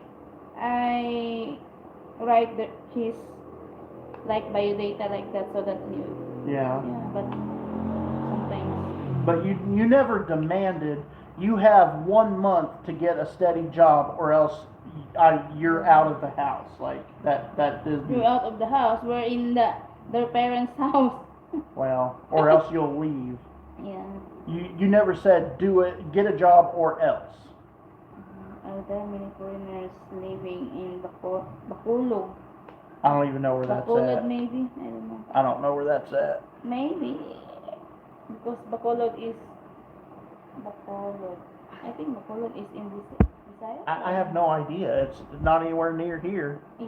B: write his like biodata like that so that you.
A: Yeah.
B: Yeah, but sometimes.
A: But you never demanded you have 1 month to get a steady job or else you're out of the house. Like that
B: You're
A: didn't,
B: out of the house. We're in their parents' house.
A: well, or else you'll leave.
B: Yeah.
A: You never said do it, get a job or else.
B: Are there many foreigners living in Bacolod?
A: I don't even know where that's
B: Bacolod
A: at.
B: maybe? I don't know.
A: I don't know where that's at.
B: Maybe. Because Bacolod is Bacolod. I think Bacolod is in Visayas.
A: I have no idea. It's not anywhere near here.
B: Yeah.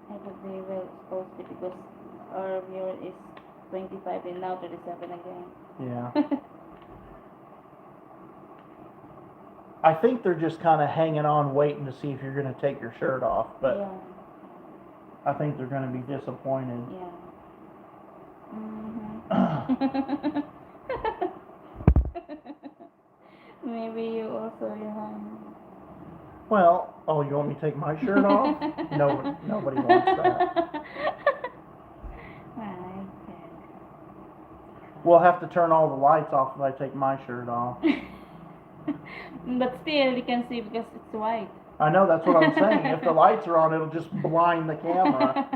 B: I thought they were supposed to because our viewer is 25 and now 37 again.
A: Yeah. I think they're just kind of hanging on, waiting to see if you're going to take your shirt off. But
B: Yeah.
A: I think they're going to be disappointed.
B: Yeah. Maybe you also, Johan.
A: Well, oh, you want me to take my shirt off? No, nobody wants that.
B: Right.
A: We'll have to turn all the lights off if I take my shirt off.
B: But still, we can see because it's white.
A: I know, that's what I'm saying. If the lights are on, it'll just blind the camera.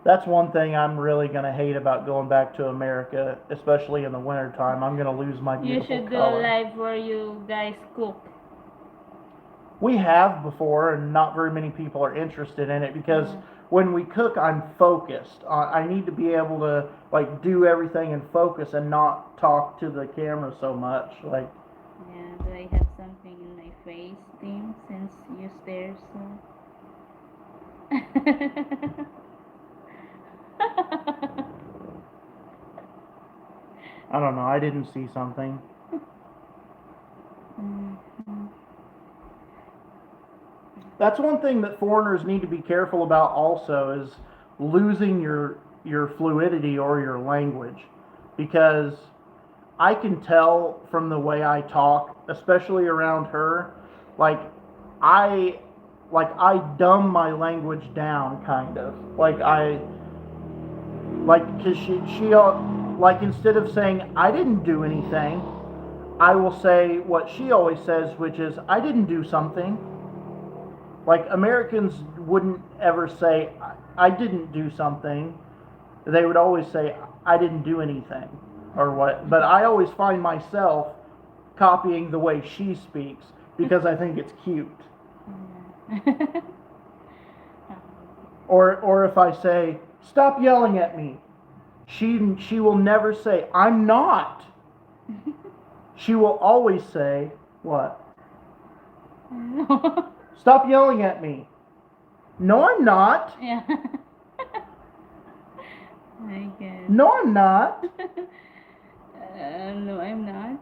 A: That's one thing I'm really going to hate about going back to America, especially in the wintertime. I'm going to lose my
B: You
A: beautiful
B: should do a
A: color.
B: live where you guys cook.
A: We have before, and not very many people are interested in it because
B: Mhm.
A: when we cook, I'm focused. I need to be able to like do everything and focus and not talk to the camera so much. Like,
B: Yeah, do I have something in my face, Tim, since you stare so?
A: I don't know. I didn't see something.
B: Mhm.
A: That's one thing that foreigners need to be careful about also is losing your fluidity or your language, because I can tell from the way I talk, especially around her, like I I dumb my language down kind of. Cuz like instead of saying I didn't do anything, I will say what she always says, which is I didn't do something. Like Americans wouldn't ever say I didn't do something, they would always say, I didn't do anything, or what. But I always find myself copying the way she speaks because I think it's cute. Or if I say, stop yelling at me, she will never say, I'm not. She will always say, what?
B: No.
A: Stop yelling at me. No, I'm not.
B: Yeah. I guess.
A: No, I'm not.
B: No, I'm not.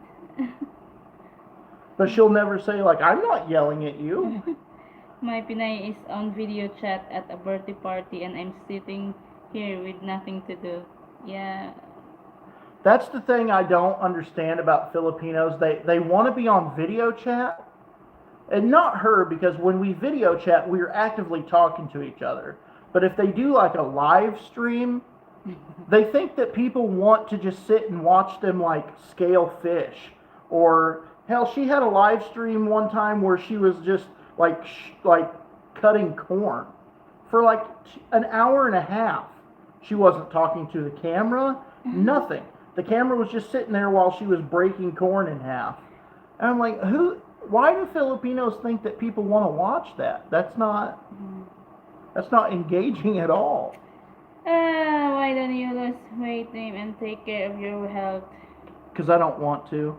A: But she'll never say, like, I'm not yelling at you.
B: My Pinay is on video chat at a birthday party and I'm sitting here with nothing to do. Yeah.
A: That's the thing I don't understand about Filipinos. They want to be on video chat. And not her, because when we video chat, we're actively talking to each other. But if they do like a live stream, they think that people want to just sit and watch them like scale fish. Or hell, she had a live stream one time where she was just like cutting corn for like an hour and a half. She wasn't talking to the camera, nothing. The camera was just sitting there while she was breaking corn in half. And I'm like, why do Filipinos think that people want to watch that? That's not engaging at all.
B: Why don't you lose weight and take care of your health?
A: Because I don't want to.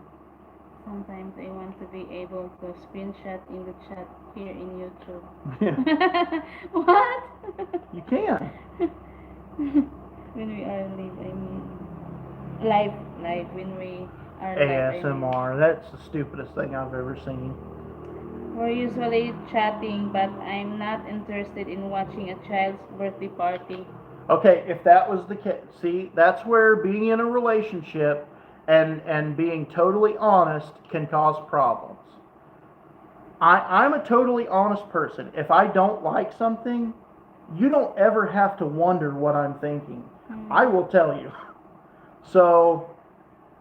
B: Sometimes I want to be able to screenshot in the chat here in YouTube.
A: Yeah.
B: What?
A: You can.
B: When we are live, when we are live.
A: ASMR. That's the stupidest thing I've ever seen.
B: We're usually chatting, but I'm not interested in watching a child's birthday party.
A: Okay, if that was the case, see, that's where being in a relationship and being totally honest can cause problems. I'm a totally honest person. If I don't like something, you don't ever have to wonder what I'm thinking. I will tell you. So,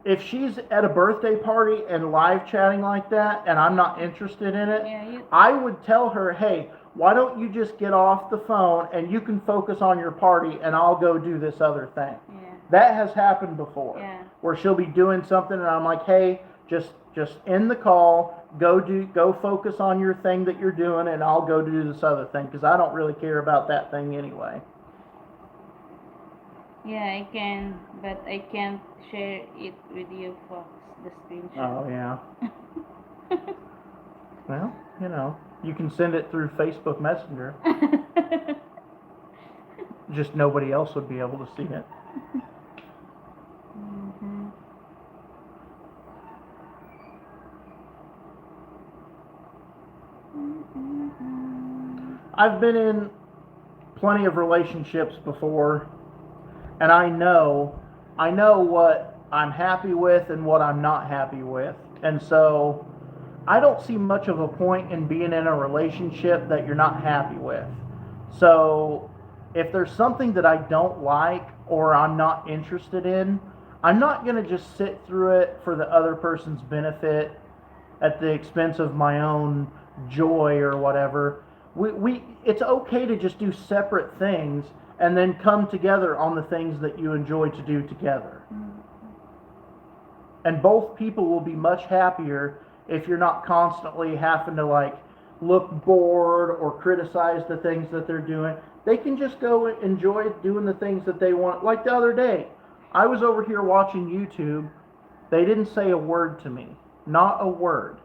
A: if she's at a birthday party and live chatting like that and I'm not interested in it, I would tell her, hey, why don't you just get off the phone and you can focus on your party and I'll go do this other thing.
B: Yeah.
A: That has happened before.
B: Yeah.
A: Where she'll be doing something and I'm like, hey, just end the call, go focus on your thing that you're doing and I'll go do this other thing because I don't really care about that thing anyway.
B: Yeah, I can, but I can't share it with you, Fox, the screenshot.
A: Oh, yeah. Well, you know, you can send it through Facebook Messenger. Just nobody else would be able to see it.
B: Mm-hmm.
A: I've been in plenty of relationships before, and I know what I'm happy with and what I'm not happy with. And so I don't see much of a point in being in a relationship that you're not happy with. So if there's something that I don't like or I'm not interested in, I'm not going to just sit through it for the other person's benefit at the expense of my own joy or whatever. It's okay to just do separate things and then come together on the things that you enjoy to do together. And both people will be much happier if you're not constantly having to like look bored or criticize the things that they're doing. They can just go enjoy doing the things that they want. Like the other day, I was over here watching YouTube. They didn't say a word to me. Not a word.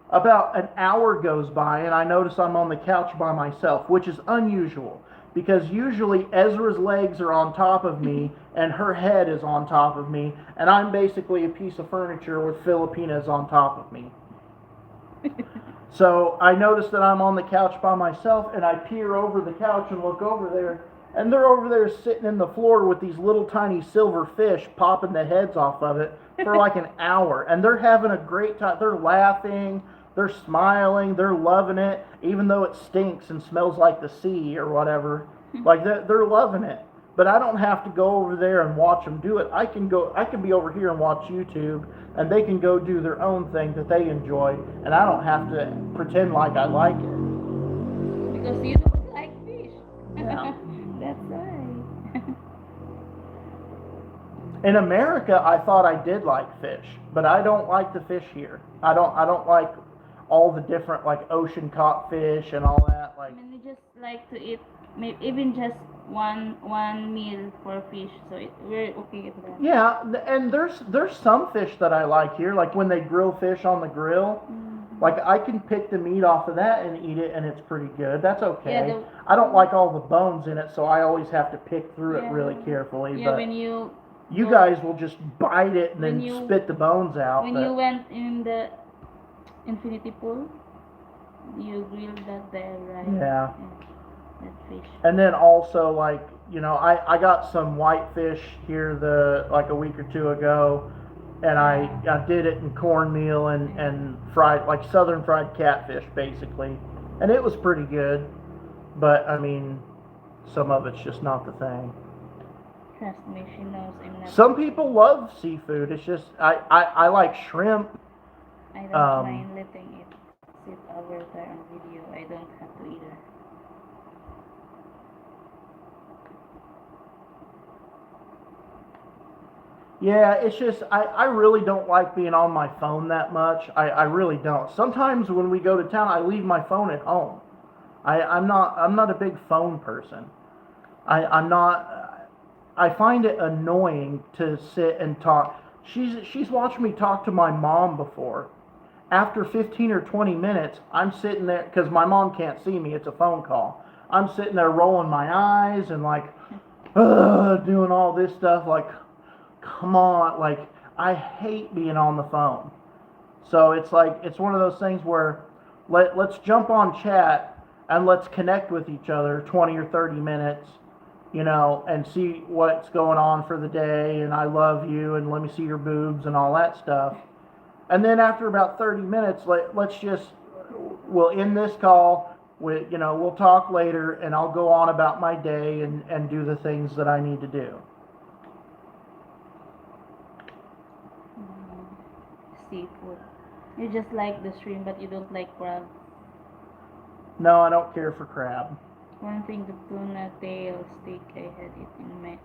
A: About an hour goes by and I notice I'm on the couch by myself, which is unusual. Because usually Ezra's legs are on top of me and her head is on top of me, and I'm basically a piece of furniture with Filipinas on top of me. So I notice that I'm on the couch by myself and I peer over the couch and look over there, and they're over there sitting in the floor with these little tiny silver fish popping the heads off of it for like an hour, and they're having a great time. They're laughing, they're smiling, they're loving it, even though it stinks and smells like the sea or whatever. Like they're loving it. But I don't have to go over there and watch them do it. I can be over here and watch YouTube, and they can go do their own thing that they enjoy, and I don't have to pretend like I like it.
B: Because you don't like fish.
A: Yeah. In America, I thought I did like fish, but I don't like the fish here. I don't like all the different like ocean caught fish and all that.
B: I
A: Like,
B: mean, we just like to eat, maybe even just one meal for fish, so we're okay with that.
A: yeah, and there's some fish that I like here. Like when they grill fish on the grill, like I can pick the meat off of that and eat it, and it's pretty good. That's okay.
B: Yeah,
A: I don't like all the bones in it, so I always have to pick through it really
B: yeah,
A: carefully.
B: yeah.
A: But
B: When you
A: you
B: go,
A: guys will just bite it and
B: when
A: then
B: you
A: spit the bones out.
B: when
A: But
B: you went in the infinity pool, you grilled that there, right?
A: yeah.
B: That fish.
A: And then also like, you know, I got some whitefish here like a week or two ago, and I did it in cornmeal and fried like southern fried catfish basically, and it was pretty good. But I mean, some of it's just not the thing.
B: Trust me, she knows I'm not.
A: Some people love seafood. It's just I like shrimp.
B: I don't mind letting it sit over there on video. I don't have to either.
A: Yeah, it's just I really don't like being on my phone that much. I really don't. Sometimes when we go to town, I leave my phone at home. I'm not a big phone person. I'm not. I find it annoying to sit and talk. She's watched me talk to my mom before. After 15 or 20 minutes, I'm sitting there because my mom can't see me. It's a phone call. I'm sitting there rolling my eyes and like, doing all this stuff. Like, come on, like I hate being on the phone. So it's like it's one of those things where let's jump on chat and let's connect with each other 20 or 30 minutes, you know, and see what's going on for the day and I love you and let me see your boobs and all that stuff. And then after about 30 minutes, we'll end this call. We'll talk later and I'll go on about my day and do the things that I need to do.
B: Seafood. You just like the shrimp, but you don't like crab.
A: No, I don't care for crab.
B: One thing, the tuna tail steak, I had it in many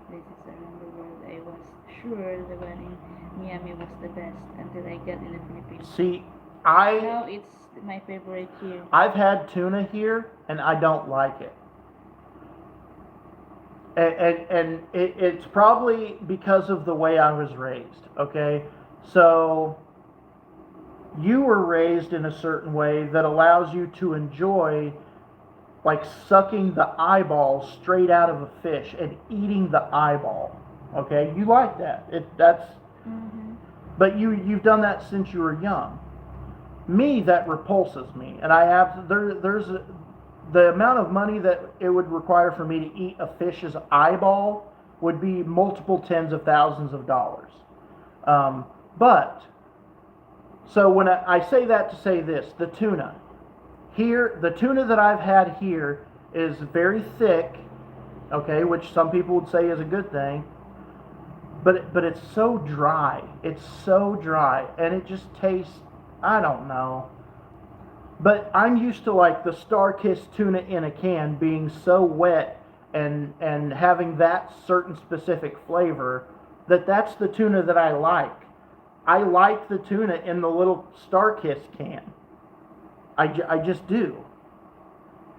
B: places around the world. I was sure the one in Miami was the best until I got in the Philippines.
A: See,
B: Now it's my favorite here.
A: I've had tuna here and I don't like it. And it's probably because of the way I was raised, okay? So you were raised in a certain way that allows you to enjoy like sucking the eyeball straight out of a fish and eating the eyeball. Okay? You like that. That's
B: Mm-hmm.
A: but you've done that since you were young. Me, that repulses me. And the amount of money that it would require for me to eat a fish's eyeball would be multiple tens of thousands of dollars. So when I say that to say this, the tuna that I've had here is very thick, okay, which some people would say is a good thing, but it's so dry. It's so dry, and it just tastes, I don't know. But I'm used to like the Star-Kissed tuna in a can being so wet and having that certain specific flavor that's the tuna that I like. I like the tuna in the little Star-Kissed can. I just do.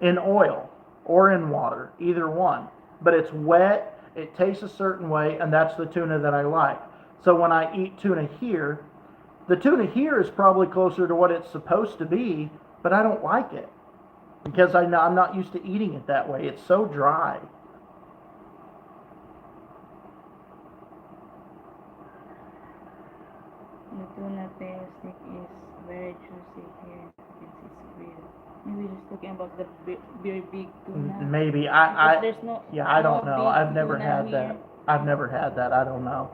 A: In oil or in water, either one. But it's wet, it tastes a certain way, and that's the tuna that I like. So when I eat tuna here, the tuna here is probably closer to what it's supposed to be, but I don't like it. Because I'm not used to eating it that way. It's so dry.
B: The tuna tail steak is very juicy here. You can see it's real. Maybe just talking about the very big tuna.
A: Maybe
B: Because there's no.
A: yeah, I don't know.
B: big
A: I've never
B: tuna
A: had
B: here.
A: that. I've never had that. I don't know.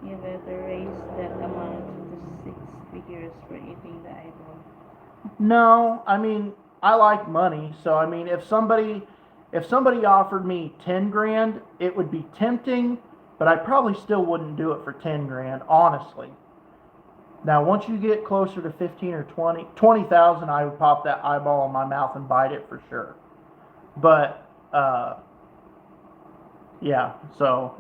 B: You better raise that amount to 6 figures for eating the eyeball.
A: No, I mean, I like money, so I mean, if somebody offered me 10 grand, it would be tempting, but I probably still wouldn't do it for 10 grand, honestly. Now, once you get closer to 15 or 20,000, I would pop that eyeball in my mouth and bite it for sure. But Yeah, so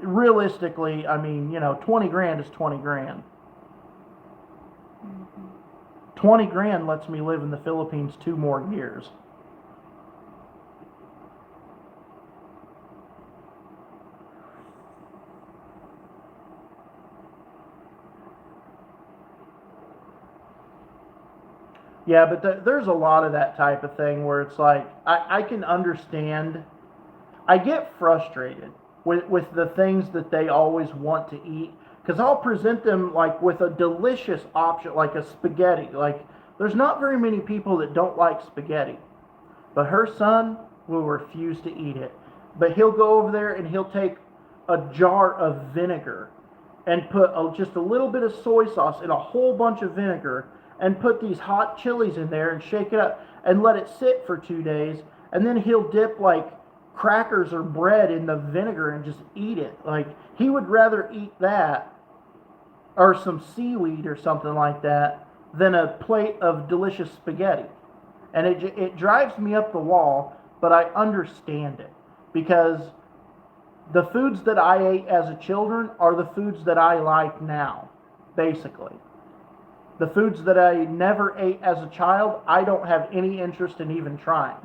A: realistically, I mean, 20 grand is 20 grand.
B: Mm-hmm.
A: 20 grand lets me live in the Philippines 2 more years. Yeah, but there's a lot of that type of thing where it's like, I can understand. I get frustrated with the things that they always want to eat because I'll present them like with a delicious option, like a spaghetti. Like, there's not very many people that don't like spaghetti. But her son will refuse to eat it. But he'll go over there and he'll take a jar of vinegar and put just a little bit of soy sauce and a whole bunch of vinegar and put these hot chilies in there and shake it up and let it sit for 2 days. And then he'll dip like crackers or bread in the vinegar and just eat it. Like, he would rather eat that or some seaweed or something like that than a plate of delicious spaghetti. And it drives me up the wall, but I understand it because the foods that I ate as a children are the foods that I like now, basically. The foods that I never ate as a child, I don't have any interest in even trying.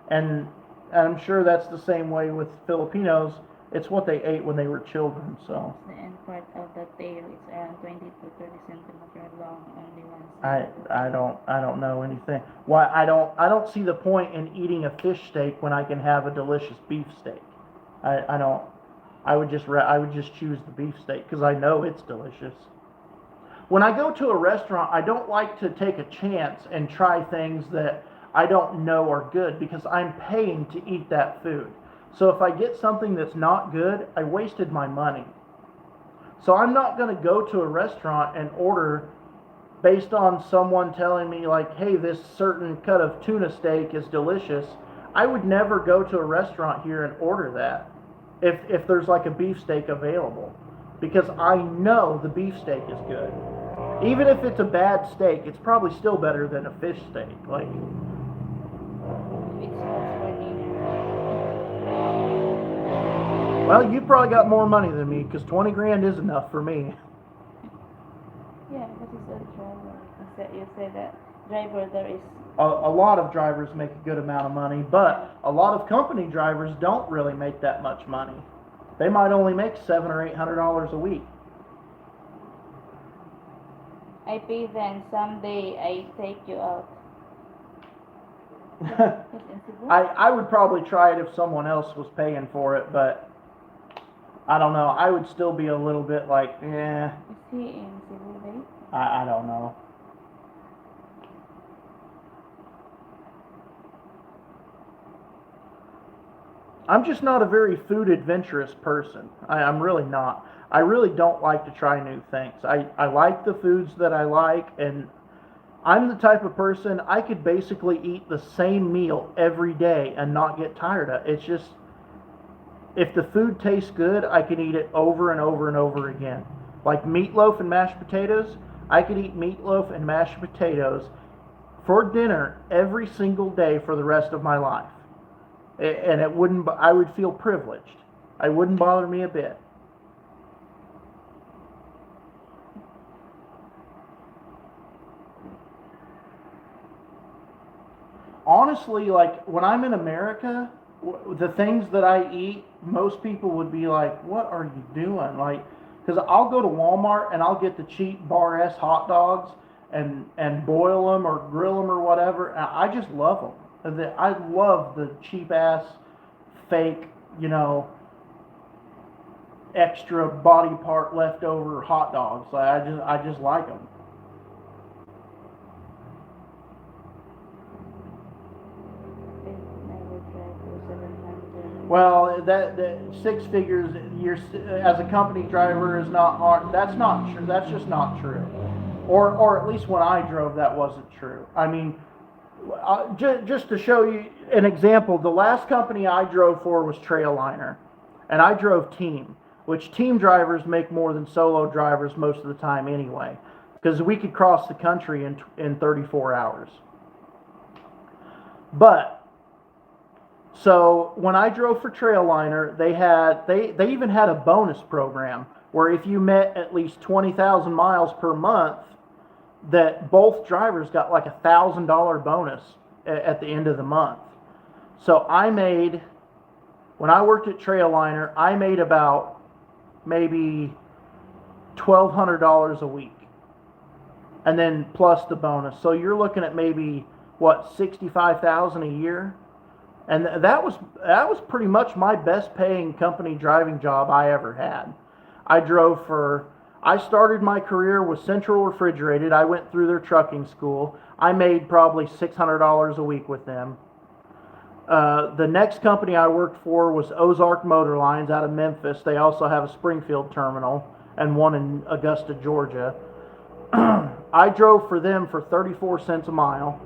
A: And I'm sure that's the same way with Filipinos. It's what they ate when they were children, so.
B: The end part of the tail is around 20 to 30 centimeter long, only one
A: I
B: side.
A: I don't know anything. Why I don't see the point in eating a fish steak when I can have a delicious beef steak. I don't. I would just choose the beef steak because I know it's delicious. When I go to a restaurant, I don't like to take a chance and try things that I don't know are good because I'm paying to eat that food. So if I get something that's not good, I wasted my money. So I'm not going to go to a restaurant and order based on someone telling me like, hey, this certain cut of tuna steak is delicious. I would never go to a restaurant here and order that if there's like a beef steak available because I know the beef steak is good. Even if it's a bad steak, it's probably still better than a fish steak. Like,
B: It's much for dinner.
A: well, you probably got more money than me because 20 grand is enough for me.
B: Yeah, but it's a driver. You said that driver there is.
A: A lot of drivers make a good amount of money, but a lot of company drivers don't really make that much money. They might only make $700 or $800 a week.
B: I pay then someday I take you out.
A: I would probably try it if someone else was paying for it, but I don't know. I would still be a little bit like,
B: Is he in Cebu Bay?
A: I don't know. I'm just not a very food adventurous person. I'm really not. I really don't like to try new things. I like the foods that I like, and I'm the type of person I could basically eat the same meal every day and not get tired of it. It's just, if the food tastes good, I can eat it over and over and over again. Like meatloaf and mashed potatoes, I could eat meatloaf and mashed potatoes for dinner every single day for the rest of my life. And it wouldn't, I would feel privileged. It wouldn't bother me a bit. Honestly, like when I'm in America, the things that I eat, most people would be like, "What are you doing?" Like, because I'll go to Walmart and I'll get the cheap Bar S hot dogs and boil them or grill them or whatever. And I just love them. I love the cheap ass, fake, extra body part leftover hot dogs. I just like them.
B: I've never tried to 700.
A: Well, that six figures you're as a company driver is not hard. That's not true. That's just not true. Or at least when I drove, that wasn't true. I mean, just to show you an example, the last company I drove for was Trailliner, and I drove team, which team drivers make more than solo drivers most of the time anyway, because we could cross the country in 34 hours. But So when I drove for Trailliner, they even had a bonus program where if you met at least 20,000 miles per month, that both drivers got like $1,000 bonus at the end of the month. So when I worked at Trailliner, I made about maybe $1,200 a week, and then plus the bonus. So you're looking at maybe what, 65,000 a year, and that was pretty much my best paying company driving job I ever had. I started my career with Central Refrigerated. I went through their trucking school. I made probably $600 a week with them. The next company I worked for was Ozark Motor Lines out of Memphis. They also have a Springfield terminal and one in Augusta, Georgia. I drove for them for 34 cents a mile.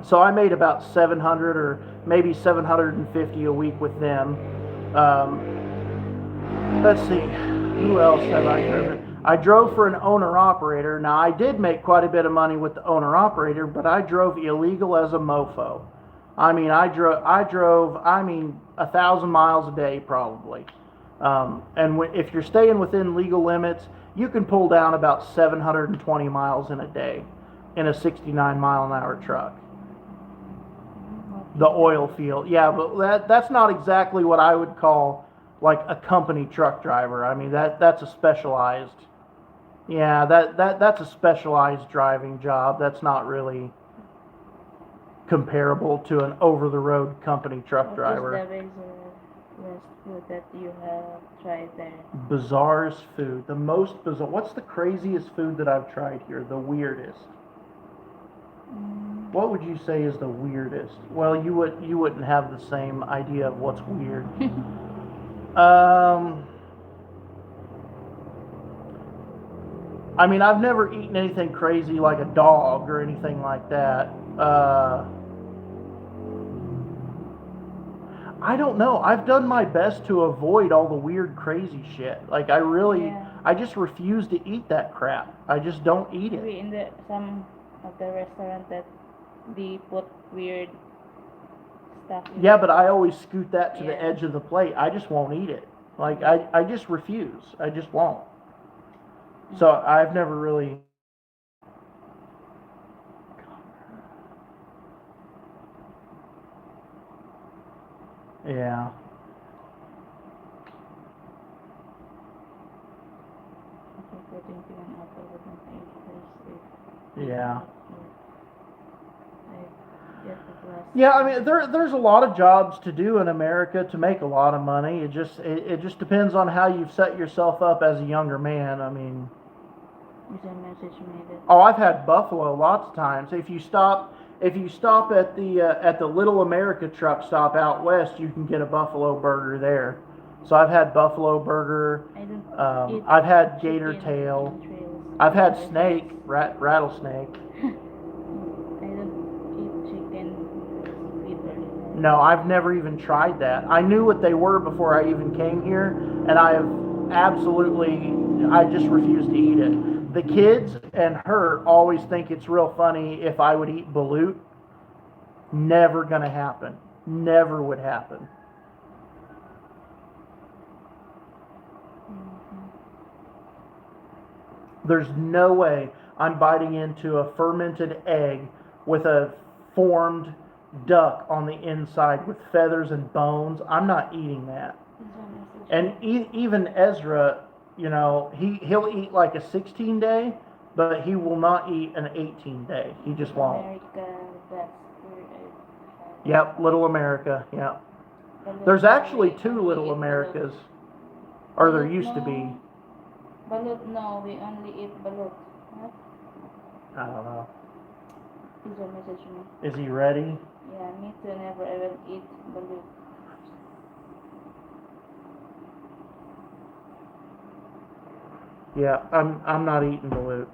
A: So I made about 700 or maybe 750 a week with them. Let's see, who else have I driven? I drove for an owner-operator. Now, I did make quite a bit of money with the owner-operator, but I drove illegal as a mofo. I mean, I drove 1,000 miles a day probably. And if you're staying within legal limits, you can pull down about 720 miles in a day in a 69 mile an hour truck. The oil field, yeah, but that's not exactly what I would call like a company truck driver. I mean, that's a specialized, yeah, that's a specialized driving job. That's not really comparable to an over-the-road company truck driver.
B: What is the worst food that you have tried there?
A: Bizarrest food. The most bizarre. What's the craziest food that I've tried here? The weirdest. What would you say is the weirdest? Well, you wouldn't have the same idea of what's weird. I mean, I've never eaten anything crazy like a dog or anything like that. I don't know. I've done my best to avoid all the weird, crazy shit. Like, I just refuse to eat that crap. I just don't eat it.
B: Maybe in some of the restaurant that they put weird stuff in.
A: Yeah, but I always scoot that to the edge of the plate. I just won't eat it. Like, I just refuse. I just won't. So I've never really... Yeah. Yeah. Yeah, I mean, there's a lot of jobs to do in America to make a lot of money. It just depends on how you've set yourself up as a younger man. I mean, oh, I've had buffalo lots of times. If you stop at the Little America truck stop out west, you can get a buffalo burger there. So I've had buffalo burger. I've had gator tail. I've had snake, rattlesnake. No, I've never even tried that. I knew what they were before I even came here, and I just refuse to eat it. The kids and her always think it's real funny if I would eat balut. Never gonna happen. Never would happen. There's no way I'm biting into a fermented egg with a formed duck on the inside with feathers and bones. I'm not eating that. And even Ezra, you know, he'll eat like a 16-day, but he will not eat an 18-day. He just won't. Yep, Little America. Yep. There's actually 2 Little Americas, or there used to be.
B: Balut, no, we only eat balut. What?
A: I don't know.
B: He's a message me.
A: Is he ready?
B: Yeah, me too. Never ever eat balut.
A: Yeah, I'm not eating balut.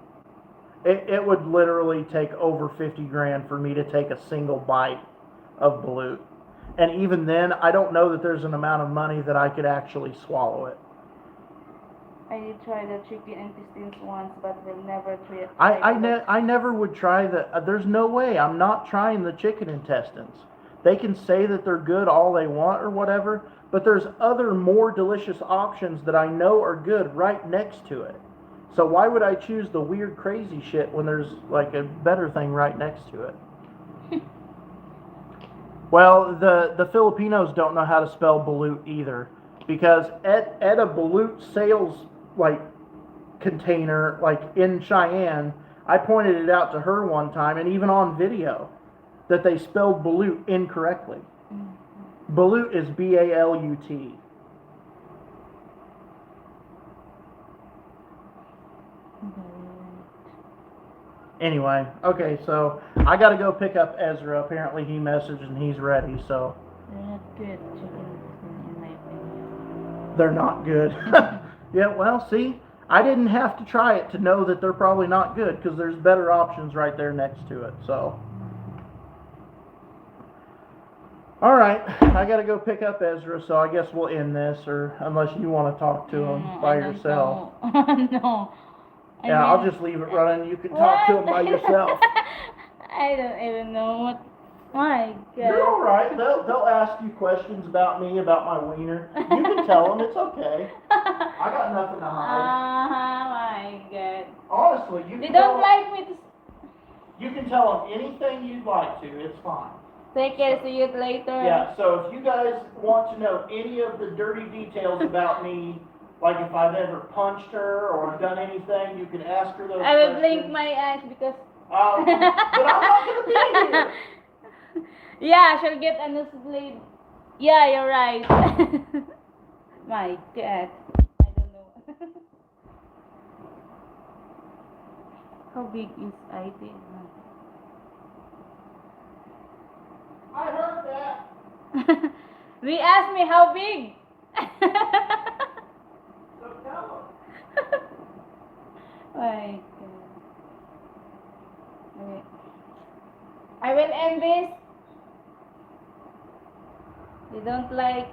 A: It would literally take over 50 grand for me to take a single bite of balut. And even then, I don't know that there's an amount of money that I could actually swallow it.
B: I did try the chicken intestines once, but will never
A: I never would try the. There's no way. I'm not trying the chicken intestines. They can say that they're good all they want or whatever, but there's other more delicious options that I know are good right next to it. So why would I choose the weird crazy shit when there's like a better thing right next to it? Well, the Filipinos don't know how to spell balut either, because at a balut sales like container like in Cheyenne, I pointed it out to her one time, and even on video, that they spelled balut incorrectly. Balut is B-A-L-U-T. Anyway, okay, so I gotta go pick up Ezra. Apparently he messaged and he's ready, so.
B: They're not good chicken, in my opinion.
A: They're not good. Yeah, well, see, I didn't have to try it to know that they're probably not good, because there's better options right there next to it, so. Alright, I gotta go pick up Ezra, so I guess we'll end this, or unless you want to talk to him by yourself.
B: No.
A: Yeah, I'll just leave it running. You can talk to him by yourself.
B: I don't even know what. My God.
A: You're all right. They'll ask you questions about me, about my wiener. You can tell them. It's okay. I got nothing to hide.
B: My God.
A: Honestly, you
B: They
A: can
B: don't
A: tell
B: like me to.
A: you can tell them anything you'd like to. It's fine.
B: Take care. See you later.
A: Yeah. So if you guys want to know any of the dirty details about me, like if I've ever punched her or done anything, you can ask her those
B: I will
A: questions.
B: blink my eyes because.
A: But I'm not gonna be here.
B: Yeah, she'll get a nosebleed. Yeah, you're right. My God. I don't know. How big is IT?
A: I heard that.
B: We asked me how big.
A: So tell them.
B: My God. Okay. I will end this. You don't like.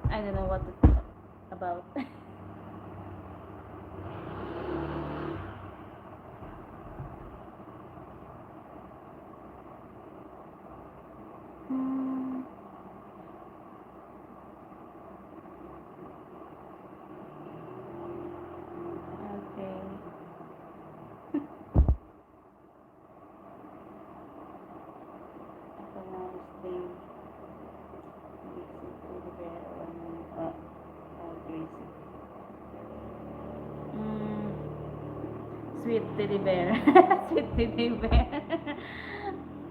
B: I don't know what to talk about. Okay. Sweet teddy bear. Sweet teddy bear.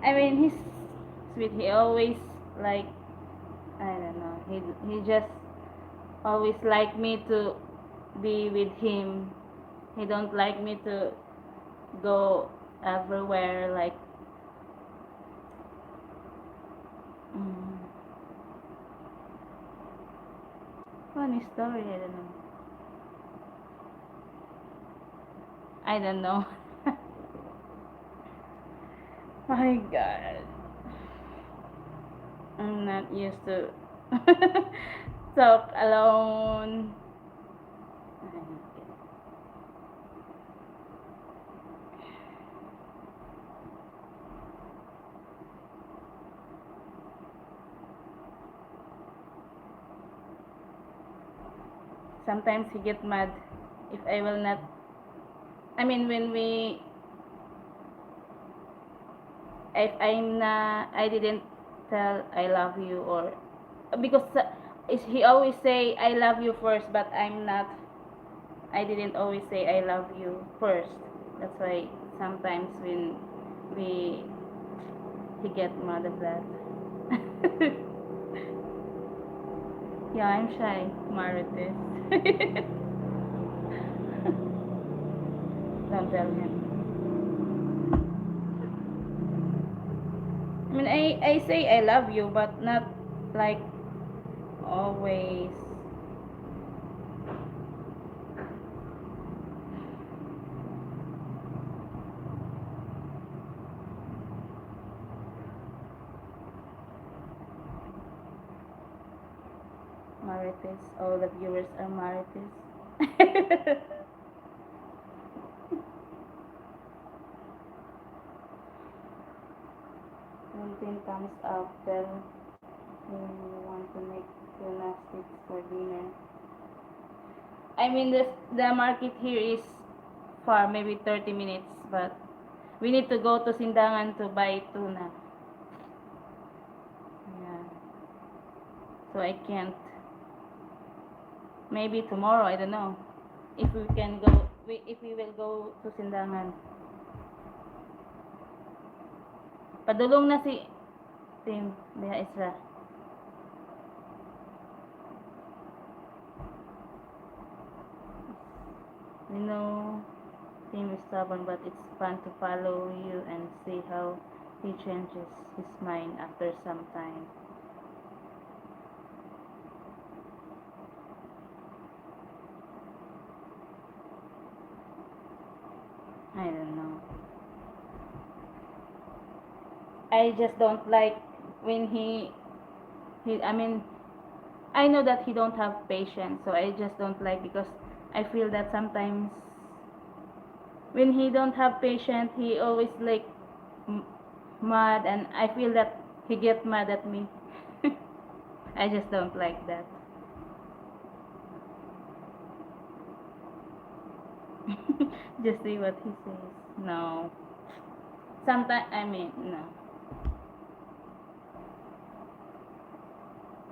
B: I mean, he's sweet. He always like, I don't know. He just always like me to be with him. He don't like me to go everywhere like. Funny story. I don't know. My God. I'm not used to talk alone. Sometimes he get mad if I will not. I mean, if I didn't tell I love you, or because he always say I love you first, but I didn't always say I love you first. That's why sometimes when he get mad of that. Yeah, I'm shy, Marites. Don't tell him. I mean, I say I love you, but not like always. Marites, all the viewers are Marites. protein comes after when you want to make tuna sticks for dinner. I mean, the market here is far, maybe 30 minutes, but we need to go to Sindangan to buy tuna. Yeah. So I can't. Maybe tomorrow, I don't know. If we can go, if we will go to Sindangan. Padulong na si Tim, Deha Isra. We know Tim is stubborn, but it's fun to follow you and see how he changes his mind after some time. I don't know. I just don't like when I mean, I know that he don't have patience, so I just don't like because I feel that sometimes when he don't have patience, he always like mad, and I feel that he get mad at me. I just don't like that. Just see what he says. No. Sometimes, I mean, no.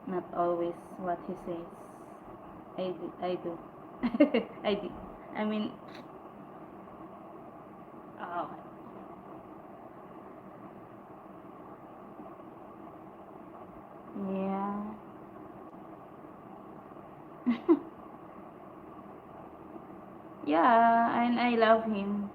B: Not always what he says. I do. I do. I mean, oh, yeah. Yeah, and I love him.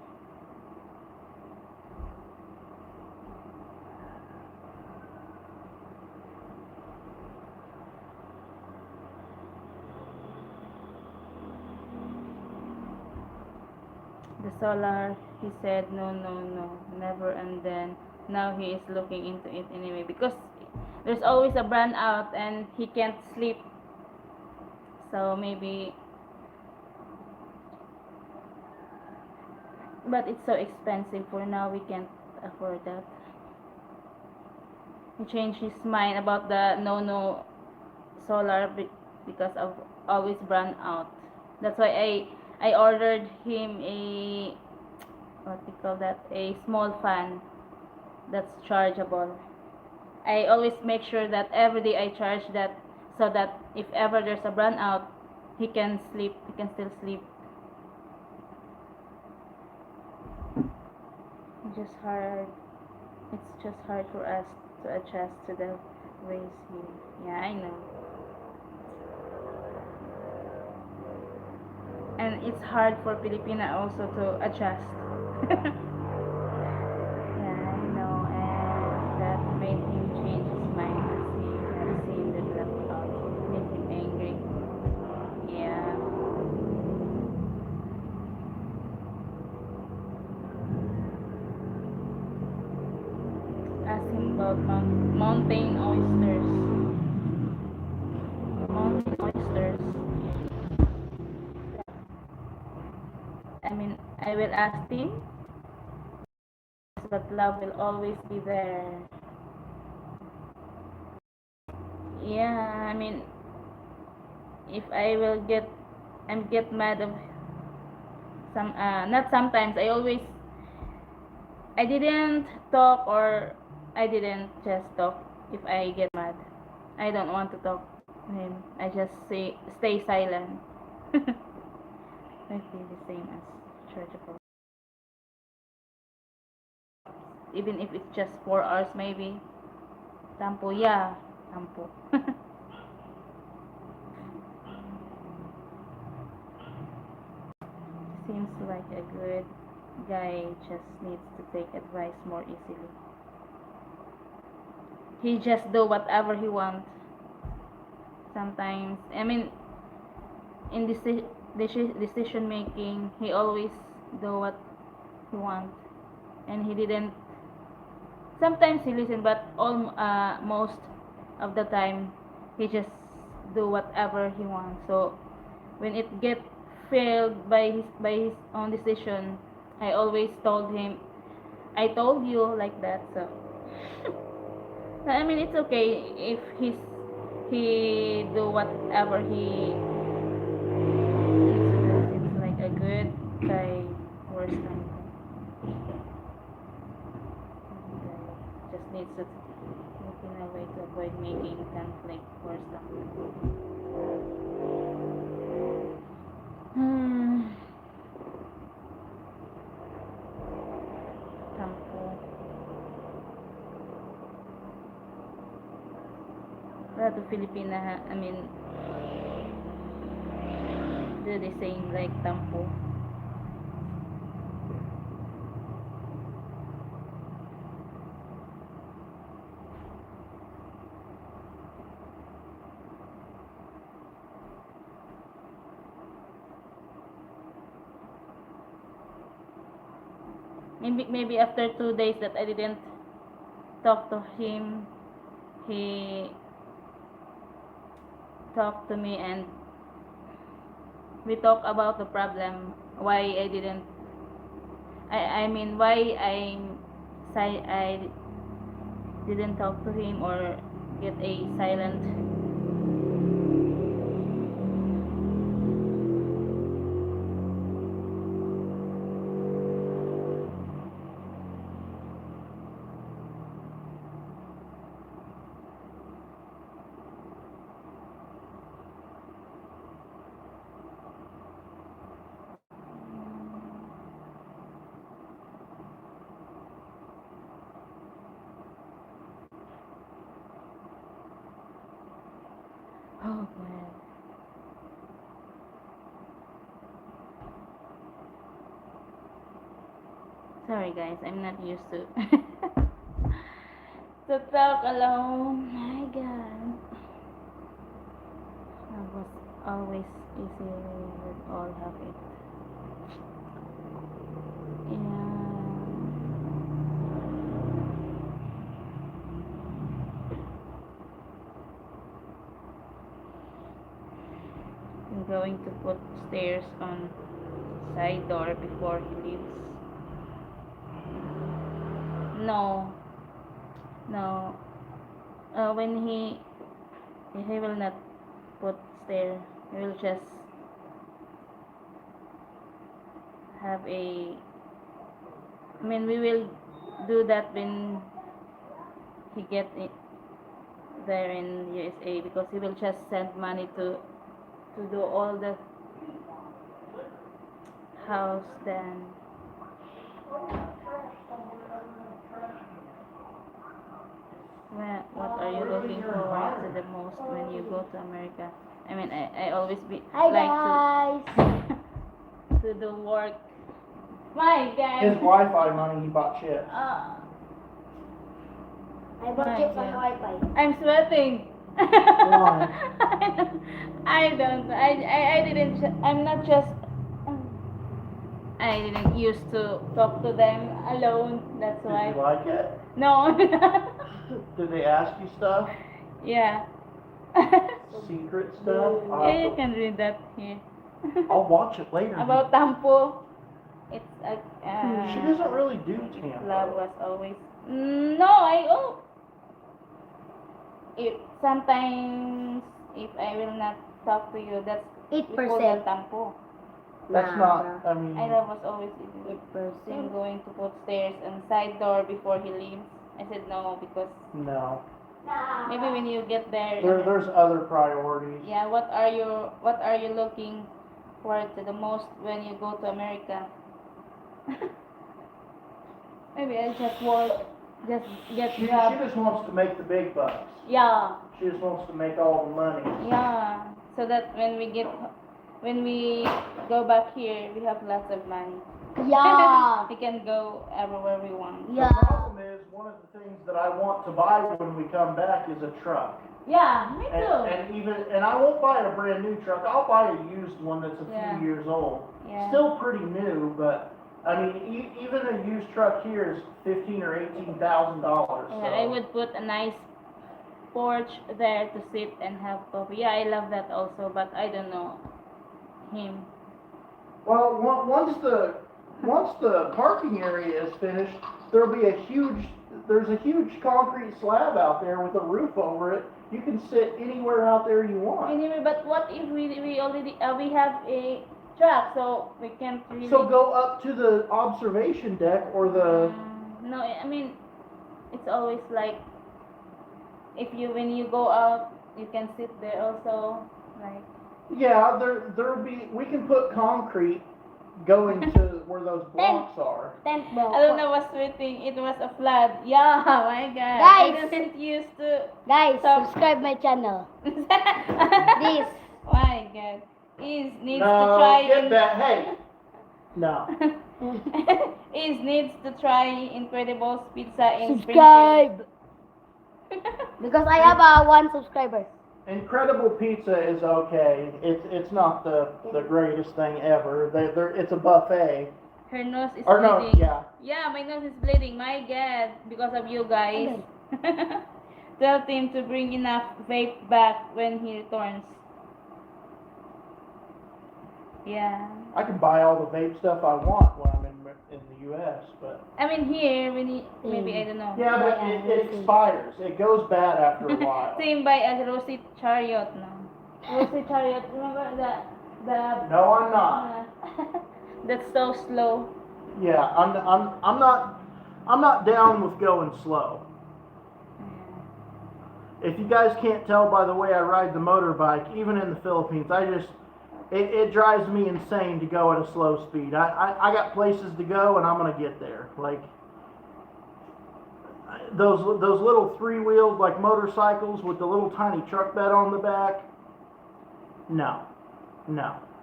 B: The solar, he said, no, no, no, never, and then now he is looking into it anyway because there's always a brand out and he can't sleep. So maybe, but it's so expensive for now, we can't afford that. He changed his mind about the no, no solar because of always brand out. That's why I ordered him a, what we call that, a small fan that's chargeable. I always make sure that every day I charge that so that if ever there's a brand out, he can sleep. He can still sleep. Just hard. It's just hard for us to adjust to the ways here. Yeah, I know. And it's hard for Filipina also to adjust. Yeah, I know, and that made him change his mind as he had seen the blackout, made him angry. Yeah, ask him about mountain oysters. Mountain oysters. I mean, I will ask him, but love will always be there. Yeah, I mean, if I will get mad of not sometimes, I didn't talk, or I didn't just talk if I get mad. I don't want to talk to him. I just stay silent. I feel the same as chargeable. Even if it's just 4 hours maybe. Tampo, yeah. Tampo. Seems like a good guy, just needs to take advice more easily. He just do whatever he wants. Sometimes, I mean, in decision making, he always do what he wants, and he didn't. Sometimes he listen, but most of the time, he just do whatever he wants. So when it get failed by his own decision, I always told him, I told you, like that. So I mean, it's okay if he do whatever he needs to do. It's like a good guy, worst time. Just needs to look in a way to avoid making conflict worse than. Hmm. Tampo. Wala to Filipina, I mean, do the same like tampo. Maybe after 2 days that I didn't talk to him, he talked to me and we talk about the problem. Why I didn't. I mean why I didn't talk to him or get a silent. Oh God. Sorry guys, I'm not used to to talk alone. My God. I was always easy with all of it. Yeah. I'm going to put stairs on side door before he leaves. No, no. When he will not put stair. He will just have a. I mean, we will do that when he get it there in USA because he will just send money to do all the house then. What are you looking forward to the most when you go to America? I mean, I always be
C: Hi
B: like
C: guys.
B: to do work. My God.
A: His Wi-Fi money, he bought chips.
C: I bought
B: My
C: chips on
B: God.
C: Wi-Fi.
B: I'm sweating.
A: Why?
B: I don't. I didn't. I'm not just. I didn't used to talk to them alone. That's
A: Did
B: why.
A: you like it?
B: No.
A: Did they ask you stuff?
B: Yeah.
A: Secret stuff?
B: Yeah, you can read that here.
A: I'll watch it later.
B: About Tampo. It's a.
A: She doesn't really do
B: Love
A: Tampa.
B: was always. No, I oh. If sometimes if I will not talk to you, that's we call that
C: 8%.
B: tampo.
A: That's not, I mean,
B: I love was always easy.
C: 8%.
B: I'm going to put stairs and side door before he leaves. I said no because
A: no.
B: maybe when you get there.
A: There's other priorities.
B: Yeah, what are you looking forward to the most when you go to America? Maybe I just work, just get
A: She
B: job.
A: just wants to make the big bucks.
B: Yeah.
A: She just wants to make all the money.
B: Yeah, so that when we go back here, we have lots of money.
C: Yeah.
B: We can go everywhere we want.
C: Yeah.
A: The problem is, one of the things that I want to buy when we come back is a truck.
B: Yeah, me
A: And,
B: too.
A: and I won't buy a brand new truck. I'll buy a used one that's a
B: Yeah.
A: few years old.
B: Yeah.
A: Still pretty new, but I mean, even a used truck here is $15,000 or $18,000.
B: Yeah, I would put a nice porch there to sit and have coffee. Yeah, I love that also, but I don't know him.
A: Well, once the parking area is finished, there'll be a huge there's a huge concrete slab out there with a roof over it. You can sit anywhere out there you want.
B: Anyway, but what if we already we have a truck, so we can't really.
A: So go up to the observation deck or the.
B: No, I mean, it's always like when you go out, you can sit there also, like.
A: Yeah, there'll be. We can put concrete going to where those blocks are.
C: Tent bro.
B: I don't know what's sweating. It was a flood. Yeah, my God.
C: Guys.
B: I didn't used to.
C: Guys,
B: Stop.
C: subscribe my channel.
B: Please. My God. Is needs to
A: No,
B: try.
A: get that. Hey. No.
B: Is needs to try Incredibles pizza in
C: Subscribe. Because I have 1 subscriber.
A: Incredible Pizza is okay. It's not the greatest thing ever. It's a buffet.
B: Her nose is
A: Or no,
B: bleeding.
A: yeah.
B: Yeah, my nose is bleeding. My God, because of you guys. Tell Tim to bring enough vape back when he returns. Yeah.
A: I can buy all the vape stuff I want when I'm in the U.S., but
B: I mean here when he maybe I don't know.
A: yeah, but it expires. It goes bad after a while.
B: Same by as Rosie Chariot now. Rosie Chariot, remember the
A: No, I'm not.
B: that's so slow.
A: Yeah, I'm not down with going slow. If you guys can't tell by the way I ride the motorbike, even in the Philippines, it drives me insane to go at a slow speed. I got places to go and I'm gonna get there. Like those little 3-wheeled like motorcycles with the little tiny truck bed on the back. No.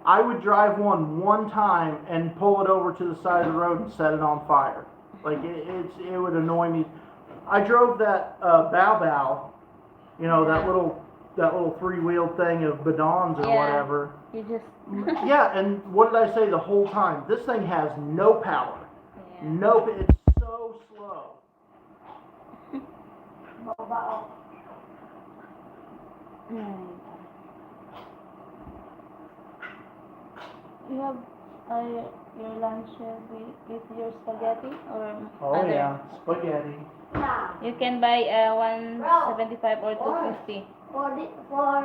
A: I would drive one time and pull it over to the side of the road and set it on fire. Like it would annoy me. I drove that Bow Bow, you know, that little 3-wheeled thing of bidons or
B: Yeah.
A: whatever.
B: You just
A: Yeah, and what did I say the whole time? This thing has no power.
B: yeah.
A: Nope, it's so slow.
B: You have your lunch with your spaghetti or
A: Oh
B: other?
A: yeah, spaghetti.
B: You can buy 175 or 250.
C: For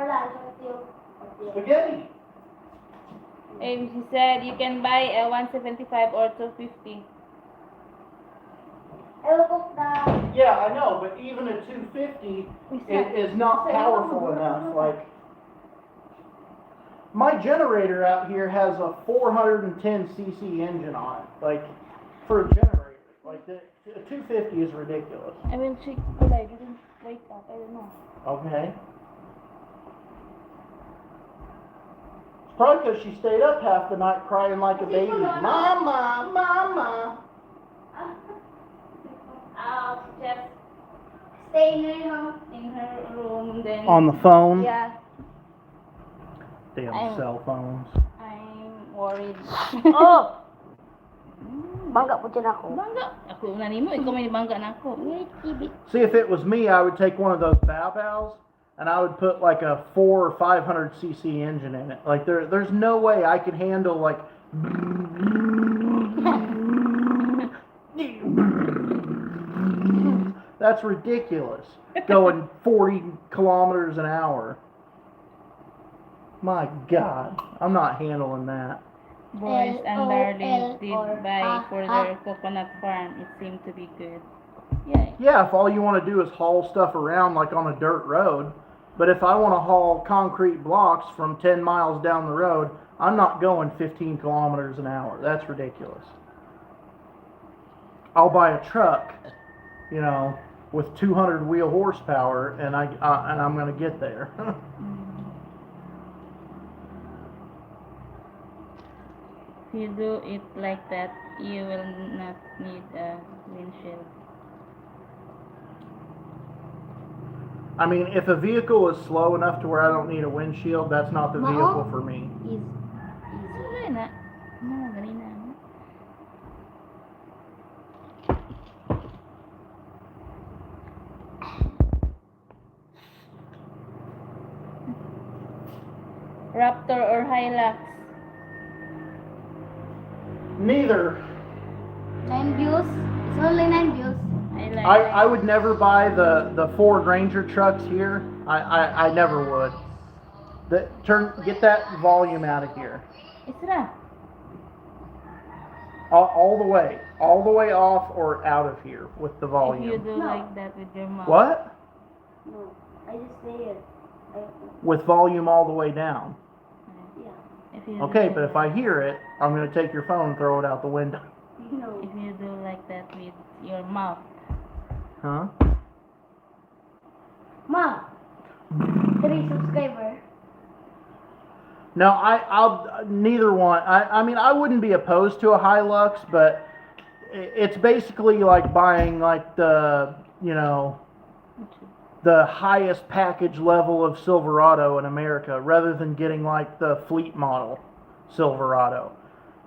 C: lunch
A: Spaghetti.
B: He said you can buy 175 or 250.
C: I will cook the.
A: Yeah, I know, but even a 250 is not powerful enough. Like my generator out here has a 410cc engine on it. Like for a generator, like a 250 is ridiculous.
B: I will check. Oh, I didn't wake up. I don't know.
A: Okay. It's probably because she stayed up half the night crying like a baby. Mama, mama.
B: Just
C: Stay in your room.
B: in her room then.
A: On the phone.
B: Yeah,
A: Damn
B: I'm-
A: cell phones.
B: I'm worried.
C: Oh! Bangga po dyan ako.
B: Bangga. Ako na nimo, ikaw may bangga na ako.
C: Wait, TV.
A: See, if it was me, I would take one of those Bow Bows and I would put like a 400 or 500cc engine in it. Like there's no way I could handle like. That's ridiculous. Going 40 kilometers an hour. My God, I'm not handling that.
B: Boys and darlings did
C: or
B: buy for
C: ah.
B: their coconut farm. It seemed to be good. Yeah.
A: Yeah, if all you want to do is haul stuff around like on a dirt road, but if I want to haul concrete blocks from 10 miles down the road, I'm not going 15 kilometers an hour. That's ridiculous. I'll buy a truck, you know, with 200 wheel horsepower, and I'm going to get there.
B: If you do it like that, you will not need a windshield.
A: I mean, if a vehicle is slow enough to where I don't need a windshield, that's not the vehicle for me.
B: Wala na. No, dali na. Raptor or Hilux?
A: Neither.
C: 9 views. It's only 9 views.
B: I like.
A: I would never buy the Ford Ranger trucks here. I never would. Get that volume out of here.
B: Isra.
A: All the way off or out of here with the
B: If you
A: volume.
B: do
C: No.
B: like that with your mouth.
A: What?
C: No, I just say it.
A: With volume all the way down.
C: Yeah.
B: If you
A: Okay,
B: do
A: but if I hear it, I'm gonna take your phone and throw it out the window.
C: No.
B: If you do like that with your mouth.
A: Huh?
C: Mom, 3 subscriber.
A: No, I'll neither one. I mean, I wouldn't be opposed to a Hilux, but it's basically like buying like the the highest package level of Silverado in America, rather than getting like the fleet model Silverado.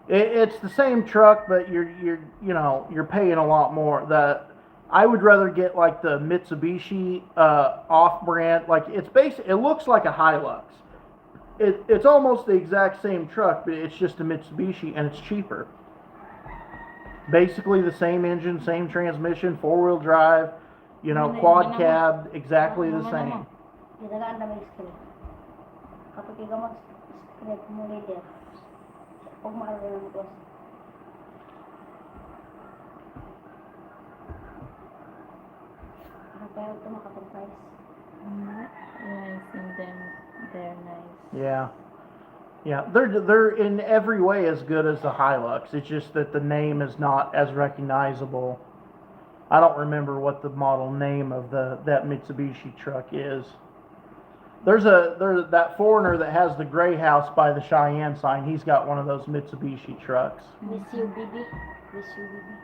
A: It's the same truck, but you're paying a lot more. I would rather get like the Mitsubishi off-brand. Like it looks like a Hilux. It's almost the exact same truck, but it's just a Mitsubishi and it's cheaper. Basically the same engine, same transmission, 4-wheel drive, quad cab, exactly the same.
C: Ginagaan namin script. Kapag ikaw mag-script mo later, huwag maaaring ng boss. Kaya ito makapag-price.
B: Yeah, I seen them. They're nice.
A: Yeah. Yeah, they're in every way as good as the Hilux. It's just that the name is not as recognizable. I don't remember what the model name of that Mitsubishi truck is. There's that foreigner that has the gray house by the Cheyenne sign. He's got one of those Mitsubishi trucks.
C: Miss you, baby. Miss you, baby.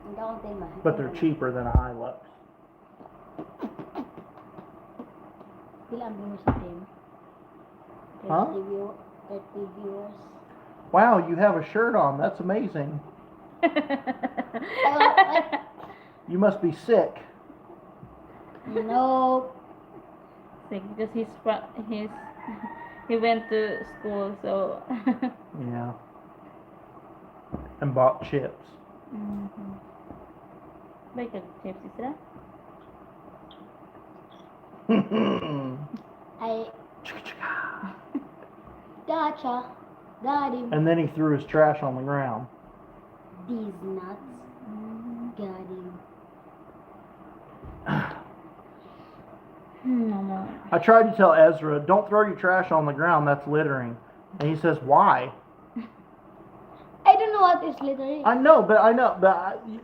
C: Hindi ako tema.
A: But they're cheaper than a Hilux.
C: Pila ang viewers sa team?
A: Huh?
C: 30 viewers.
A: Wow, you have a shirt on. That's amazing. You must be sick.
C: No.
B: Sick because he went to school, so.
A: Yeah. And bought chips.
B: Baik ka chips Isra?
C: I gotcha. Got him.
A: And then he threw his trash on the ground.
C: These nuts. Got him.
B: Mama.
A: I tried to tell Ezra, don't throw your trash on the ground, that's littering. And he says, why?
C: I don't know what is littering.
A: I know, but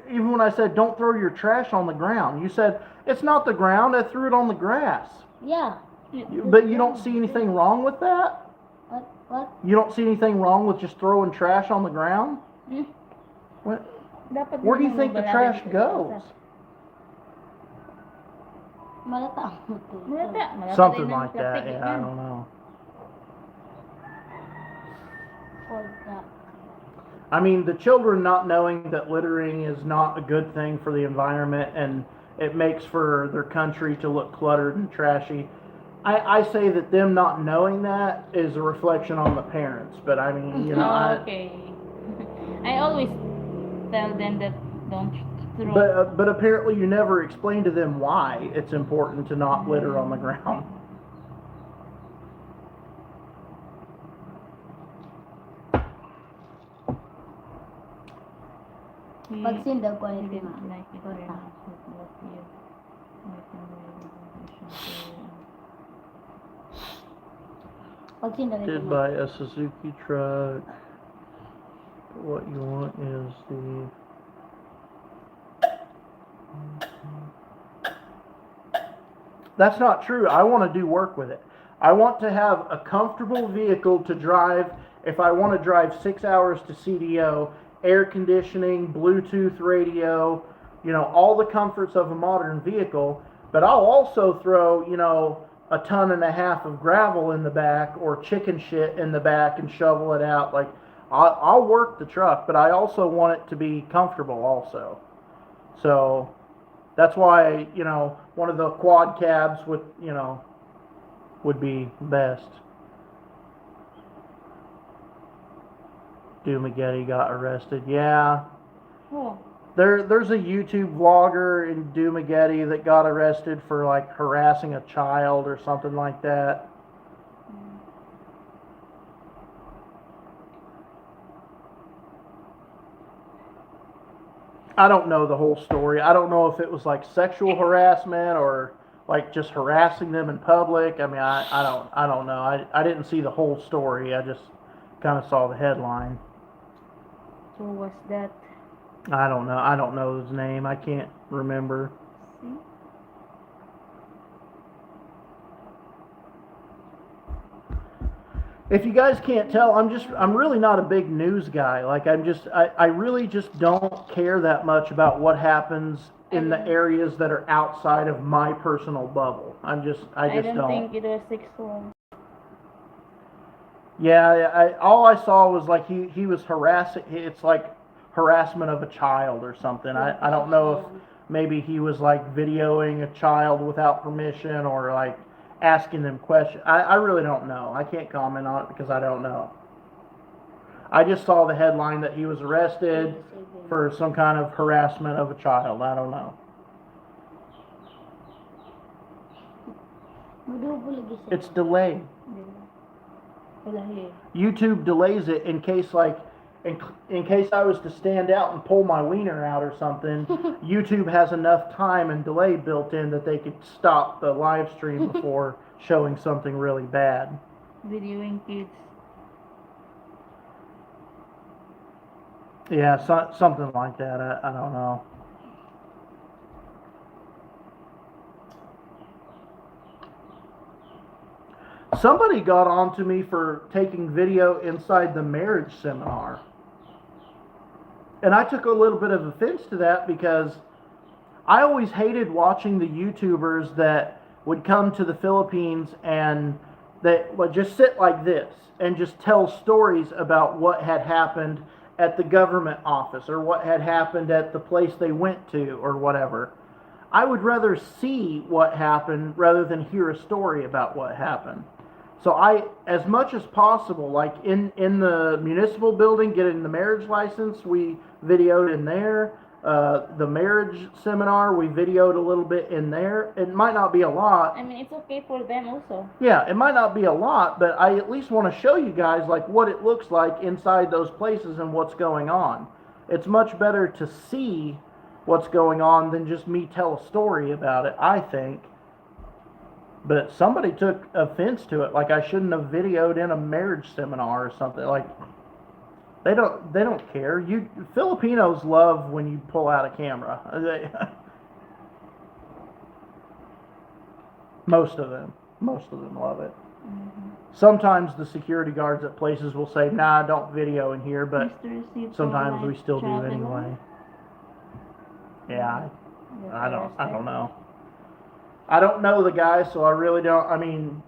A: even when I said, don't throw your trash on the ground, you said, it's not the ground, I threw it on the grass.
C: Yeah.
A: But you don't see anything wrong with that?
C: What?
A: You don't see anything wrong with just throwing trash on the ground? What?
B: Dapat
A: Where do you
B: mo
A: think the
B: mabalawin
A: trash
B: sa
A: goes?
C: Malata.
B: Malata
A: Something
B: din ng
A: like that,
B: plastic,
A: yeah, I don't know. I mean, the children not knowing that littering is not a good thing for the environment and it makes for their country to look cluttered and trashy. I say that them not knowing that is a reflection on the parents, but I mean,
B: okay. I always tell them that don't throw.
A: But apparently you never explain to them why it's important to not litter on the ground.
C: Pagsindag ko
B: He
C: ay
B: didn't
C: lima.
B: like it very much with what you
C: Pagsindag ay
A: Did
C: lima.
A: buy a Suzuki truck. What you want is the That's not true. I want to do work with it. I want to have a comfortable vehicle to drive. If I want to drive 6 hours to CDO, air conditioning, Bluetooth radio, all the comforts of a modern vehicle. But I'll also throw, 1.5 tons of gravel in the back or chicken shit in the back and shovel it out. Like, I'll work the truck, but I also want it to be comfortable also. So that's why, one of the quad cabs would be best. Dumagetti got arrested. Yeah.
B: Oh.
A: There's a YouTube vlogger in Dumagetti that got arrested for like harassing a child or something like that. I don't know the whole story. I don't know if it was like sexual harassment or like just harassing them in public. I mean, I don't know. I didn't see the whole story. I just kind of saw the headline.
B: So what's that?
A: I don't know. I don't know his name. I can't remember.
B: See?
A: If you guys can't tell, I'm really not a big news guy. Like I really just don't care that much about what happens in the areas that are outside of my personal bubble. I just
B: don't think it was sexual.
A: Yeah, all I saw was like he was harassing. It's like harassment of a child or something. I don't know if maybe he was like videoing a child without permission or like asking them questions. I really don't know. I can't comment on it because I don't know. I just saw the headline that he was arrested for some kind of harassment of a child. I don't know. It's delayed. YouTube delays it in case like in case I was to stand out and pull my wiener out or something. YouTube has enough time and delay built in that they could stop the live stream before showing something really bad.
B: Videoing kids.
A: Yeah, something like that. I don't know. Somebody got on to me for taking video inside the marriage seminar. And I took a little bit of offense to that because I always hated watching the YouTubers that would come to the Philippines and that would just sit like this and just tell stories about what had happened at the government office or what had happened at the place they went to or whatever. I would rather see what happened rather than hear a story about what happened. So I, as much as possible, like in the municipal building, getting the marriage license, we videoed in there. The marriage seminar, we videoed a little bit in there. It might not be a lot.
B: I mean, it's okay for them also.
A: Yeah, it might not be a lot, but I at least want to show you guys like what it looks like inside those places and what's going on. It's much better to see what's going on than just me tell a story about it, I think. But somebody took offense to it, like I shouldn't have videoed in a marriage seminar or something. Like they don't care. Filipinos love when you pull out a camera. Most of them love it.
B: Mm-hmm.
A: Sometimes the security guards at places will say, "Nah, don't video in here," but sometimes we still do anyway. Yeah, I don't know. I don't know the guy, so I really don't. I mean,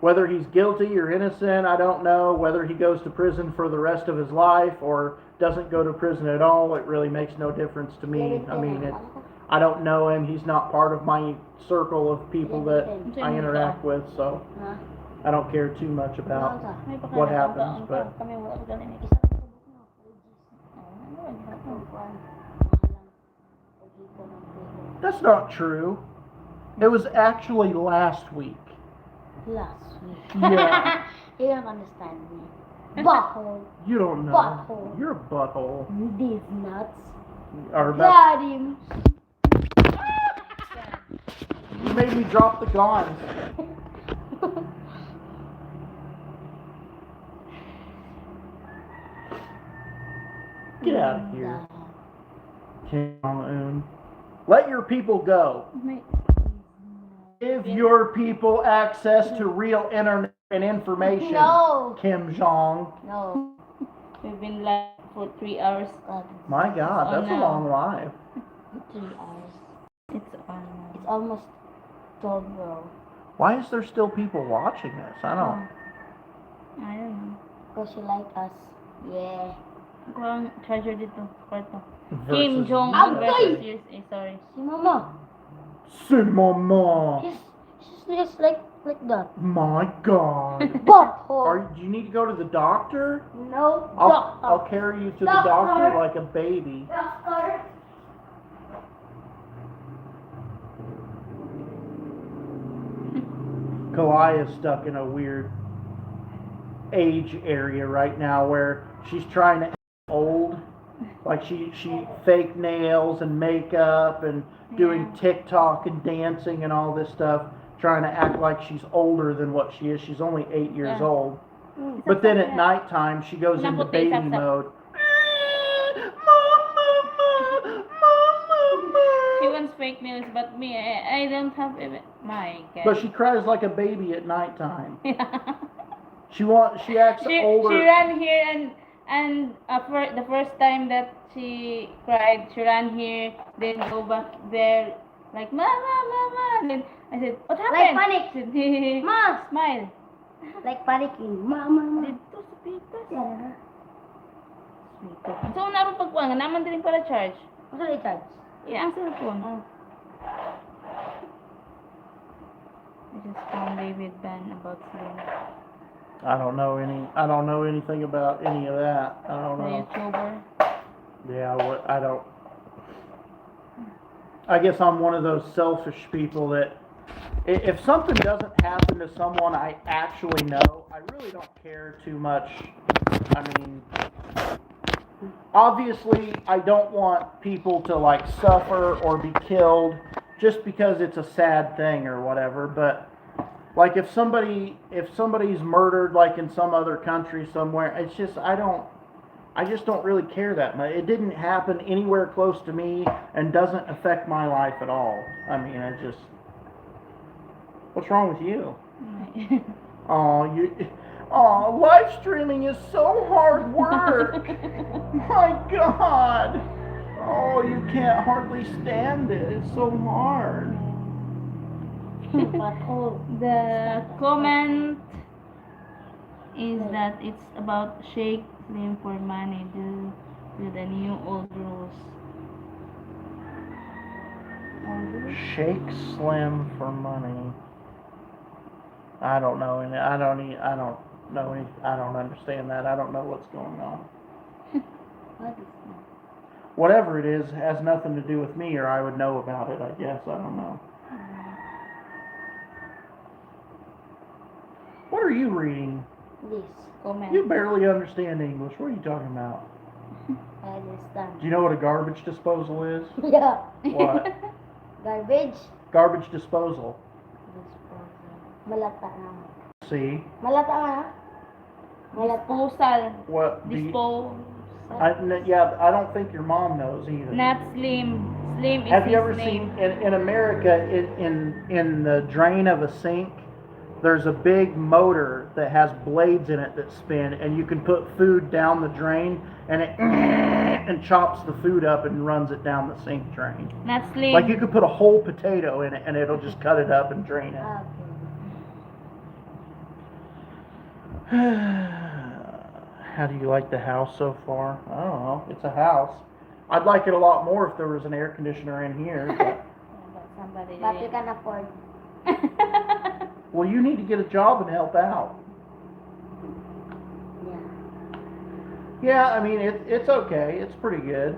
A: whether he's guilty or innocent, I don't know. Whether he goes to prison for the rest of his life or doesn't go to prison at all, it really makes no difference to me. I mean, I don't know him. He's not part of my circle of people that I interact with, so I don't care too much about what happens. But that's not true. It was actually last week.
C: Last week.
A: Yeah.
C: You don't understand me. Butthole.
A: You don't know.
C: Butthole.
A: You're a butthole.
C: These nuts.
A: Or
C: Got him.
A: you made me drop the guns. Get out of here, Kim Jong-un. Let your people go. Give your people access to real internet and information.
C: No.
A: Kim Jong.
C: No.
B: We've been live for 3 hours.
A: My God, that's a long live.
C: 3 hours.
B: It's on.
C: It's almost 12, bro.
A: Why is there still people watching this? I don't
B: know.
C: Because you like us. Yeah.
B: Ako ang treasure dito. Kwarto.
A: Versus
B: Kim Jong-un
C: Agay!
B: versus USA. Sorry.
C: Si Mama.
A: C'est maman.
C: She's just like Like that.
A: My God.
C: Butthole.
A: Do you need to go to the doctor?
C: No,
A: I'll carry you to the doctor
C: Doctor.
A: like a baby.
C: Doctor.
A: Kalai is stuck in a weird age area right now where she's trying to act old. Like she fake nails and makeup and doing
B: Yeah.
A: TikTok and dancing and all this stuff, trying to act like she's older than what she is. She's only 8 years
B: Yeah.
A: old.
C: Mm.
A: But then at
B: Yeah.
A: nighttime she goes into
B: Naputi,
A: baby
B: sapsap.
A: mode.
B: She wants fake nails, but me, I don't have even. My God.
A: But she cries like a baby at nighttime. She acts
B: she
A: older.
B: ran here and the first time that she cried, she ran here, then go back there like mama, mama. Then I said, what
C: Like
B: happened?
C: panic.
B: She
C: Ma.
B: smile.
C: Like panicking. Mama.
B: Dito sa pitas.
C: Yeah.
B: So naroon pagkuhan nga naman din para charge.
C: What's the charge?
B: Yeah, ang cellphone.
C: Oh.
B: I just found David Ban about Slim.
A: I don't know anything about any of that. I don't
B: The
A: know.
B: YouTuber.
A: Yeah, I don't. I guess I'm one of those selfish people that if something doesn't happen to someone I actually know, I really don't care too much. I mean, obviously, I don't want people to like suffer or be killed just because it's a sad thing or whatever, but like if somebody's murdered like in some other country somewhere, it's just I just don't really care that much. It didn't happen anywhere close to me and doesn't affect my life at all. I mean, what's wrong with you? Live streaming is so hard work. My God. Oh, you can't hardly stand it. It's so hard.
C: Butthole.
B: The comment is that it's about Shake Slim for money due to the new old rules.
A: Shake Slim for money. I don't know any. I don't know any. I don't understand that. I don't know what's going on.
C: What is that?
A: Whatever it is has nothing to do with me, or I would know about it. I guess I don't know. What are you reading?
C: This.
B: Comment.
A: You barely understand English. What are you talking about?
C: I understand.
A: Do you know what a garbage disposal is?
C: Yeah.
A: What?
C: Garbage.
A: Garbage disposal.
C: Disposal. Malata na.
A: See?
C: Malata na. Malata.
B: Disposal.
A: What?
B: Dispose.
A: Yeah, I don't think your mom knows either.
B: Not Slim. Slim is
A: Have you
B: his
A: ever
B: name.
A: seen in America in the drain of a sink? There's a big motor that has blades in it that spin, and you can put food down the drain, and it and chops the food up and runs it down the sink drain.
B: Not Slim.
A: Like you could put a whole potato in it, and it'll just cut it up and drain it.
C: Okay.
A: How do you like the house so far? I don't know. It's a house. I'd like it a lot more if there was an air conditioner in here. But,
B: But somebody
C: But you
B: did.
C: can afford.
A: well, you need to get a job and help out.
C: Yeah.
A: Yeah, I mean, it's okay. It's pretty good.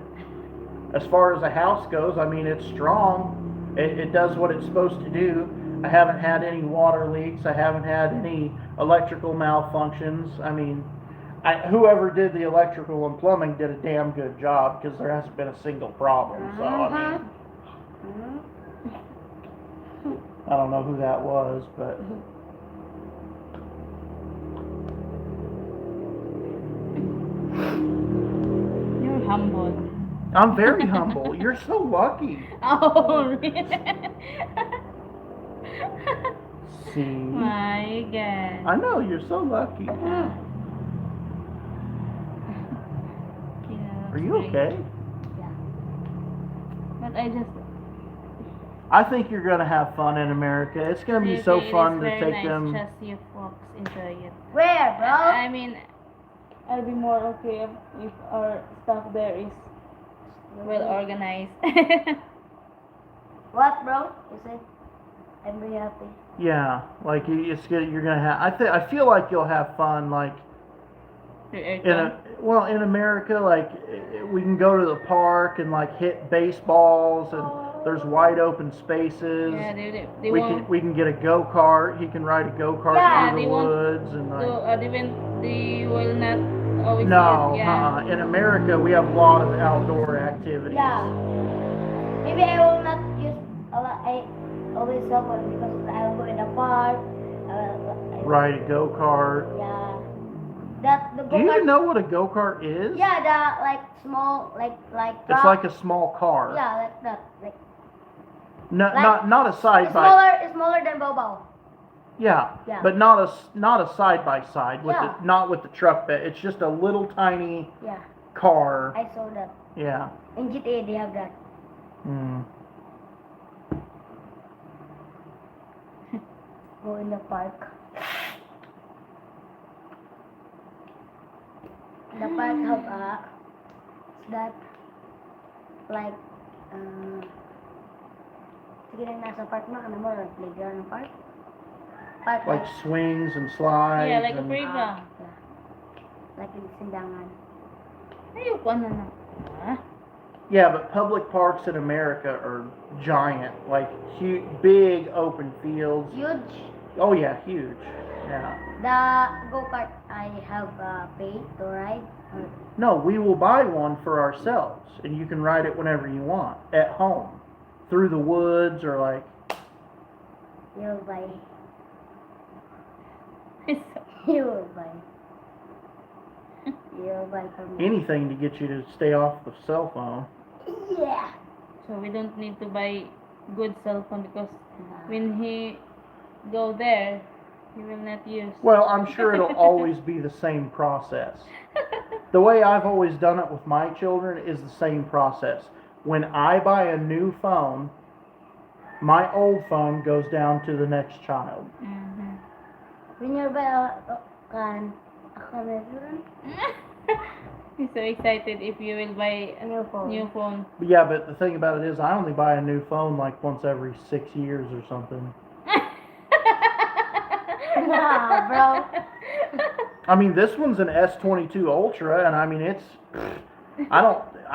A: As far as a house goes, I mean, it's strong. It does what it's supposed to do. I haven't had any water leaks. I haven't had any electrical malfunctions. I mean, whoever did the electrical and plumbing did a damn good job because there hasn't been a single problem. So, I mean, I don't know who that was, but
B: You're humble.
A: I'm very humble. You're so lucky.
B: Oh, really?
A: See?
B: My God.
A: I know, you're so lucky. Are you okay?
B: But I just.
A: I think you're going to have fun in America. It's going to be so fun to take
B: nice,
A: them.
B: Just you folks enjoy it.
C: Where, bro?
B: I mean, I'll be more okay if our stuff there is well organized.
C: What, bro? You said I'm very happy.
A: Yeah, like it's good. You're gonna have. I feel like you'll have fun. Like in America, like we can go to the park and like hit baseballs, and there's wide open spaces.
B: Yeah, they won't.
A: We can get a go kart. He can ride a go kart
C: Yeah.
A: through
B: They
A: the
B: won't
A: woods and
B: do.
A: like.
B: They will not always
A: No,
B: use. Yeah.
A: in America we have a lot of outdoor activities.
C: Yeah. Maybe I will not use a lot. I always suffer because I will go in the park.
A: Ride a go kart.
C: Yeah. That the
A: Do
C: go
A: you even
C: kart.
A: know what a go kart is?
C: Yeah, the like small like
A: It's
C: truck.
A: like a small car.
C: Yeah, like that. Like
A: No,
C: Like-
A: not a side
C: it's
A: by.
C: smaller. It's smaller than Bobo.
A: Yeah,
C: Yeah.
A: but not a side by side with
C: Yeah.
A: not with the truck bed. It's just a little tiny
C: Yeah,
A: car.
C: I saw that.
A: Yeah.
C: In GTA they have that.
A: Mm.
C: Go in the park. The park have that like sige lang nasa park na ano mo playground ng park. Park
A: Like swings and slides.
B: Yeah, like a
A: and-
B: playground.
C: yeah. Like in Sindangan.
B: Ayoko na. Ah.
A: Yeah, but public parks in America are giant, like huge, big open fields.
C: Huge.
A: Oh yeah, huge. Yeah.
C: The go-kart I have paid to ride.
A: No, we will buy one for ourselves, and you can ride it whenever you want at home, through the woods or like.
C: You'll buy.
B: It's
C: You'll buy. You'll buy for me.
A: Anything to get you to stay off the cell phone.
C: Yeah.
B: So we don't need to buy good cell phone because when he go there, he will not use.
A: Well, I'm sure it'll always be the same process. The way I've always done it with my children is the same process. When I buy a new phone, my old phone goes down to the next child.
B: Mhm.
C: When you're buy can
B: He's so excited if you will buy
C: a new phone.
B: new phone.
A: But yeah, but the thing about it is, I only buy a new phone like once every 6 years or something.
C: Nah, bro.
A: I mean, this one's an S22 Ultra, and I mean, I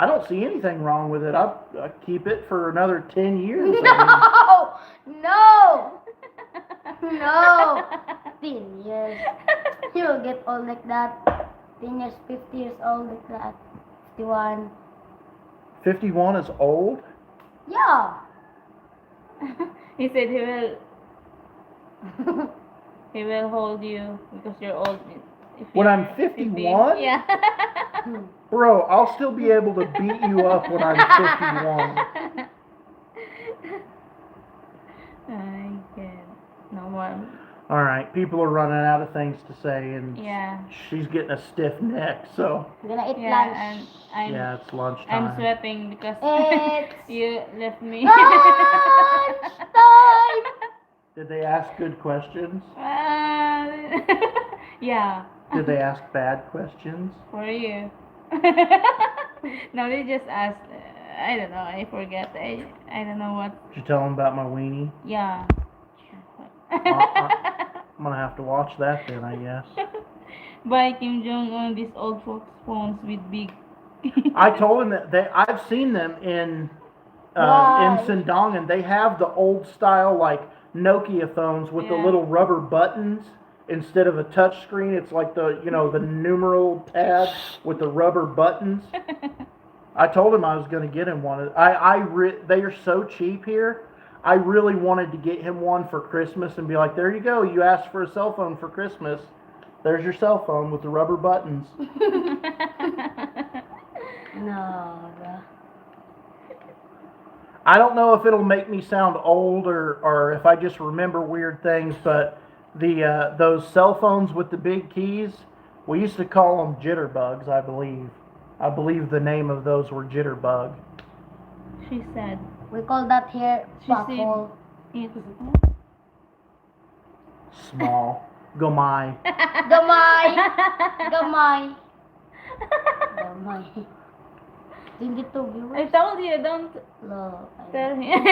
A: don't see anything wrong with it. I keep it for another 10 years. I mean,
C: No! No! 10 years. You'll get old like that. 10 years, 50 years old like that. 51.
A: 51 is old?
C: Yeah.
B: He said he will hold you because you're old. If
A: When
B: you're
A: I'm 51?
B: Yeah.
A: Bro, I'll still be able to beat you up when I'm 51.
B: I can. No more.
A: All right, people are running out of things to say, and
B: Yeah.
A: she's getting a stiff neck, so
C: I'm gonna eat
B: Yeah,
C: lunch.
B: I'm
A: yeah, it's lunchtime.
B: I'm sweating because
C: It's
B: you left me.
C: lunch time!
A: Did they ask good questions?
B: Yeah.
A: Did they ask bad questions?
B: For you. No, they just asked. I don't know. I forget. I don't know what.
A: Did you tell them about my weenie?
B: Yeah.
A: I'm gonna have to watch that then, I guess.
B: Buy Kim Jong Un these old folks phones with big.
A: I told him that I've seen them in
C: Why?
A: Sindongan. They have the old style like Nokia phones with the
B: Yeah.
A: little rubber buttons instead of a touch screen. It's like the the numeral pad with the rubber buttons. I told him I was going to get him one. They are so cheap here. I really wanted to get him one for Christmas and be like, there you go. You asked for a cell phone for Christmas. There's your cell phone with the rubber buttons.
C: No, bro.
A: I don't know if it'll make me sound old or if I just remember weird things, but those cell phones with the big keys, we used to call them jitterbugs, I believe. I believe the name of those were jitterbug.
B: She said.
C: We call that here
B: She said-
C: buckle.
B: It's
A: Small. Gomai.
C: Gamay! Gamay! Gamay. 22
B: I
C: viewers.
B: told you don't
C: No.
B: tell him.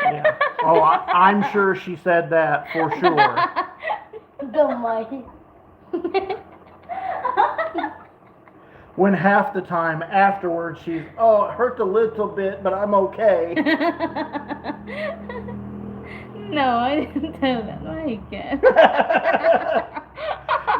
A: Yeah. Oh, I'm sure she said that for sure.
C: Don't mind.
A: When half the time afterwards she's, oh, it hurt a little bit, but I'm okay.
B: No, I didn't tell that. No, I can't.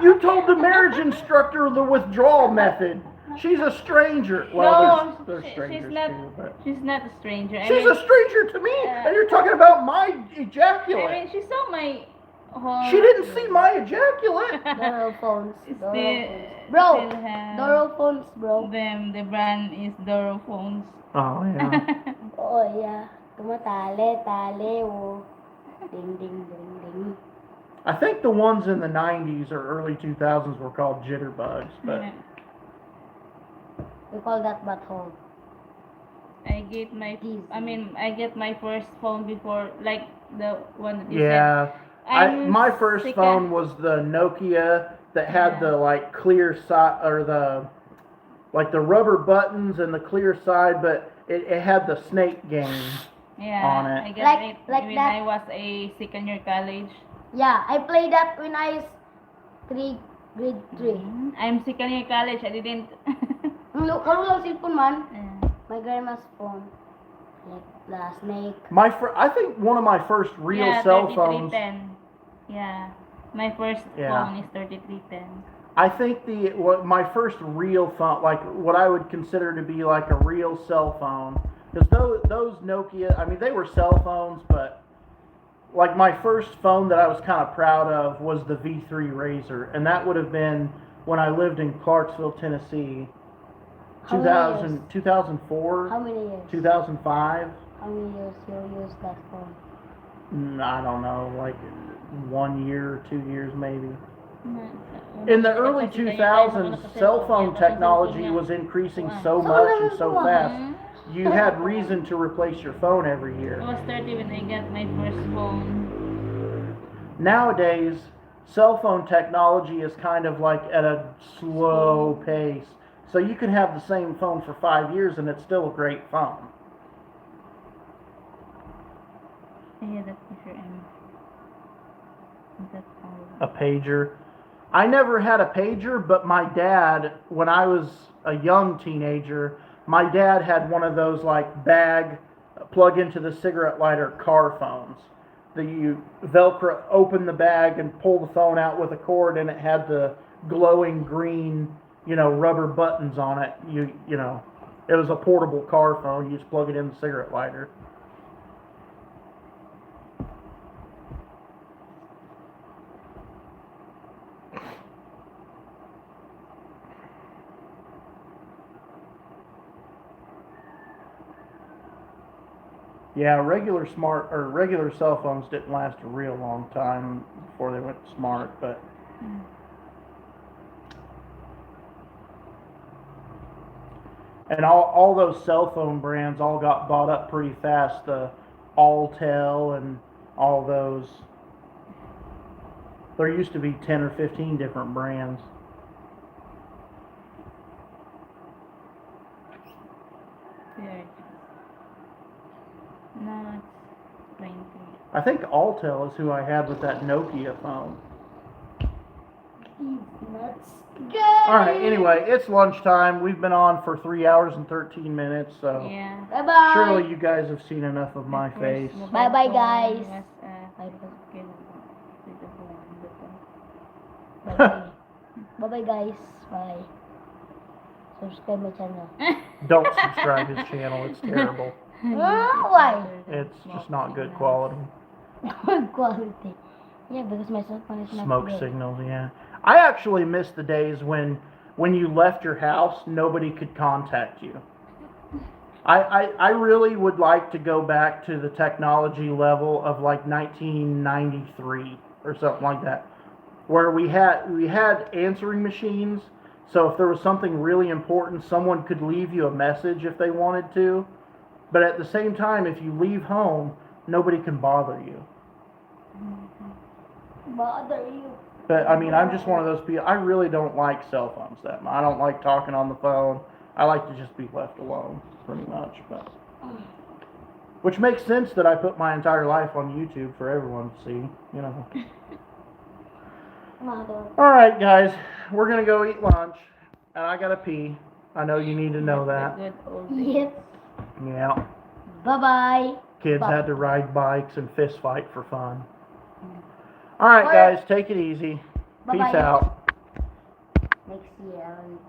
A: You told the marriage instructor the withdrawal method. She's a stranger. Well,
B: No,
A: there's strangers
B: she's not.
A: too, but
B: She's not a stranger.
A: she's a stranger to me, and you're talking about my ejaculate.
B: I mean, she saw my whole.
A: She didn't see my ejaculate.
C: Doro phones. Doro
B: Still,
C: phones. Bro,
B: still have
C: Doro phones, bro.
B: them. The brand is Doro phones.
A: Oh yeah.
C: Oh, yeah. Tumatali, tali, oh. Ding, ding, ding, ding.
A: I think the ones in the 90s or early 2000s were called jitterbugs, but
B: Yeah.
C: We call that butthole.
B: I get my.
C: Easy.
B: I mean, I get my first phone before, like the one that you
A: yeah.
B: said. I'm
A: My first
B: sick
A: phone
B: of-
A: was the Nokia that had
B: Yeah.
A: the like clear side or the rubber buttons and the clear side, but it had the snake game.
B: Yeah,
A: on it.
B: I get
C: Like-
B: it
C: like
B: when
C: that.
B: I was a second year college.
C: Yeah, I played that when I was grade 3.
B: I'm second year college. I didn't.
C: Look, karoon lang cellphone man.
B: Yeah.
C: My grandma's phone. Like the snake.
A: I think one of my first real
B: Yeah,
A: cell phones.
B: 3310. Yeah, my first
A: Yeah.
B: phone is 3310.
A: I think my first real phone, like what I would consider to be like a real cell phone, because those Nokia, I mean, they were cell phones, but like my first phone that I was kind of proud of was the V3 Razor, and that would have been when I lived in Clarksville, Tennessee,
C: How many years?
A: 2004,
C: How many years?
A: 2005.
C: How many years you use that phone?
A: I don't know, like 1 year, 2 years maybe.
B: Mm-hmm.
A: In the early 2000s, cell phone technology was increasing so much and so fast. You had reason to replace your phone every year.
B: I was 30 when I got my first phone.
A: Nowadays, cell phone technology is kind of like at a slow pace. So you can have the same phone for 5 years and it's still a great phone.
B: I had that picture and that phone.
A: A pager. I never had a pager, but my dad, when I was a young teenager, my dad had one of those like bag, plug into the cigarette lighter car phones. That you Velcro, open the bag and pull the phone out with a cord, and it had the glowing green, rubber buttons on it. It was a portable car phone. You just plug it in the cigarette lighter. Yeah, regular cell phones didn't last a real long time before they went smart, but and all those cell phone brands all got bought up pretty fast. The Alltel and all those. There used to be 10 or 15 different brands.
B: There. No, it's 20.
A: I think Alltel is who I had with that Nokia phone.
C: Nuts.
A: All right, anyway, it's lunchtime. We've been on for 3 hours and 13 minutes, so
B: Yeah.
C: Bye bye.
A: surely you guys have seen enough of my
B: First
A: face.
B: mobile
C: Bye-bye,
B: phone
C: guys.
B: was, I was killed with the phone.
C: Bye bye. Bye bye guys. Bye. Subscribe my channel.
A: Don't subscribe his channel. It's terrible.
C: Why?
A: It's just not good quality.
C: Good quality. Yeah, because my cell phone is not
A: Smoke
C: good.
A: signals, yeah. I actually miss the days when you left your house, nobody could contact you. I really would like to go back to the technology level of like 1993 or something like that, where we had answering machines. So if there was something really important, someone could leave you a message if they wanted to. But at the same time, if you leave home, nobody can bother you.
C: Bother you.
A: But I mean, I'm just one of those people. I really don't like cell phones that much. I don't like talking on the phone. I like to just be left alone, pretty much. But Which makes sense that I put my entire life on YouTube for everyone to see, you know.
C: Mother.
A: Alright, guys, we're gonna go eat lunch, and I gotta pee. I know you need to know that.
B: Good old days.
C: Yes.
A: Yeah.
C: Bye-bye.
A: Kids
C: Bye.
A: had to ride bikes and fist fight for fun. Alright,
C: Alright.
A: guys, take it easy.
C: Bye-bye.
A: Peace out.
C: Next year, I will